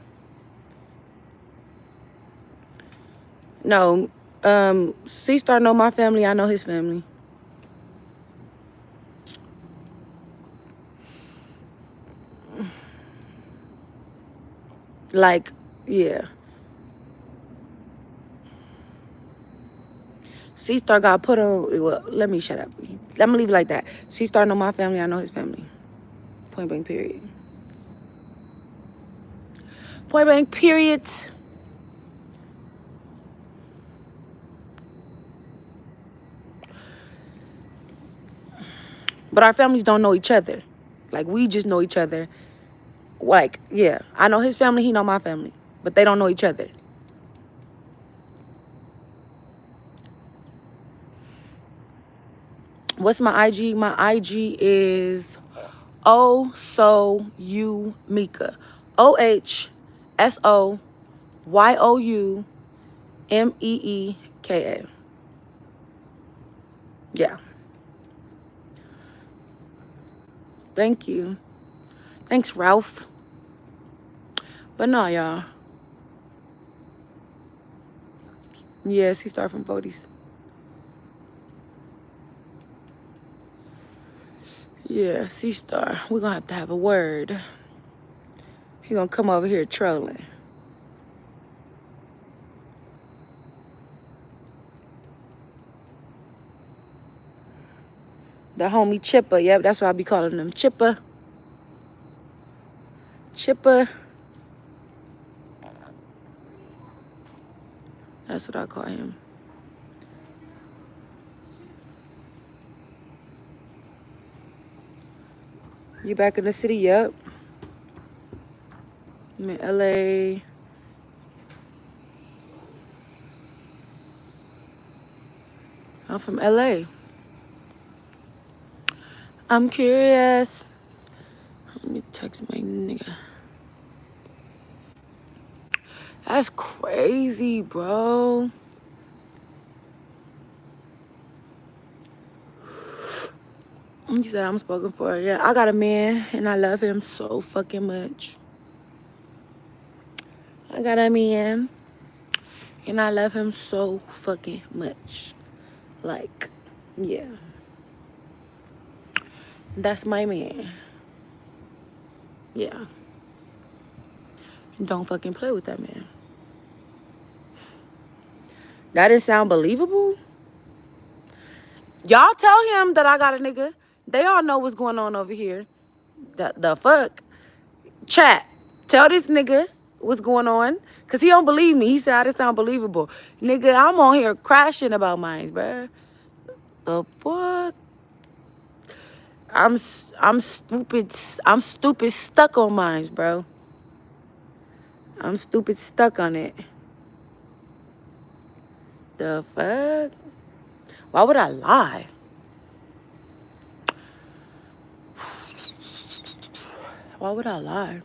No, C-Star know my family. I know his family. Like, yeah. C-Star got put on. Well, let me shut up. Let me leave it like that. C-Star know my family. I know his family. Point blank, period. Point blank, period. But our families don't know each other. Like, we just know each other. Like, yeah. I know his family. He know my family. But they don't know each other. What's my IG? My IG is Oh So You Mika. OHSOYOUMEEKA. Yeah. Thank you. Thanks, Ralph. But no, y'all. Yes, he started from 40s. Yeah, C-Star. We're going to have a word. He going to come over here trolling. The homie Chipper. Yep, that's what I be calling him. Chipper. Chipper. That's what I call him. You back in the city? Yep. I'm in LA. I'm from LA. I'm curious. Let me text my nigga. That's crazy, bro. He said I'm spoken for. Yeah, I got a man, and I love him so fucking much. I got a man, and I love him so fucking much. Like, yeah. That's my man. Yeah. Don't fucking play with that man. That didn't sound believable? Y'all tell him that I got a nigga. They all know what's going on over here. The fuck? Chat. Tell this nigga what's going on. Because he don't believe me. He said I didn't sound believable. Nigga, I'm on here crashing about mine, bruh. The fuck? I'm stupid. I'm stupid stuck on mine, bro. I'm stupid stuck on it. The fuck? Why would I lie? Why would I lie?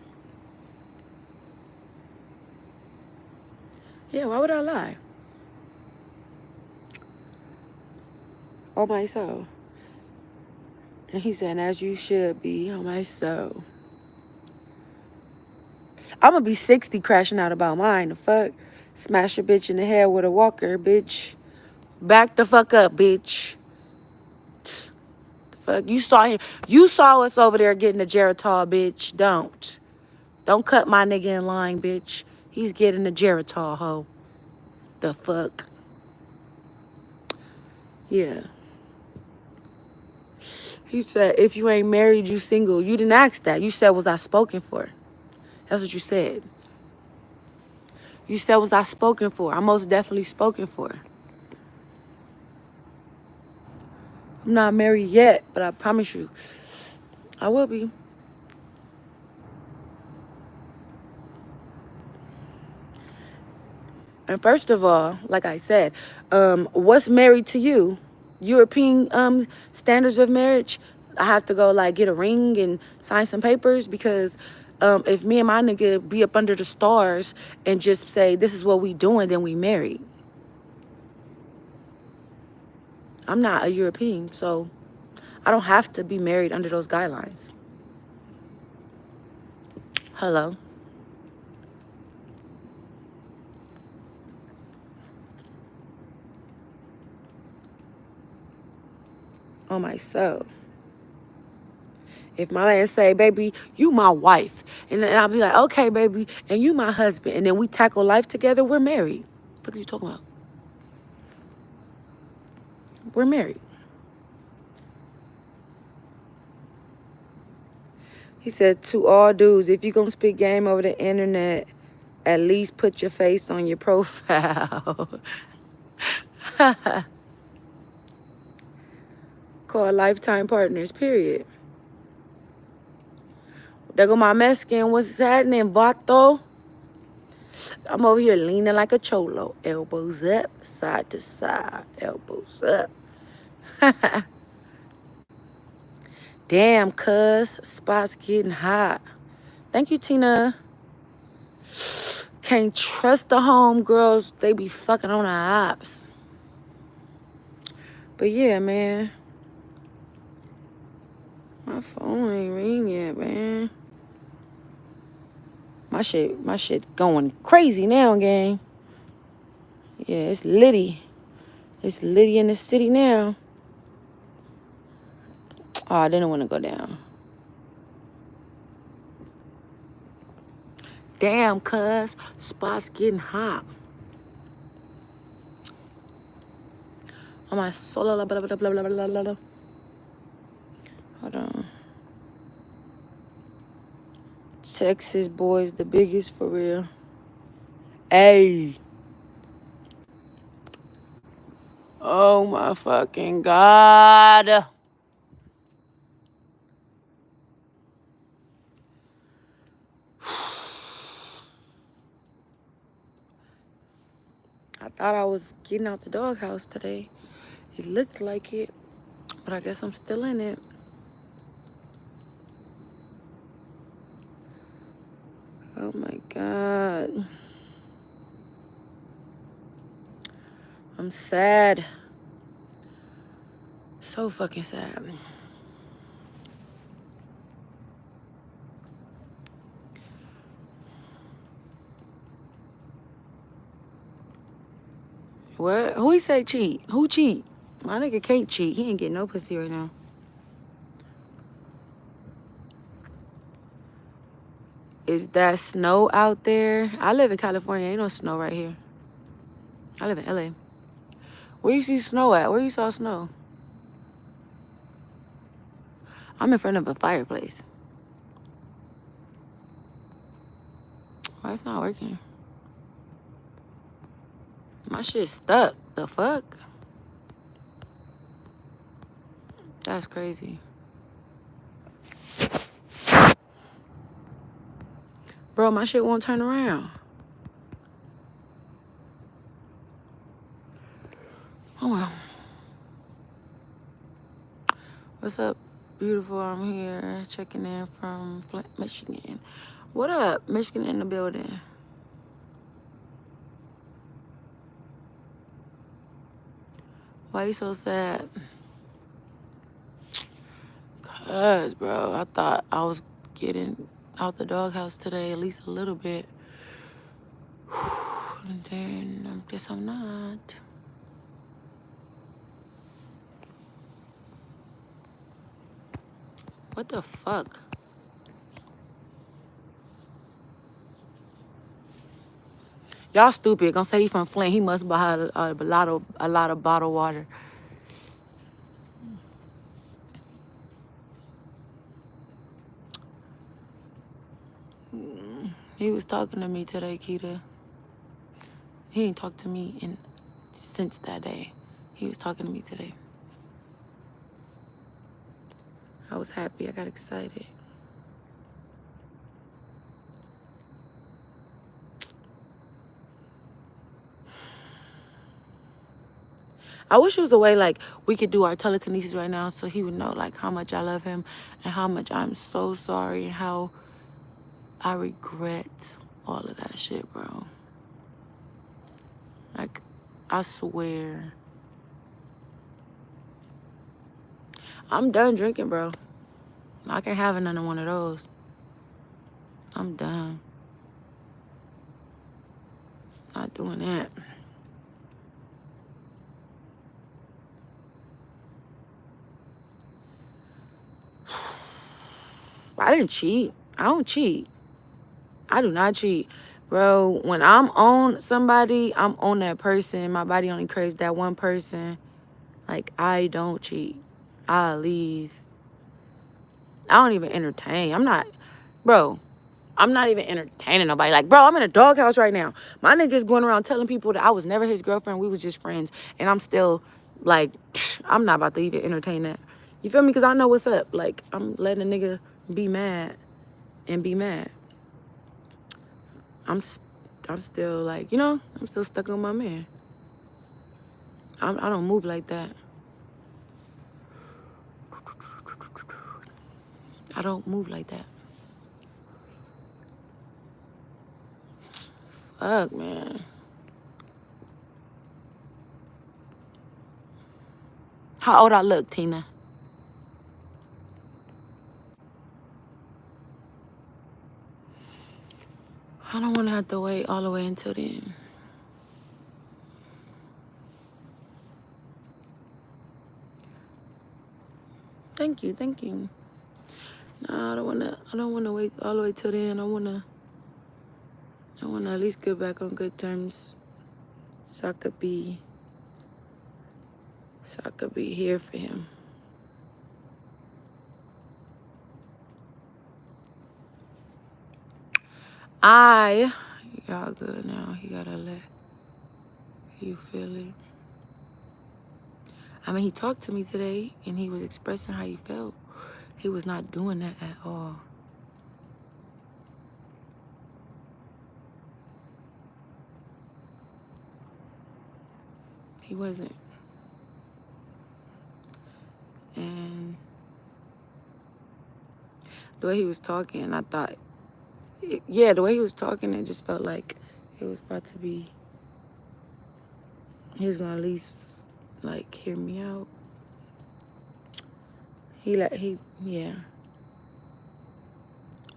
Yeah, why would I lie? On my soul. And he said, as you should be, on my soul. I'm gonna be 60 crashing out about mine. The fuck? Smash a bitch in the head with a walker, bitch. Back the fuck up, bitch. The fuck? You saw him. You saw us over there getting a Geritol, bitch. Don't cut my nigga in line, bitch. He's getting a Geritol, ho. The fuck? Yeah. He said, if you ain't married, you single. You didn't ask that. You said, was I spoken for? That's what you said. You said, was I spoken for? I'm most definitely spoken for. I'm not married yet, but I promise you, I will be. And first of all, like I said, what's married to you? European standards of marriage? I have to go like get a ring and sign some papers because if me and my nigga be up under the stars and just say this is what we doing, then we married. I'm not a European, so I don't have to be married under those guidelines. Hello. On my soul. If my man say, baby, you my wife, and then I'll be like, okay, baby, and you my husband, and then we tackle life together, we're married. What are you talking about? We're married. He said, to all dudes, if you gonna spit game over the internet, at least put your face on your profile. Call lifetime partners, period. There go my Mexican. What's happening, vato? I'm over here leaning like a cholo. Elbows up, side to side. Elbows up. Damn, cuz. Spot's getting hot. Thank you, Tina. Can't trust the homegirls. They be fucking on the ops. But yeah, man. My phone ain't ring yet, man. My shit going crazy now, gang. Yeah, it's litty. It's litty in the city now. Oh, I didn't want to go down. Damn, cuz. Spot's getting hot. On my solo, blah, blah, blah, blah, blah, blah, blah. Hold on. Texas boys, the biggest for real. Hey. Oh my fucking God. I thought I was getting out the doghouse today. It looked like it, but I guess I'm still in it. Oh my God. I'm sad. So fucking sad. What? Who he say cheat? Who cheat? My nigga can't cheat. He ain't getting no pussy right now. Is that snow out there? I live in California. Ain't no snow right here. I live in LA. Where you see snow at? Where you saw snow? I'm in front of a fireplace. Why it's not working? My shit's stuck. The fuck? That's crazy. Bro, my shit won't turn around. Oh well. What's up, beautiful? I'm here checking in from Flint, Michigan. What up, Michigan in the building? Why you so sad? Cause, bro, I thought I was getting out the doghouse today at least a little bit. And then I guess I'm not. What the fuck? Y'all stupid. Gonna say he from Flint. He must buy a lot of bottled water. He was talking to me today, Keita. He ain't talked to me since that day. He was talking to me today. I was happy. I got excited. I wish it was a way like we could do our telekinesis right now so he would know like how much I love him and how much I'm so sorry and how I regret all of that shit, bro. Like, I swear. I'm done drinking, bro. I can't have another one of those. I'm done. Not doing that. I didn't cheat. I don't cheat. I do not cheat. Bro, when I'm on somebody, I'm on that person. My body only craves that one person. Like, I don't cheat. I leave. I don't even entertain. I'm not even entertaining nobody. Like, bro, I'm in a doghouse right now. My nigga's going around telling people that I was never his girlfriend. We was just friends. And I'm still, like, I'm not about to even entertain that. You feel me? Because I know what's up. Like, I'm letting a nigga be mad and be mad. I'm still, like, you know, I'm still stuck on my man. I don't move like that. I don't move like that. Fuck, man. How old I look, Tina? I don't want to have to wait all the way until then. Thank you. No, I don't wanna wait all the way till then. I wanna at least get back on good terms so I could be here for him. Y'all good now. He gotta let you feel it. I mean, he talked to me today and he was expressing how he felt. He was not doing that at all. He wasn't. And the way he was talking, I thought, the way he was talking, it just felt like it was about to be, he was gonna at least, like, hear me out. Yeah.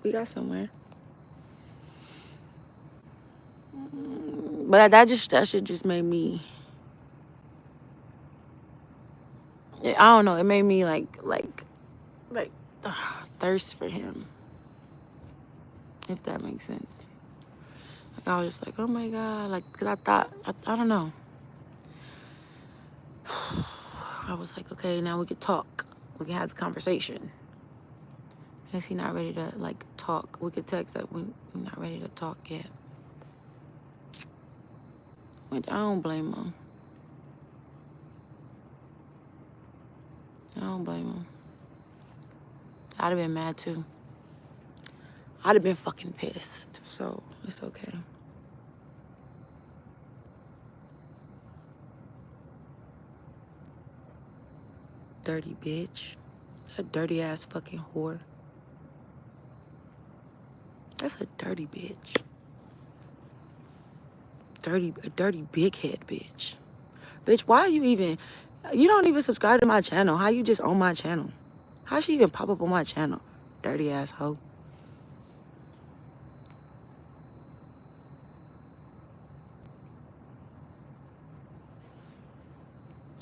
We got somewhere. But that shit just made me, I don't know, it made me like thirst for him, if that makes sense. Like, I was just like, oh my God, like, because I thought, I don't know. I was like, okay, now we could talk. We can have the conversation. Is he not ready to, like, talk? We could text that we're not ready to talk yet. Which I don't blame him. I don't blame him. I'd have been mad too. I'd have been fucking pissed. So it's okay. Dirty bitch. That dirty ass fucking whore. That's a dirty bitch. A dirty big head bitch. Bitch, why are you even, You don't even subscribe to my channel. How you just on my channel? How she even pop up on my channel? Dirty ass hoe.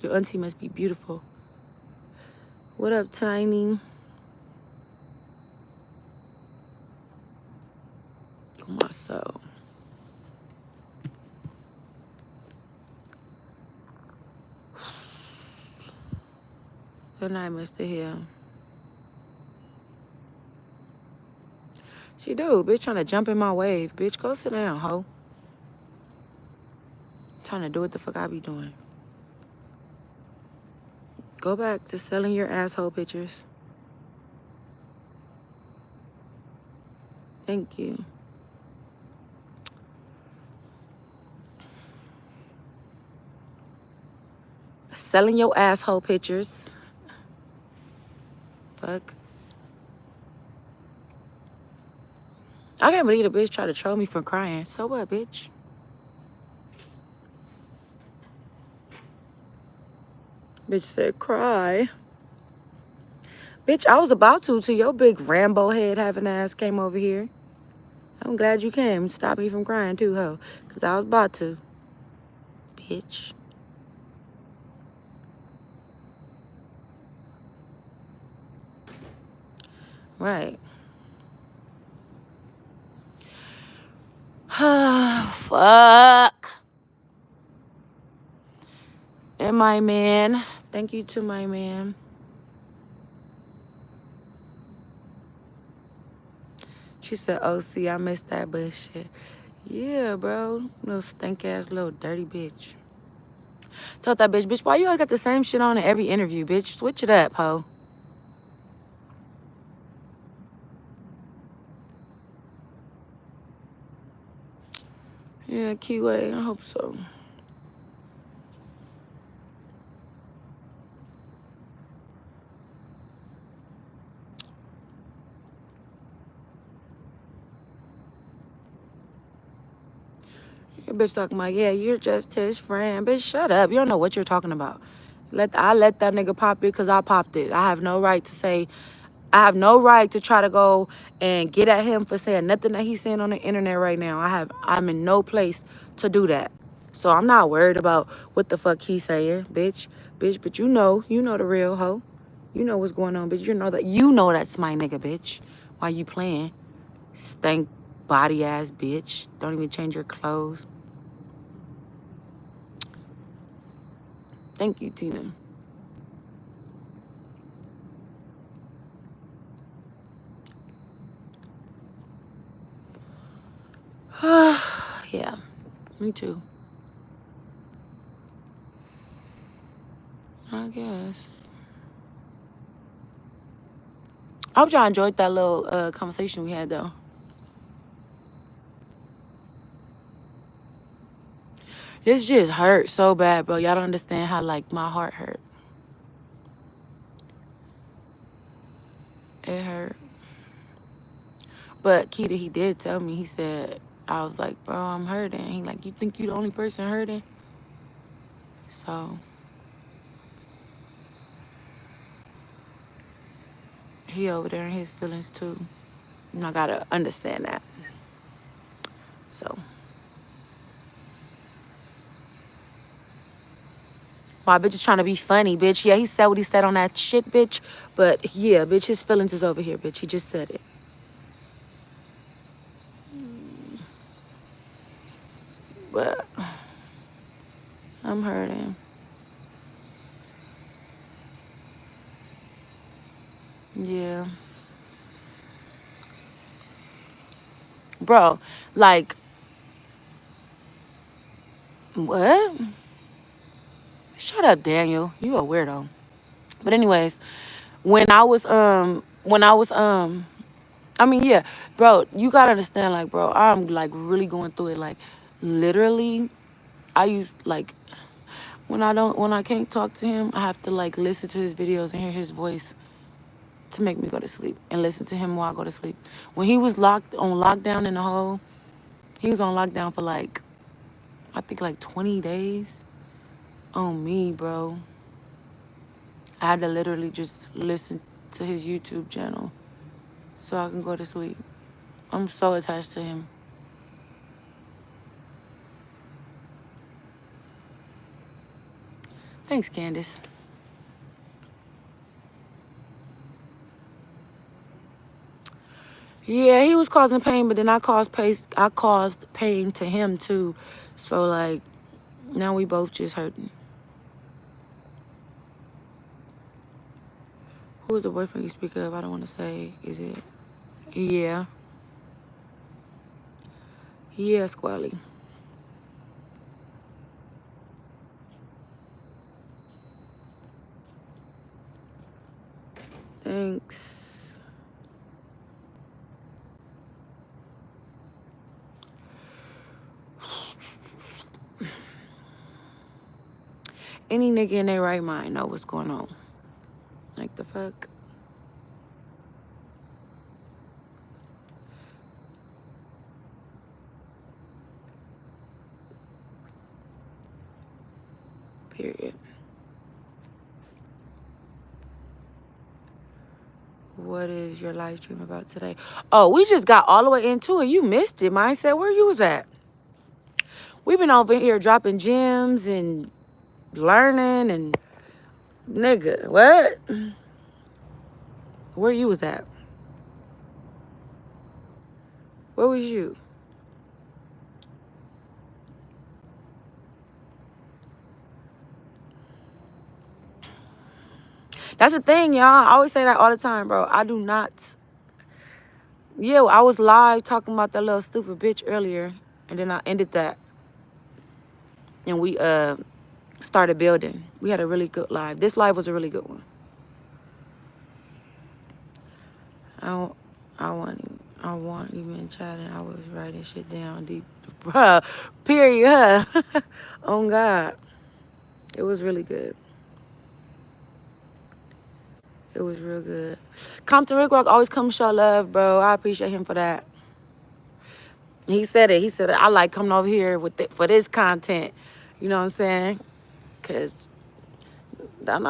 Your auntie must be beautiful. What up, Tiny? Oh, my soul. Good night, Mr. Hill. She do, bitch, trying to jump in my wave. Bitch, go sit down, hoe. Trying to do what the fuck I be doing. Go back to selling your asshole pictures. Thank you. Selling your asshole pictures. Fuck. I can't believe the bitch tried to troll me for crying. So what, bitch? Bitch said cry. Bitch, I was about to till your big Rambo head having ass came over here. I'm glad you came. Stop me from crying too, ho. Because I was about to. Bitch. Right. Fuck. And my man. Thank you to my man. She said, oh, see, I missed that bullshit. Yeah, bro. Little stink ass little dirty bitch. Told that bitch, why you always got the same shit on in every interview, bitch? Switch it up, ho. Yeah, Keyway, I hope so. Your bitch talking about, yeah, you're just his friend. Bitch, shut up. You don't know what you're talking about. I let that nigga pop it because I popped it. I have no right to say, I have no right to try to go and get at him for saying nothing that he's saying on the internet right now. I'm in no place to do that. So I'm not worried about what the fuck he's saying, bitch. Bitch, but you know the real hoe. You know what's going on, bitch. You know that's my nigga, bitch. Why you playing? Stank body ass bitch. Don't even change your clothes. Thank you, Tina. Yeah, me too. I guess. I hope y'all enjoyed that little conversation we had, though. This just hurt so bad, bro. Y'all don't understand how, like, my heart hurt. It hurt. But Keita, he did tell me, he said, I was like, bro, I'm hurting. He like, you think you the only person hurting? So, he over there in his feelings, too. And I gotta understand that. So. My bitch is trying to be funny, bitch. Yeah, he said what he said on that shit, bitch. But, yeah, bitch, his feelings is over here, bitch. He just said it. But I'm hurting. Yeah. Bro, like, what? Shut up, Daniel. You a weirdo. But anyways, I mean, yeah, bro, you gotta understand, like, bro, I'm, like, really going through it. Like, literally, I used, like, when I can't talk to him, I have to, like, listen to his videos and hear his voice to make me go to sleep and listen to him while I go to sleep. When he was on lockdown in the hole, he was on lockdown for, like, I think, like, 20 days on me, bro. I had to literally just listen to his YouTube channel so I can go to sleep. I'm so attached to him. Thanks, Candace. Yeah, he was causing pain, but then I caused pain to him too. So like now we both just hurting. Who is the boyfriend you speak of? I don't want to say. Is it? Yeah. Yeah, Squally. Thanks. Any nigga in their right mind know what's going on. Like the fuck? Period. What is your live stream about today? Oh, we just got all the way into it. You missed it, man. I said, where you was at? We've been over here dropping gems and learning and nigga, what? Where you was at? Where was you? That's the thing, y'all. I always say that all the time, bro. I do not. Yeah, I was live talking about that little stupid bitch earlier, and then I ended that, and we started building. We had a really good live. This live was a really good one. I want even chatting. I was writing shit down deep, bruh. Period. Oh God, it was really good. It was real good. Compton Rick Rock always come show love, bro. I appreciate him for that. He said it. He said I like coming over here with for this content. You know what I'm saying? Cause don't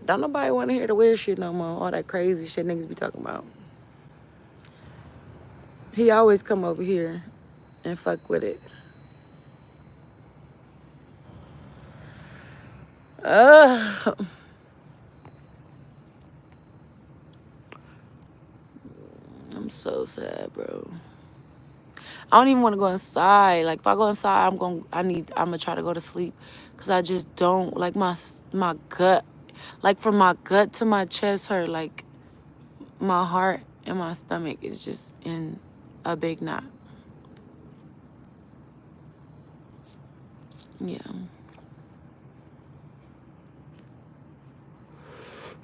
nobody want to hear the weird shit no more. All that crazy shit niggas be talking about. He always come over here and fuck with it. I'm so sad, bro. I don't even want to go inside. Like if I go inside, I'm gonna try to go to sleep, cause I just don't like my gut. Like from my gut to my chest hurt. Like my heart and my stomach is just in a big knot. Yeah.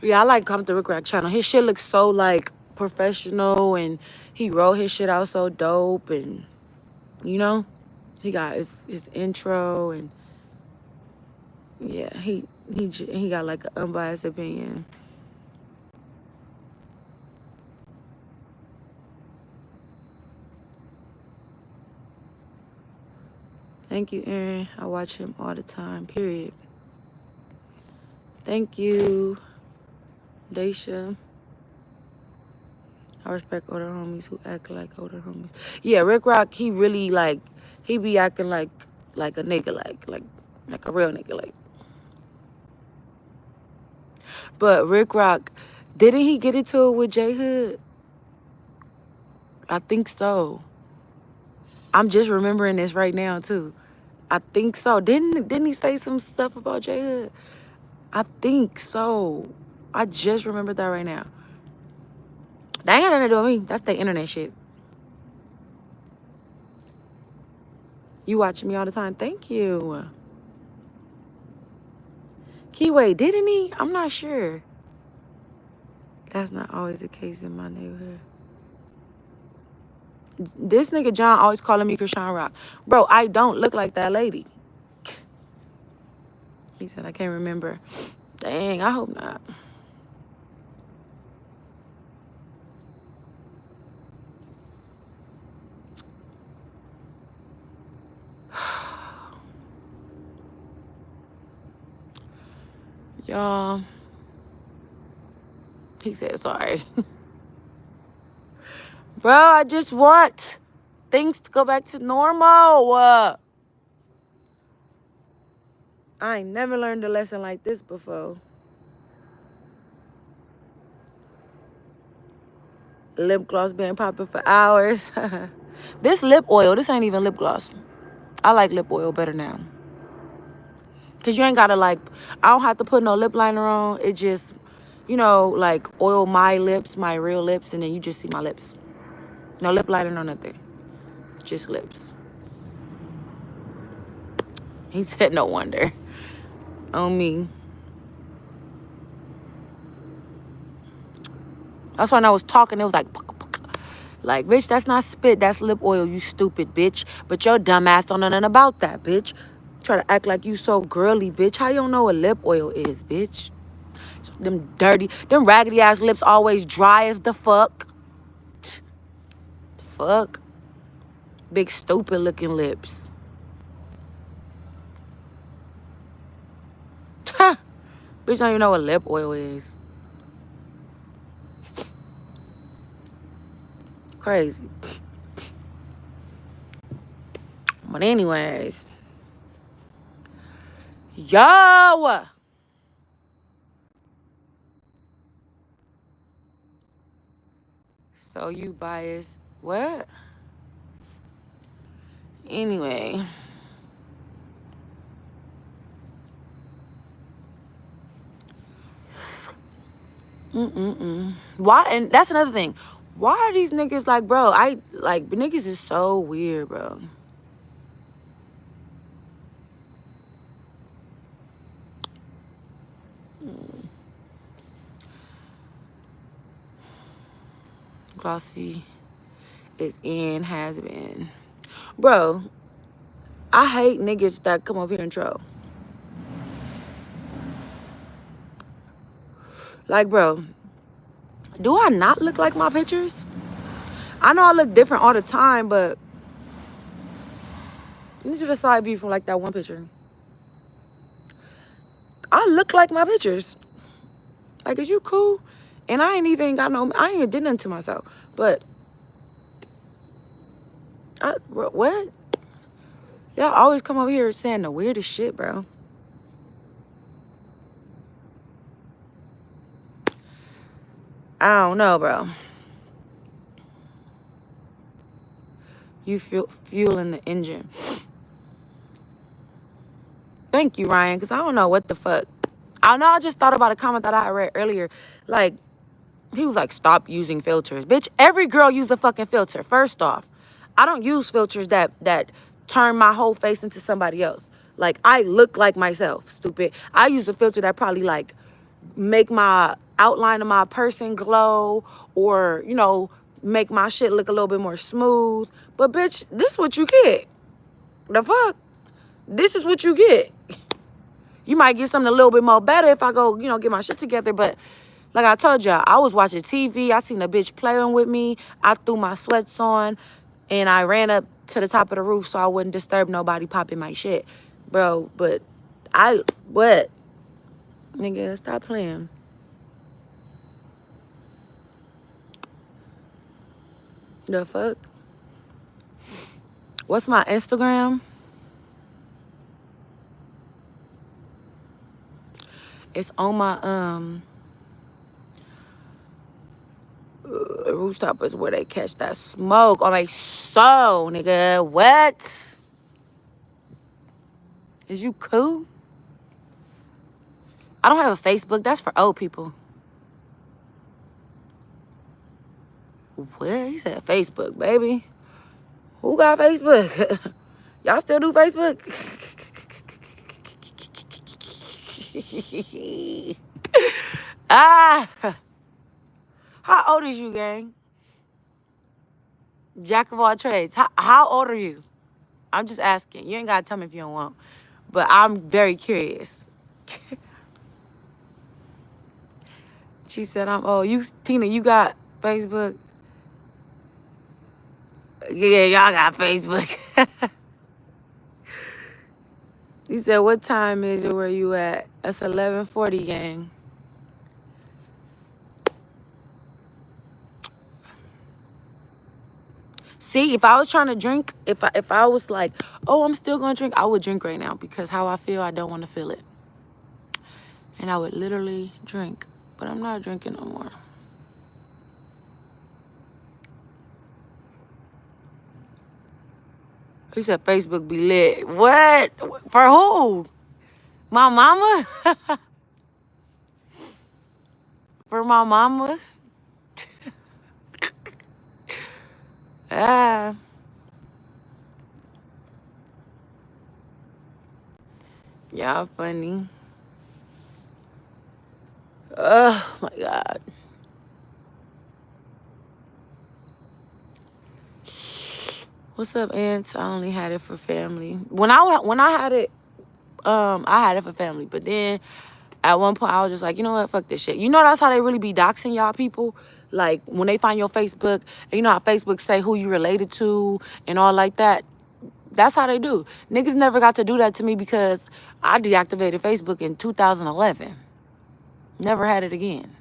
Yeah, I like Compton Rick Rack channel. His shit looks so like professional, and he wrote his shit out so dope, and you know, he got his intro, and yeah, he got like an unbiased opinion. Thank you, Aaron. I watch him all the time. Period. Thank you, Daisha. I respect older homies who act like older homies. Yeah, Rick Rock, he really like, he be acting like a nigga, like a real nigga, like. But Rick Rock, didn't he get into it with J Hood? I think so. I'm just remembering this right now too. I think so. Didn't he say some stuff about J Hood? I think so. I just remembered that right now. That ain't got nothing to do with me. That's the internet shit. You watching me all the time. Thank you. Keyway, didn't he? I'm not sure. That's not always the case in my neighborhood. This nigga John always calling me Krishan Rock. Bro, I don't look like that lady. He said I can't remember. Dang, I hope not. Y'all, He said, sorry. Bro, I just want things to go back to normal. I ain't never learned a lesson like this before. Lip gloss been popping for hours. This lip oil, this ain't even lip gloss. I like lip oil better now. Because you ain't got to like, I don't have to put no lip liner on. It just, you know, like oil my lips, my real lips, and then you just see my lips. No lip liner, no nothing. Just lips. He said, no wonder. On me. That's when I was talking, it was like, bitch, that's not spit, that's lip oil, you stupid bitch. But your dumb ass don't know nothing about that, bitch. Try to act like you so girly, bitch. How you don't know what lip oil is, bitch? Them dirty, them raggedy ass lips always dry as the fuck. Fuck. Big stupid looking lips. Bitch don't even know what lip oil is. Crazy. But anyways. Yo! So you biased. What? Anyway. Why? And that's another thing. Why are these niggas like, bro? Niggas is so weird, bro. Glossy is in, has been. Bro, I hate niggas that come up here and troll. Like, bro, do I not look like my pictures? I know I look different all the time, but you need to decide view from like that one picture. I look like my pictures. Like, is you cool? And I ain't even did nothing to myself. But, what? Y'all always come over here saying the weirdest shit, bro. I don't know, bro. You fueling the engine. Thank you, Ryan, because I don't know what the fuck. I know I just thought about a comment that I read earlier. Like, he was like, stop using filters. Bitch, every girl use a fucking filter. First off, I don't use filters that turn my whole face into somebody else. Like, I look like myself, stupid. I use a filter that probably like make my outline of my person glow or, you know, make my shit look a little bit more smooth. But bitch, this is what you get. The fuck? This is what you get. You might get something a little bit more better if I go, you know, get my shit together. But like I told y'all, I was watching TV. I seen a bitch playing with me. I threw my sweats on and I ran up to the top of the roof so I wouldn't disturb nobody popping my shit. Bro, but what? Nigga, stop playing. The fuck? What's my Instagram? It's on my rooftop is where they catch that smoke on my soul, nigga. What? Is you cool? I don't have a Facebook. That's for old people. What? He said Facebook, baby. Who got Facebook? Y'all still do Facebook? Ah! How old is you, gang? Jack of all trades. How old are you? I'm just asking. You ain't got to tell me if you don't want. But I'm very curious. She said, I'm old. Tina, you got Facebook? Yeah, y'all got Facebook. He said, what time is it where you at? That's 11:40, gang. See, if I was trying to drink, if I was like, oh, I'm still gonna drink, I would drink right now because how I feel, I don't want to feel it. And I would literally drink, but I'm not drinking no more. He said Facebook be lit. What? For who? My mama? For my mama? Ah, y'all funny. Oh my God. What's up, Ants? I only had it for family. When I had it, I had it for family. But then at one point I was just like, you know what, fuck this shit. You know that's how they really be doxing y'all people? Like when they find your Facebook, and you know how Facebook say who you related to and all like that? That's how they do. Niggas never got to do that to me because I deactivated Facebook in 2011. Never had it again.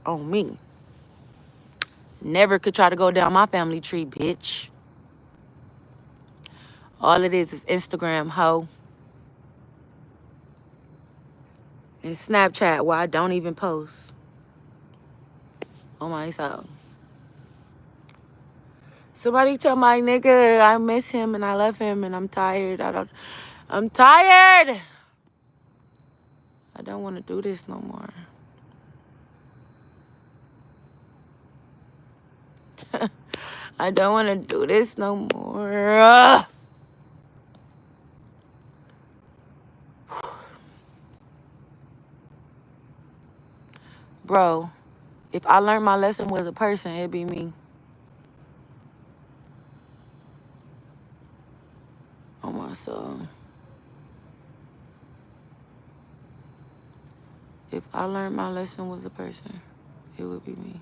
On me. Never could try to go down my family tree, bitch. All it is Instagram, hoe. And Snapchat, where I don't even post on my soul. Somebody tell my nigga I miss him and I love him and I'm tired. I'm tired. I don't want to do this no more. I don't want to do this no more. Bro, if I learned my lesson was a person, it'd be me. On my soul. If I learned my lesson was a person, it would be me.